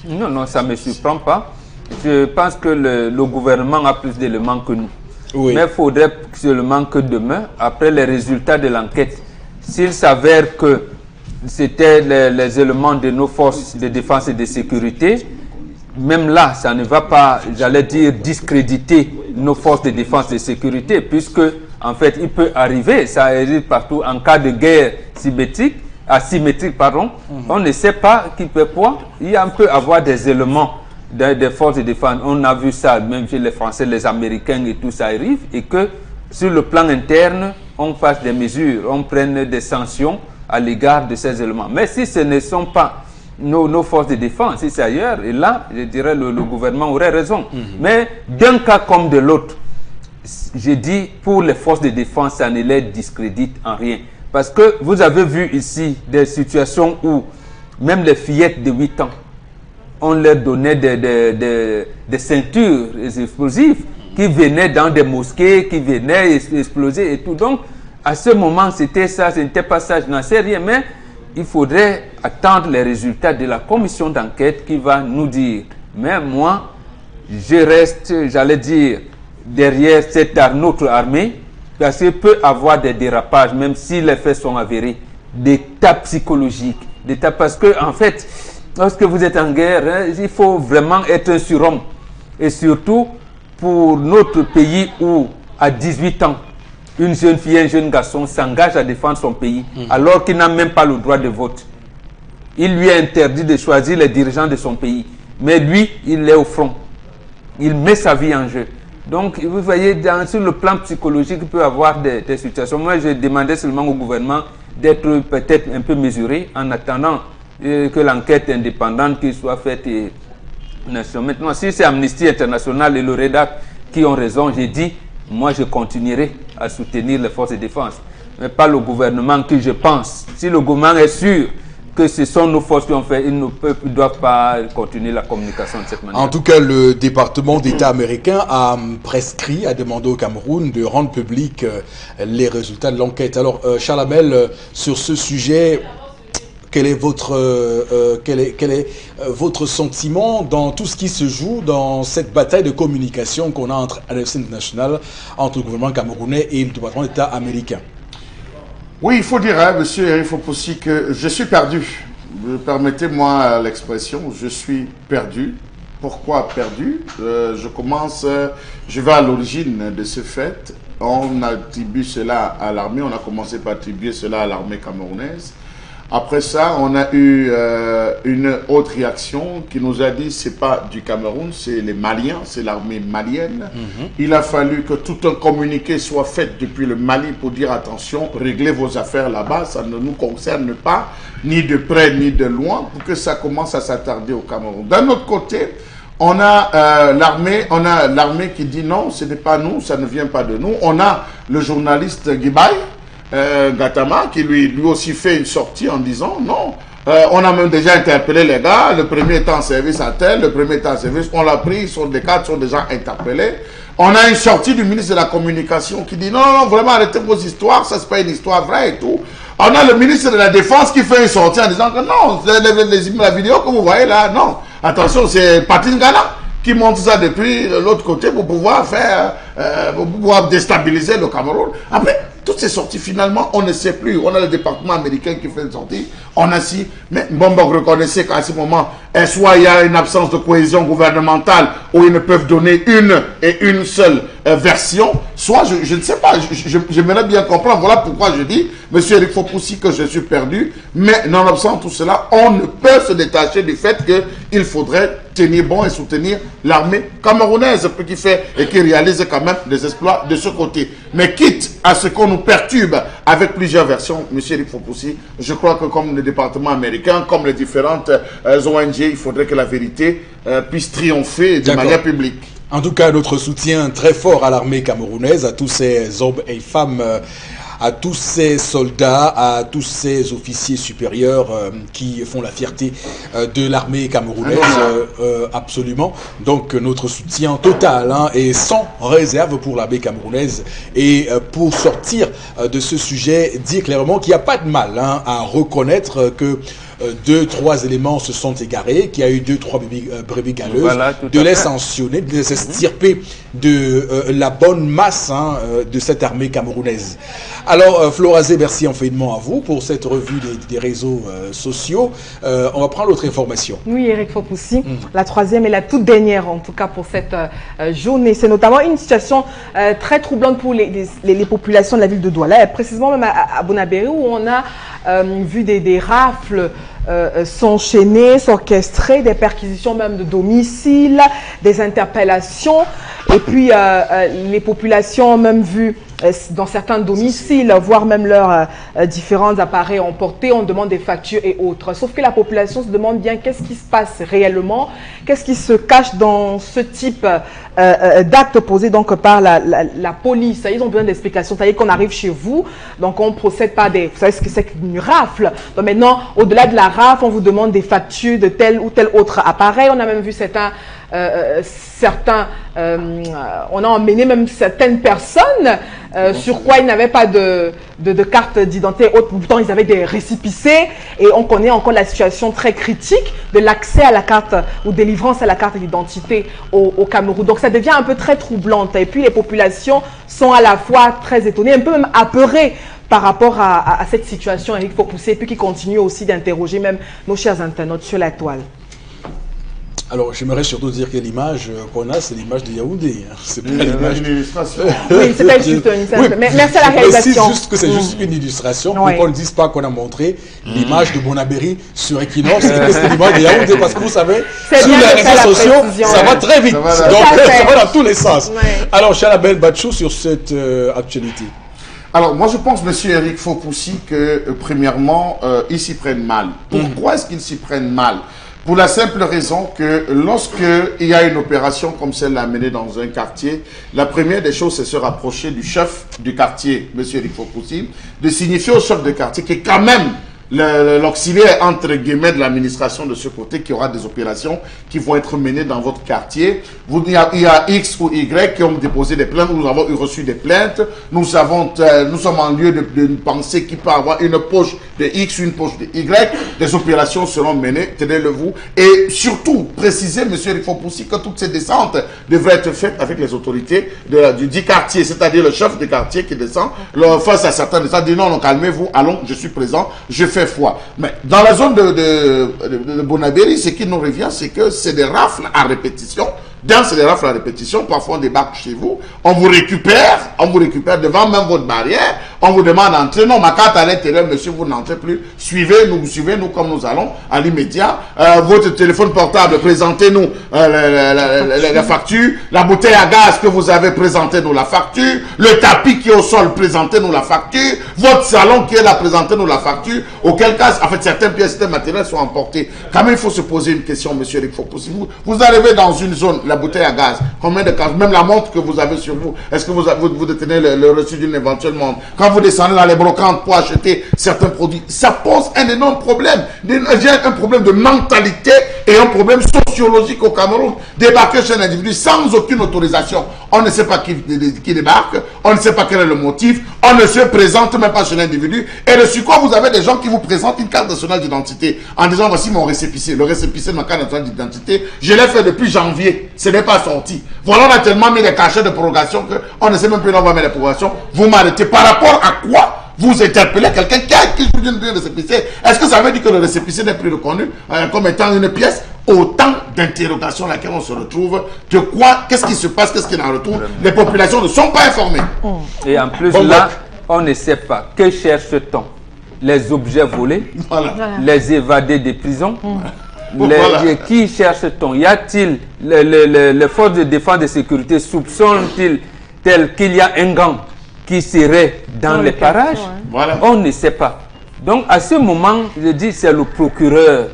C: Non, non, ça ne me surprend pas. Je pense que le gouvernement a plus d'éléments que nous. Oui. Mais il faudrait seulement que demain, après les résultats de l'enquête, s'il s'avère que c'était les éléments de nos forces de défense et de sécurité, même là, ça ne va pas, j'allais dire, discréditer nos forces de défense et de sécurité, puisque, en fait, il peut arriver, ça arrive partout, en cas de guerre asymétrique, on ne sait pas qui peut quoi. Il peut avoir des éléments des forces de défense. On a vu ça même chez les Français, les Américains et tout ça arrive, et que sur le plan interne, on fasse des mesures, on prenne des sanctions à l'égard de ces éléments. Mais si ce ne sont pas nos forces de défense, si c'est ailleurs, et là, je dirais le gouvernement aurait raison. Mais d'un cas comme de l'autre, j'ai dit, pour les forces de défense, ça ne les discrédite en rien. Parce que vous avez vu ici des situations où même les fillettes de 8 ans, on leur donnait des ceintures explosives qui venaient dans des mosquées, qui venaient exploser et tout. Donc, à ce moment, c'était ça, ce n'était pas ça, je n'en sais rien. Mais il faudrait attendre les résultats de la commission d'enquête qui va nous dire. Mais moi, je reste, j'allais dire, derrière notre armée, parce qu'il peut avoir des dérapages, même si les faits sont avérés, des tas psychologiques, parce que, en fait, lorsque vous êtes en guerre, il faut vraiment être un surhomme. Et surtout, pour notre pays où, à 18 ans, une jeune fille, un jeune garçon s'engage à défendre son pays, alors qu'il n'a même pas le droit de vote. Il lui est interdit de choisir les dirigeants de son pays. Mais lui, il est au front. Il met sa vie en jeu. Donc, vous voyez, sur le plan psychologique, il peut y avoir des situations. Moi, je demandais seulement au gouvernement d'être peut-être un peu mesuré en attendant que l'enquête indépendante qui soit faite. Et maintenant, si c'est Amnesty International et le REDAC qui ont raison, j'ai dit, moi je continuerai à soutenir les forces de défense. Mais pas le gouvernement que je pense. Si le gouvernement est sûr que ce sont nos forces qui ont fait, ils ne doivent pas continuer la communication de cette manière.
A: En tout cas, le département d'État américain a prescrit, a demandé au Cameroun de rendre public les résultats de l'enquête. Alors, Charles Hamel, sur ce sujet, quel est votre sentiment dans tout ce qui se joue dans cette bataille de communication qu'on a entre Amnesty International, entre le gouvernement camerounais et le département d'État américain?
B: Oui, il faut dire, monsieur Éric Fopoussi, que je suis perdu. Permettez-moi l'expression, je suis perdu. Pourquoi perdu? Je vais à l'origine de ce fait. On attribue cela à l'armée, on a commencé par attribuer cela à l'armée camerounaise. Après ça, on a eu une autre réaction qui nous a dit c'est pas du Cameroun, c'est les Maliens, c'est l'armée malienne. Il a fallu que tout un communiqué soit fait depuis le Mali pour dire attention, réglez vos affaires là-bas, ça ne nous concerne pas, ni de près ni de loin, pour que ça commence à s'attarder au Cameroun. D'un autre côté, on a l'armée qui dit non, ce n'est pas nous, ça ne vient pas de nous. On a le journaliste Guibaï, Gatama, qui lui aussi fait une sortie en disant non, On a même déjà interpellé les gars. Le premier est en service à tel, le premier est en service. On l'a pris, les cadres sont déjà interpellés. On a une sortie du ministre de la Communication qui dit non, non, vraiment arrêtez vos histoires, ça c'est pas une histoire vraie et tout. On a le ministre de la Défense qui fait une sortie en disant que non, la vidéo que vous voyez là, non. Attention, c'est Patrice Gala qui monte ça depuis l'autre côté pour pouvoir pour pouvoir déstabiliser le Cameroun. Après, toutes ces sorties, finalement, on ne sait plus. On a le département américain qui fait une sortie. On a si... Mais bon, reconnaissez qu'à ce moment, soit il y a une absence de cohésion gouvernementale où ils ne peuvent donner une seule version, soit, je ne sais pas, j'aimerais bien comprendre. Voilà pourquoi je dis, monsieur Eric Fopoussi, que je suis perdu. Mais nonobstant tout cela, on ne peut se détacher du fait qu'il faudrait tenir bon et soutenir l'armée camerounaise qui fait et qui réalise quand même des exploits de ce côté. Mais quitte à ce qu'on nous perturbe avec plusieurs versions, M. Eric Fopoussi, je crois que comme le département américain, comme les différentes ONG, il faudrait que la vérité puisse triompher de manière publique.
A: En tout cas, notre soutien très fort à l'armée camerounaise, à tous ces hommes et femmes, à tous ces soldats, à tous ces officiers supérieurs qui font la fierté de l'armée camerounaise, absolument. Donc notre soutien total et sans réserve pour l'armée camerounaise. Et pour sortir de ce sujet, dire clairement qu'il n'y a pas de mal à reconnaître que 2-3 éléments se sont égarés, qu'il y a eu 2-3 brebis galeuses, voilà, de les sanctionner, de les extirper de la bonne masse de cette armée camerounaise. Alors, Florazé, merci infiniment à vous pour cette revue des réseaux sociaux. On va prendre l'autre information.
D: Oui, Eric Fopoussi, la troisième et la toute dernière, en tout cas pour cette journée. C'est notamment une situation très troublante pour les populations de la ville de Douala, précisément même à Bonabéry, où on a vu des rafles s'enchaîner, s'orchestrer, des perquisitions même de domicile, des interpellations, et puis les populations ont même vu dans certains domiciles, voire même leurs différents appareils emportés, on demande des factures et autres. Sauf que la population se demande bien qu'est-ce qui se passe réellement, qu'est-ce qui se cache dans ce type d'actes posés donc par la police. Ils ont besoin d'explications. C'est-à-dire qu'on arrive chez vous, donc on procède par des... Vous savez ce que c'est qu'une rafle. Donc maintenant, au-delà de la rafle, on vous demande des factures de tel ou tel autre appareil. On a même vu on a emmené même certaines personnes sur quoi ils n'avaient pas de carte d'identité, pourtant ils avaient des récépissés, et on connaît encore la situation très critique de l'accès à la carte ou délivrance à la carte d'identité au Cameroun. Donc ça devient un peu très troublante, et puis les populations sont à la fois très étonnées, un peu même apeurées par rapport à cette situation, Eric Fopoussi, et puis qui continue aussi d'interroger même nos chers internautes sur la toile.
A: Alors, j'aimerais surtout dire que l'image qu'on a, c'est l'image de Yaoundé. C'est pas l'image d'une
B: illustration.
D: Oui, c'était juste une illustration. Oui, merci à la réalisation.
A: C'est juste que c'est juste une illustration, pour qu'on ne dise pas qu'on a montré l'image de Bonabéry sur Equinox, et que c'est l'image de Yaoundé, parce que vous savez, sur les réseaux sociaux, ça va très vite. Donc, ça va dans tous les sens. Alors, Chalabel Bachou, sur cette actualité.
B: Alors, moi, je pense, M. Eric Fopoussi, que, premièrement, ils s'y prennent mal. Pourquoi est-ce qu'ils s'y prennent mal? Pour la simple raison que lorsqu'il y a une opération comme celle-là menée dans un quartier, la première des choses, c'est se rapprocher du chef du quartier, M. Eric Fopoussi, de signifier au chef de quartier que quand même, l'auxiliaire, entre guillemets, de l'administration de ce côté, qui aura des opérations qui vont être menées dans votre quartier. Il y a X ou Y qui ont déposé des plaintes, nous avons reçu des plaintes, nous sommes en lieu de penser qu'il peut y avoir une poche de X ou une poche de Y, des opérations seront menées, tenez-le vous, et surtout, précisez, M. Eric Fopoussi, que toutes ces descentes devraient être faites avec les autorités du dit quartier, c'est-à-dire le chef de quartier qui descend, face à certains descendants, dit non, calmez-vous, allons, je suis présent, je fais foi. Mais dans la zone de Bonabéry, ce qui nous revient, c'est que c'est des rafles à répétition. Dans ces rafles à répétition, parfois on débarque chez vous, on vous récupère devant même votre barrière, on vous demande d'entrer. Non, ma carte à l'intérieur, monsieur, vous n'entrez plus. Suivez-nous comme nous allons à l'immédiat. Votre téléphone portable, présentez-nous la facture. La bouteille à gaz que vous avez, présentez-nous la facture. Le tapis qui est au sol, présentez-nous la facture. Votre salon qui est là, présentez-nous la facture. Auquel cas, en fait, certaines pièces de matériel sont emportées. Quand même, il faut se poser une question, monsieur Eric Fopoussi. Vous arrivez dans une zone, la bouteille à gaz, combien de cartes, même la montre que vous avez sur vous, est-ce que vous détenez le reçu d'une éventuelle montre? Quand vous descendez dans les brocantes pour acheter certains produits. Ça pose un énorme problème. Un problème de mentalité et un problème sociologique au Cameroun. Débarquer chez un individu sans aucune autorisation. On ne sait pas qui débarque, on ne sait pas quel est le motif, on ne se présente même pas chez l'individu. Et de sur quoi vous avez des gens qui vous présentent une carte nationale d'identité en disant voici mon récépissé. Le récépissé de ma carte nationale d'identité, je l'ai fait depuis janvier. Ce n'est pas sorti. Voilà, on a tellement mis des cachets de prorogation qu'on ne sait même plus où on va mettre les prorogations. Vous m'arrêtez. Par rapport à quoi vous interpellez quelqu'un qui vous donne un récépissé? Est-ce que ça veut dire que le récépissé n'est plus reconnu comme étant une pièce? Autant d'interrogations à laquelle on se retrouve. De quoi? Qu'est-ce qui se passe? Qu'est-ce qui en retourne? Les populations ne sont pas informées.
C: Et en plus, là, on ne sait pas. Que cherche-t-on? Les objets volés, les évadés des prisons. Qui cherche-t-on? Y a-t-il les forces de défense et de sécurité soupçonnent-ils tel qu'il y a un gang qui serait dans les parages? On ne sait pas. Donc à ce moment, je dis c'est le procureur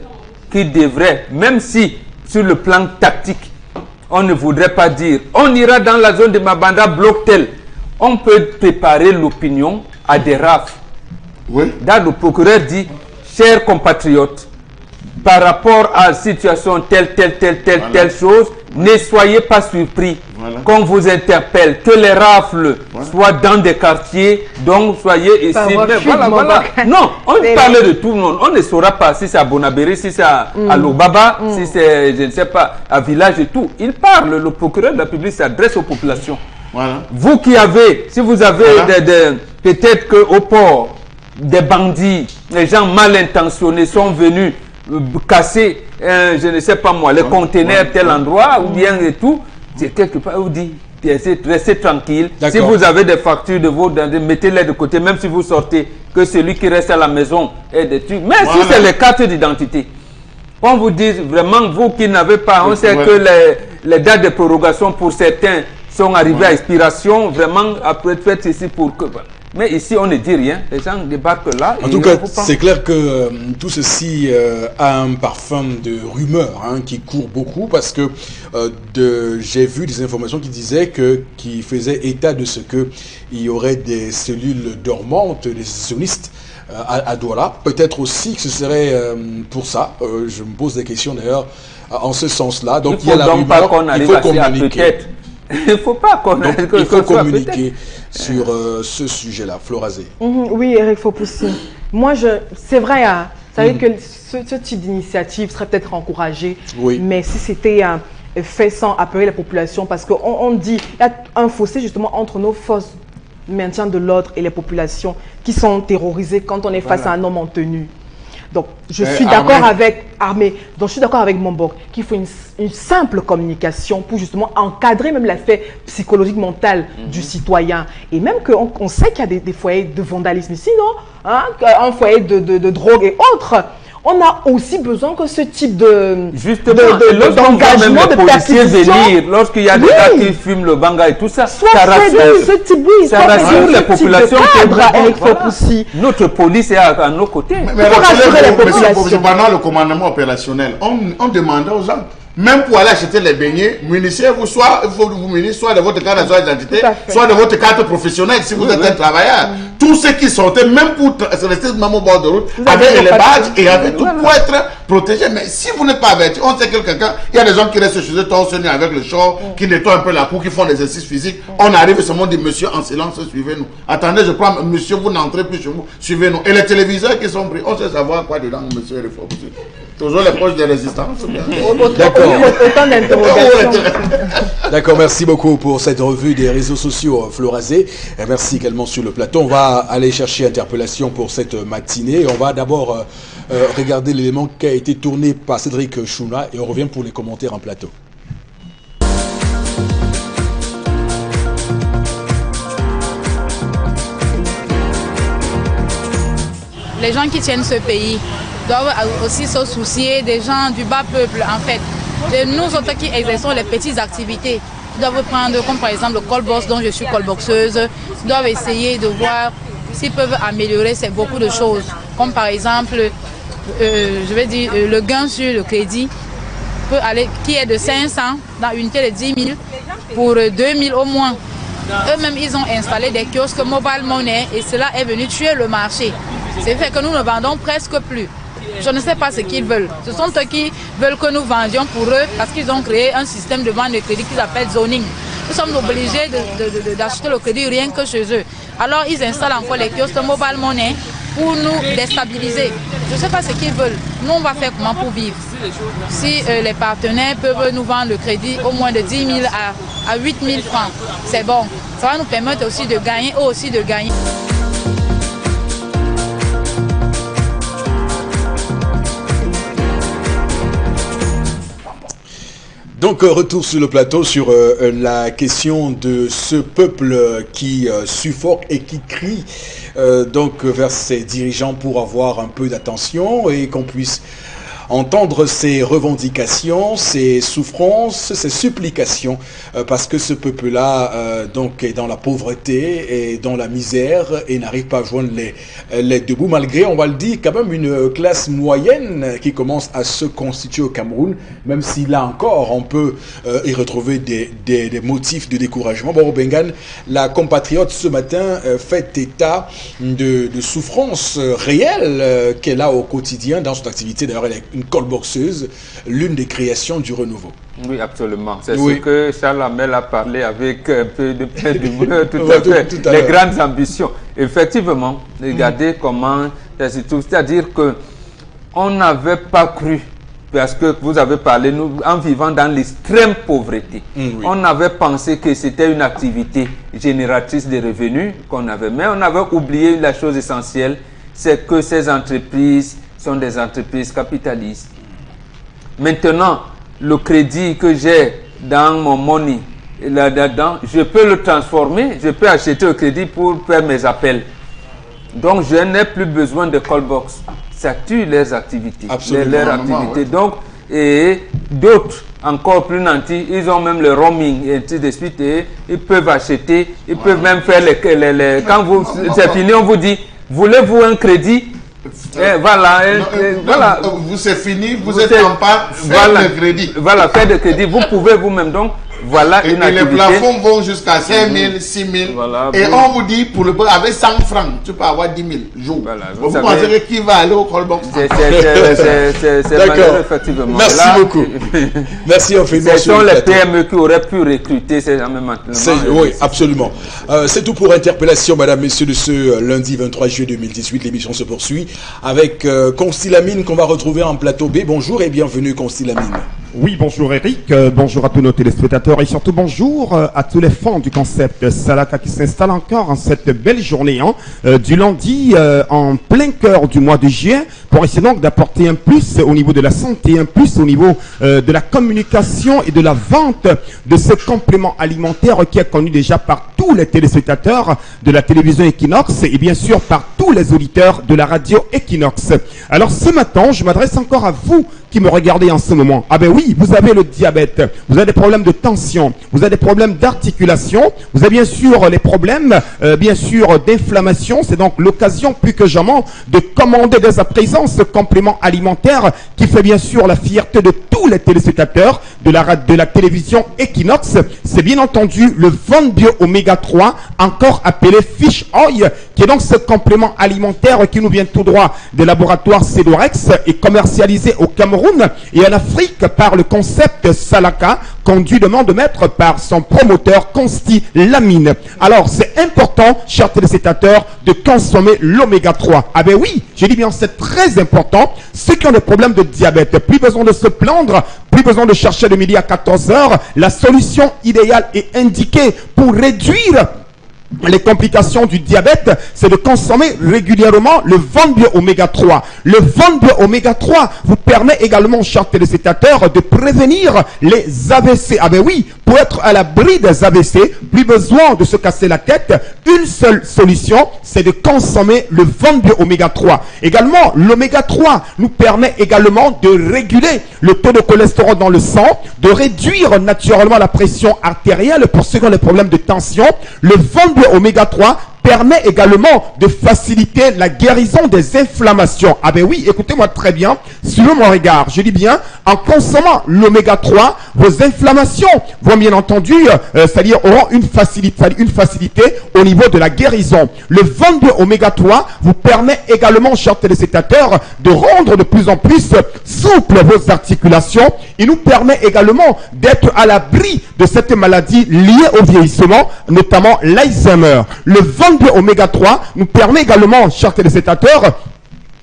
C: qui devrait, même si sur le plan tactique, on ne voudrait pas dire on ira dans la zone de Mabanda, bloc tel. On peut préparer l'opinion à des rafles. Là, le procureur dit, chers compatriotes, par rapport à la situation telle chose, ne soyez pas surpris qu'on vous interpelle, que les rafles soient dans des quartiers, donc soyez ici. Non, on parle de tout le monde. On ne saura pas si c'est à Bonabéry, si c'est à Lobaba, si c'est, je ne sais pas, à Village et tout. Il parle, le procureur de la République s'adresse aux populations. Vous qui avez, si vous avez peut-être qu'au port, des bandits, les gens mal intentionnés sont venus casser, je ne sais pas moi, les conteneurs tel endroit, ou bien et tout, c'est quelque part, vous dites, restez tranquille. Si vous avez des factures de vos, mettez-les de côté, même si vous sortez, que celui qui reste à la maison est des trucs. Mais si c'est les cartes d'identité, on vous dit vraiment, vous qui n'avez pas, on sait que les dates de prorogation pour certains sont arrivées à expiration, vraiment, après faites ici pour que... Mais ici, on ne dit rien. Les gens débarquent là.
A: En tout cas, c'est clair que tout ceci a un parfum de rumeur qui court beaucoup parce que j'ai vu des informations qui disaient qui faisaient état de ce qu'il y aurait des cellules dormantes des sionistes à Douala. Peut-être aussi que ce serait pour ça. Je me pose des questions d'ailleurs en ce sens-là. Donc il y a la rumeur, il faut communiquer.
C: Il ne faut pas qu'on
A: il faut communiquer sur ce sujet-là. Florazé.
D: Oui, Eric Fopoussi. Moi, c'est vrai, vous savez que ce type d'initiative serait peut-être encouragé, mais si c'était fait sans appeler la population, parce qu'on dit qu'il y a un fossé justement entre nos forces de maintien de l'ordre et les populations qui sont terrorisées quand on est face à un homme en tenue. Donc, je suis d'accord avec Armé, donc je suis d'accord avec Mombok qu'il faut une simple communication pour justement encadrer même l'aspect psychologique mental du citoyen. Et même qu'on sait qu'il y a des foyers de vandalisme ici, non? Un foyer de drogue et autres. On a aussi besoin que ce type d'engagement, de perquisition,
C: lorsqu'il y a des gars qui fument le banga et tout ça, ça rassure les populations. Notre police est à nos côtés.
B: Mais rassurer les populations. Pendant le commandement opérationnel, on demandait aux gens, même pour aller acheter les beignets, munissez-vous, soit vous munissez soit de votre carte d'identité, soit de votre carte professionnelle si vous êtes un travailleur. Tous ceux qui sortaient, même pour rester même au bord de route, avaient les badges et avaient tout pour être protégés. Mais si vous n'êtes pas averti, on sait que quelqu'un, il y a des gens qui restent chez eux torse nu avec le short, qui nettoient un peu la cour, qui font des exercices physiques. On arrive seulement dit monsieur en silence, suivez-nous. Attendez, je prends monsieur, vous n'entrez plus chez vous, suivez-nous. Et les téléviseurs qui sont pris, on sait savoir quoi dedans, monsieur et les faux. Toujours les proches de résistance.
A: D'accord. D'accord, merci beaucoup pour cette revue des réseaux sociaux, Florazé. Et merci également sur le plateau. On va aller chercher interpellation pour cette matinée. On va d'abord regarder l'élément qui a été tourné par Cédric Chouna et on revient pour les commentaires en plateau.
E: Les gens qui tiennent ce pays doivent aussi se soucier des gens du bas peuple, en fait. De nous autres qui exerçons les petites activités, doivent prendre comme par exemple le call-box dont je suis call-boxeuse, doivent essayer de voir s'ils peuvent améliorer beaucoup de choses. Comme par exemple, je vais dire, le gain sur le crédit peut aller, qui est de 500 dans une unité de 10 000 pour 2 000 au moins. eux-mêmes, ils ont installé des kiosques mobile money et cela est venu tuer le marché. C'est fait que nous ne vendons presque plus. Je ne sais pas ce qu'ils veulent. Ce sont eux qui veulent que nous vendions pour eux parce qu'ils ont créé un système de vente de crédit qu'ils appellent zoning. Nous sommes obligés d'acheter le crédit rien que chez eux. Alors ils installent encore les kiosques mobile money pour nous déstabiliser. Je ne sais pas ce qu'ils veulent. Nous, on va faire comment pour vivre? Si les partenaires peuvent nous vendre le crédit au moins de 10 000 à 8 000 francs, c'est bon. Ça va nous permettre aussi de gagner, eux aussi de gagner.
A: Donc, retour sur le plateau sur la question de ce peuple qui suffoque et qui crie donc vers ses dirigeants pour avoir un peu d'attention et qu'on puisse entendre ses revendications, ses souffrances, ses supplications, parce que ce peuple-là donc est dans la pauvreté et dans la misère et n'arrive pas à joindre les deux bouts, malgré, on va le dire, quand même une classe moyenne qui commence à se constituer au Cameroun, même si là encore on peut y retrouver des motifs de découragement. Bon, Bengan, la compatriote ce matin fait état de souffrances réelles qu'elle a au quotidien dans son activité. D'ailleurs, elle est une colboxeuse, l'une des créations du renouveau.
C: Oui, absolument. C'est
A: Oui.
C: ce que Charles Hamel a parlé avec un peu de plein d'humour tout
A: Ouais,
C: à fait.
A: tout à
C: Les
A: l'heure.
C: grandes ambitions. Effectivement, regardez comment c'est-à-dire que on n'avait pas cru, parce que vous avez parlé, nous, en vivant dans l'extrême pauvreté,
A: Oui.
C: on avait pensé que c'était une activité génératrice de revenus qu'on avait, mais on avait oublié la chose essentielle, c'est que ces entreprises sont des entreprises capitalistes. Maintenant, le crédit que j'ai dans mon money, là-dedans, je peux le transformer, je peux acheter au crédit pour faire mes appels. Donc, je n'ai plus besoin de callbox. Ça tue leurs activités.
A: Absolument.
C: Leurs activités. Donc, et d'autres, encore plus nantis, ils ont même le roaming et ainsi de suite. Et ils peuvent acheter, ils peuvent même faire les quand c'est fini, on vous dit, voulez-vous un crédit? Et voilà, voilà.
B: Vous c'est fini, vous êtes en pas faire
C: voilà,
B: le crédit.
C: Voilà, faire de crédit. Vous pouvez vous-même donc. Voilà
B: Et
C: une
B: les
C: activité.
B: plafonds vont jusqu'à 5 000, 6 000.
C: Voilà,
B: et
C: vous-
B: on vous dit, avec 100 francs, tu peux avoir 10 000 jours.
C: Voilà,
B: vous
C: vous
B: pensez
C: savez-
B: que qui va aller au callbox?
C: C'est
A: D'accord.
C: malheureux, effectivement.
A: Merci
C: Là,
A: beaucoup. Merci infiniment.
C: Ce
A: sur
C: sont
A: le
C: les
A: plateau.
C: PME qui auraient pu recruter ces gens maintenant.
A: Oui, absolument. C'est tout pour Interpellation, madame, messieurs, de ce lundi 23 juillet 2018. L'émission se poursuit avec Constilamine qu'on va retrouver en plateau B. Bonjour et bienvenue, Constilamine.
F: Oui, bonjour Eric, bonjour à tous nos téléspectateurs et surtout bonjour à tous les fans du concept Salaka qui s'installe encore en cette belle journée du lundi en plein cœur du mois de juin pour essayer donc d'apporter un plus au niveau de la santé, un plus au niveau de la communication et de la vente de ce complément alimentaire qui est connu déjà par tous les téléspectateurs de la télévision Equinox et bien sûr par tous les auditeurs de la radio Equinox. Alors ce matin, je m'adresse encore à vous qui me regardez en ce moment. Ah ben oui, vous avez le diabète, vous avez des problèmes de tension, vous avez des problèmes d'articulation, vous avez bien sûr les problèmes, bien sûr d'inflammation. C'est donc l'occasion plus que jamais de commander dès à présent ce complément alimentaire qui fait bien sûr la fierté de tous les téléspectateurs de la télévision Equinox. C'est bien entendu le Vonbio Oméga 3, encore appelé Fish Oil, qui est donc ce complément alimentaire qui nous vient tout droit des laboratoires Cedorex et commercialisé au Cameroun et en Afrique par le concept Salaka, conduit de main de maître par son promoteur Constilamine. Alors, c'est important, chers téléspectateurs, de consommer l'oméga 3. Ah ben oui, j'ai dit bien, c'est très important. Ceux qui ont des problèmes de diabète, plus besoin de se plaindre, plus besoin de chercher de midi à 14 heures. La solution idéale est indiquée pour réduire les complications du diabète, c'est de consommer régulièrement le Vonbio Oméga 3. Le Vonbio Oméga 3 vous permet également, chers téléspectateurs, de prévenir les AVC. Ah ben oui, pour être à l'abri des AVC, plus besoin de se casser la tête. Une seule solution, c'est de consommer le Vonbio Oméga 3. Également, l'Oméga 3 nous permet également de réguler le taux de cholestérol dans le sang, de réduire naturellement la pression artérielle pour ceux qui ont des problèmes de tension. Le Vonbio Oméga 3 permet également de faciliter la guérison des inflammations. Ah ben oui, écoutez-moi très bien, suivez mon regard. Je dis bien, en consommant l'oméga 3, vos inflammations vont bien entendu, c'est-à-dire auront une facilité au niveau de la guérison. Le 22 oméga 3 vous permet également, chers téléspectateurs, de rendre de plus en plus souple vos articulations. Il nous permet également d'être à l'abri de cette maladie liée au vieillissement, notamment l'Alzheimer. Le 22 oméga 3 nous permet également, chers téléspectateurs,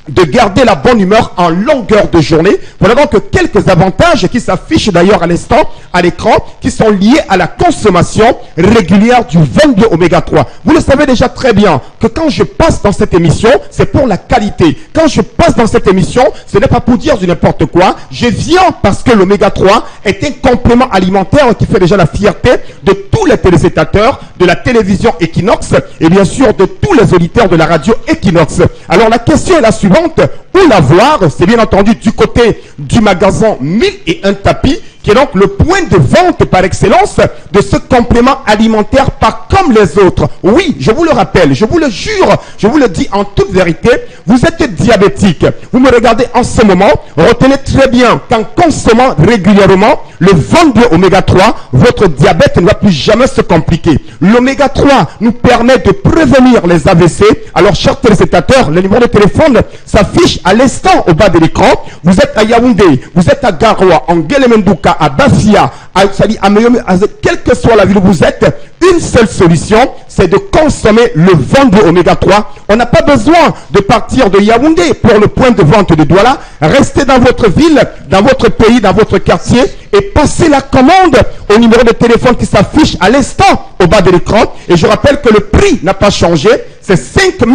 F: de garder la bonne humeur en longueur de journée. Voilà donc quelques avantages qui s'affichent d'ailleurs à l'instant à l'écran, qui sont liés à la consommation régulière du 22 oméga 3. Vous le savez déjà très bien que quand je passe dans cette émission, c'est pour la qualité. Quand je passe dans cette émission, ce n'est pas pour dire du n'importe quoi. Je viens parce que l'oméga 3 est un complément alimentaire qui fait déjà la fierté de tous les téléspectateurs de la télévision Equinox et bien sûr de tous les auditeurs de la radio Equinox. Alors la question est la suivante. Où la voir? C'est bien entendu du côté du magasin 1001 tapis, qui est donc le point de vente par excellence de ce complément alimentaire pas comme les autres. Oui, je vous le rappelle, je vous le jure, je vous le dis en toute vérité, vous êtes diabétique. Vous me regardez en ce moment, retenez très bien qu'en consommant régulièrement le 22 oméga 3, votre diabète ne va plus jamais se compliquer. L'oméga 3 nous permet de prévenir les AVC. Alors, chers téléspectateurs, le numéro de téléphone s'affiche à l'instant au bas de l'écran. Vous êtes à Yaoundé, vous êtes à Garoua, en Guélémendouka, à Bafia, à Meyomé, quelle que soit la ville où vous êtes, une seule solution, c'est de consommer le 22 oméga 3. On n'a pas besoin de partir de Yaoundé pour le point de vente de Douala. Restez dans votre ville, dans votre pays, dans votre quartier et passez la commande au numéro de téléphone qui s'affiche à l'instant au bas de l'écran. Et je rappelle que le prix n'a pas changé. C'est 5 000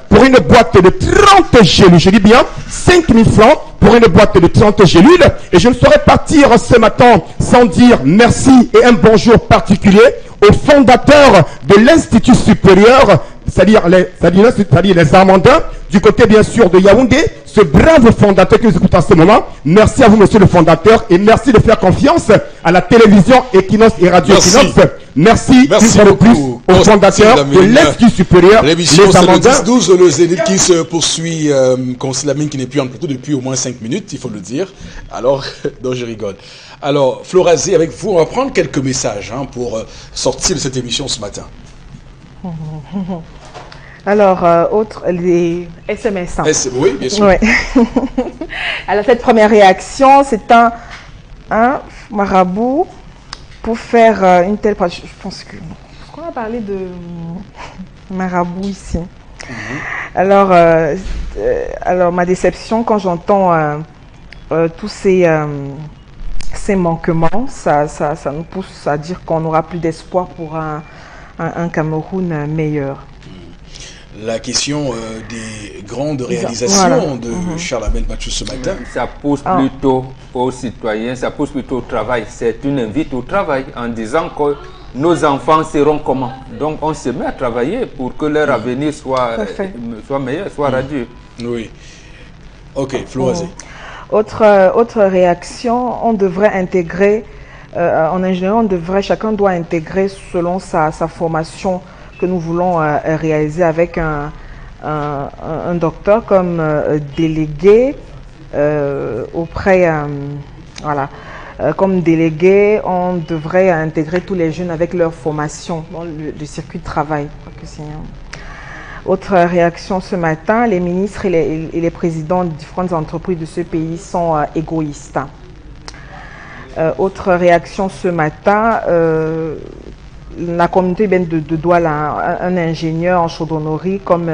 F: pour une boîte de 30 gélules. Je dis bien 5 000 francs pour une boîte de 30 gélules. Et je ne saurais partir ce matin sans dire merci et un bonjour particulier au fondateur de l'Institut supérieur, c'est-à-dire les Armandins, du côté bien sûr de Yaoundé, ce brave fondateur qui nous écoute en ce moment. Merci à vous, monsieur le fondateur, et merci de faire confiance à la télévision Equinox et Radio Equinox. Merci une fois de plus au fondateur de l'Institut supérieur,
A: l'émission
F: les Armandins.
A: C'est le 10-12, le Zénith qui se poursuit, Consilamine qui n'est plus en plateau depuis au moins 5 minutes, il faut le dire. Alors, donc je rigole. Alors, Florazé, avec vous, on va prendre quelques messages pour sortir de cette émission ce matin.
D: Alors, les SMS.
A: Oui, bien sûr.
D: Ouais. Alors, cette première réaction, c'est un marabout pour faire une telle... Je pense que... On va parler de marabout ici. Alors, ma déception, quand j'entends tous ces manquements, ça nous pousse à dire qu'on n'aura plus d'espoir pour un Cameroun meilleur.
A: La question des grandes réalisations de Charles-Amel Mathieu ce matin.
C: Ça pousse plutôt aux citoyens, ça pousse plutôt au travail. C'est une invite au travail en disant que nos enfants seront comment. Donc on se met à travailler pour que leur avenir soit meilleur, soit radieux.
A: Oui. Ok, Florazé.
D: Autre réaction, on devrait intégrer, en ingénierie, chacun doit intégrer selon sa formation que nous voulons réaliser avec un docteur comme délégué auprès, comme délégué, on devrait intégrer tous les jeunes avec leur formation dans le circuit de travail. Autre réaction ce matin, les ministres et les présidents de différentes entreprises de ce pays sont égoïstes. Autre réaction ce matin, la communauté de Douala, un ingénieur en chaudronnerie comme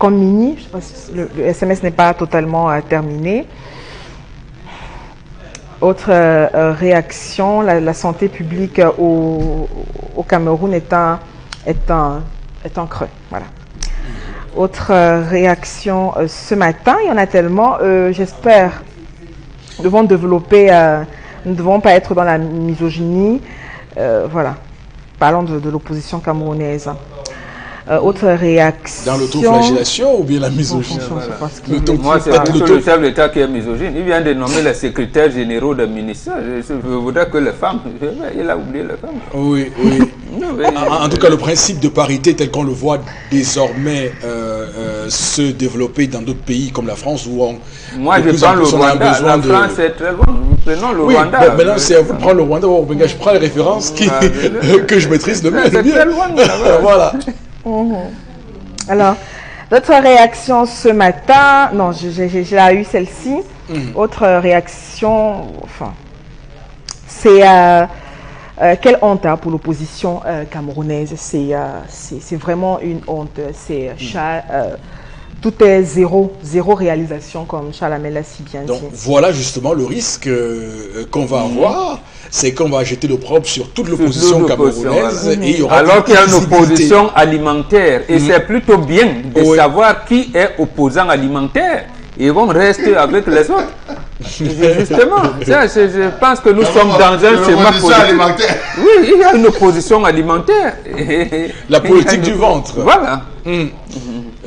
D: Mini, je sais pas si le SMS n'est pas totalement terminé. Autre réaction, la santé publique au Cameroun est en creux. Voilà. Autre réaction ce matin, il y en a tellement, j'espère, nous devons développer, nous ne devons pas être dans la misogynie. Voilà. Parlons de l'opposition camerounaise. Autre réaction.
A: Dans l'autoflagellation ou bien la misogynie?
C: Moi, c'est le chef de l'État qui est misogyne. Il vient de nommer les secrétaires généraux des ministères. Je voudrais que les femmes... Il a oublié les femmes.
A: Oui. En tout cas, le principe de parité tel qu'on le voit désormais se développer dans d'autres pays comme la France où on...
C: Moi, je prends le Rwanda. La France est très loin. Prenons le Rwanda.
A: Oui, maintenant, c'est à vous de prendre le Rwanda. Je prends les références que je maîtrise le mieux.
C: C'est très loin.
A: Voilà.
D: Alors, d'autres réactions ce matin. Non, j'ai eu celle-ci. Autre réaction, enfin, c'est quelle honte pour l'opposition camerounaise. C'est vraiment une honte. C'est tout est zéro réalisation, comme Charles Hamel l'a si bien dit.
A: Donc voilà justement le risque qu'on va avoir, c'est qu'on va jeter l'opprobre sur toute l'opposition camerounaise. Et il y aura
C: alors qu'il y a une opposition alimentaire. Et c'est plutôt bien de savoir qui est opposant alimentaire. Et on reste avec les autres. Justement, je pense que nous sommes dans un schéma politique. Oui, il y a une opposition alimentaire.
A: La politique du ventre.
C: Voilà.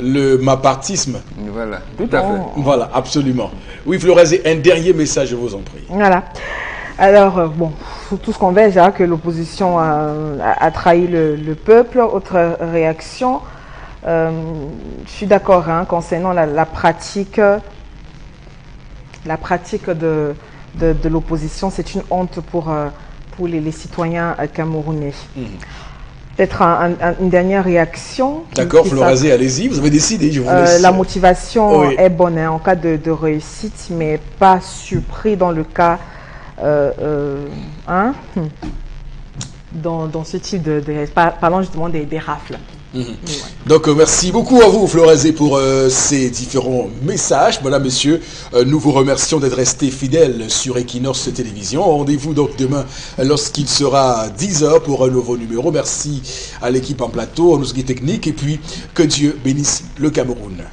A: Le mapartisme.
C: Voilà, tout à fait.
A: Voilà, absolument. Oui, Florazé, un dernier message, je vous en prie.
D: Voilà. Alors, bon, tout ce qu'on veut, déjà que l'opposition a trahi le peuple. Autre réaction, je suis d'accord concernant la pratique de l'opposition. C'est une honte pour les citoyens camerounais. Peut-être une dernière réaction.
A: D'accord, Florazé, allez-y, vous avez décidé, je vous laisse.
D: La motivation est bonne en cas de réussite, mais pas surpris dans le cas, dans ce type parlons justement des rafles.
A: Donc merci beaucoup à vous Florazé pour ces différents messages. Voilà messieurs, nous vous remercions d'être restés fidèles sur Equinox Télévision. Rendez-vous donc demain lorsqu'il sera 10h pour un nouveau numéro. Merci à l'équipe en plateau, à nos équipes techniques et puis que Dieu bénisse le Cameroun.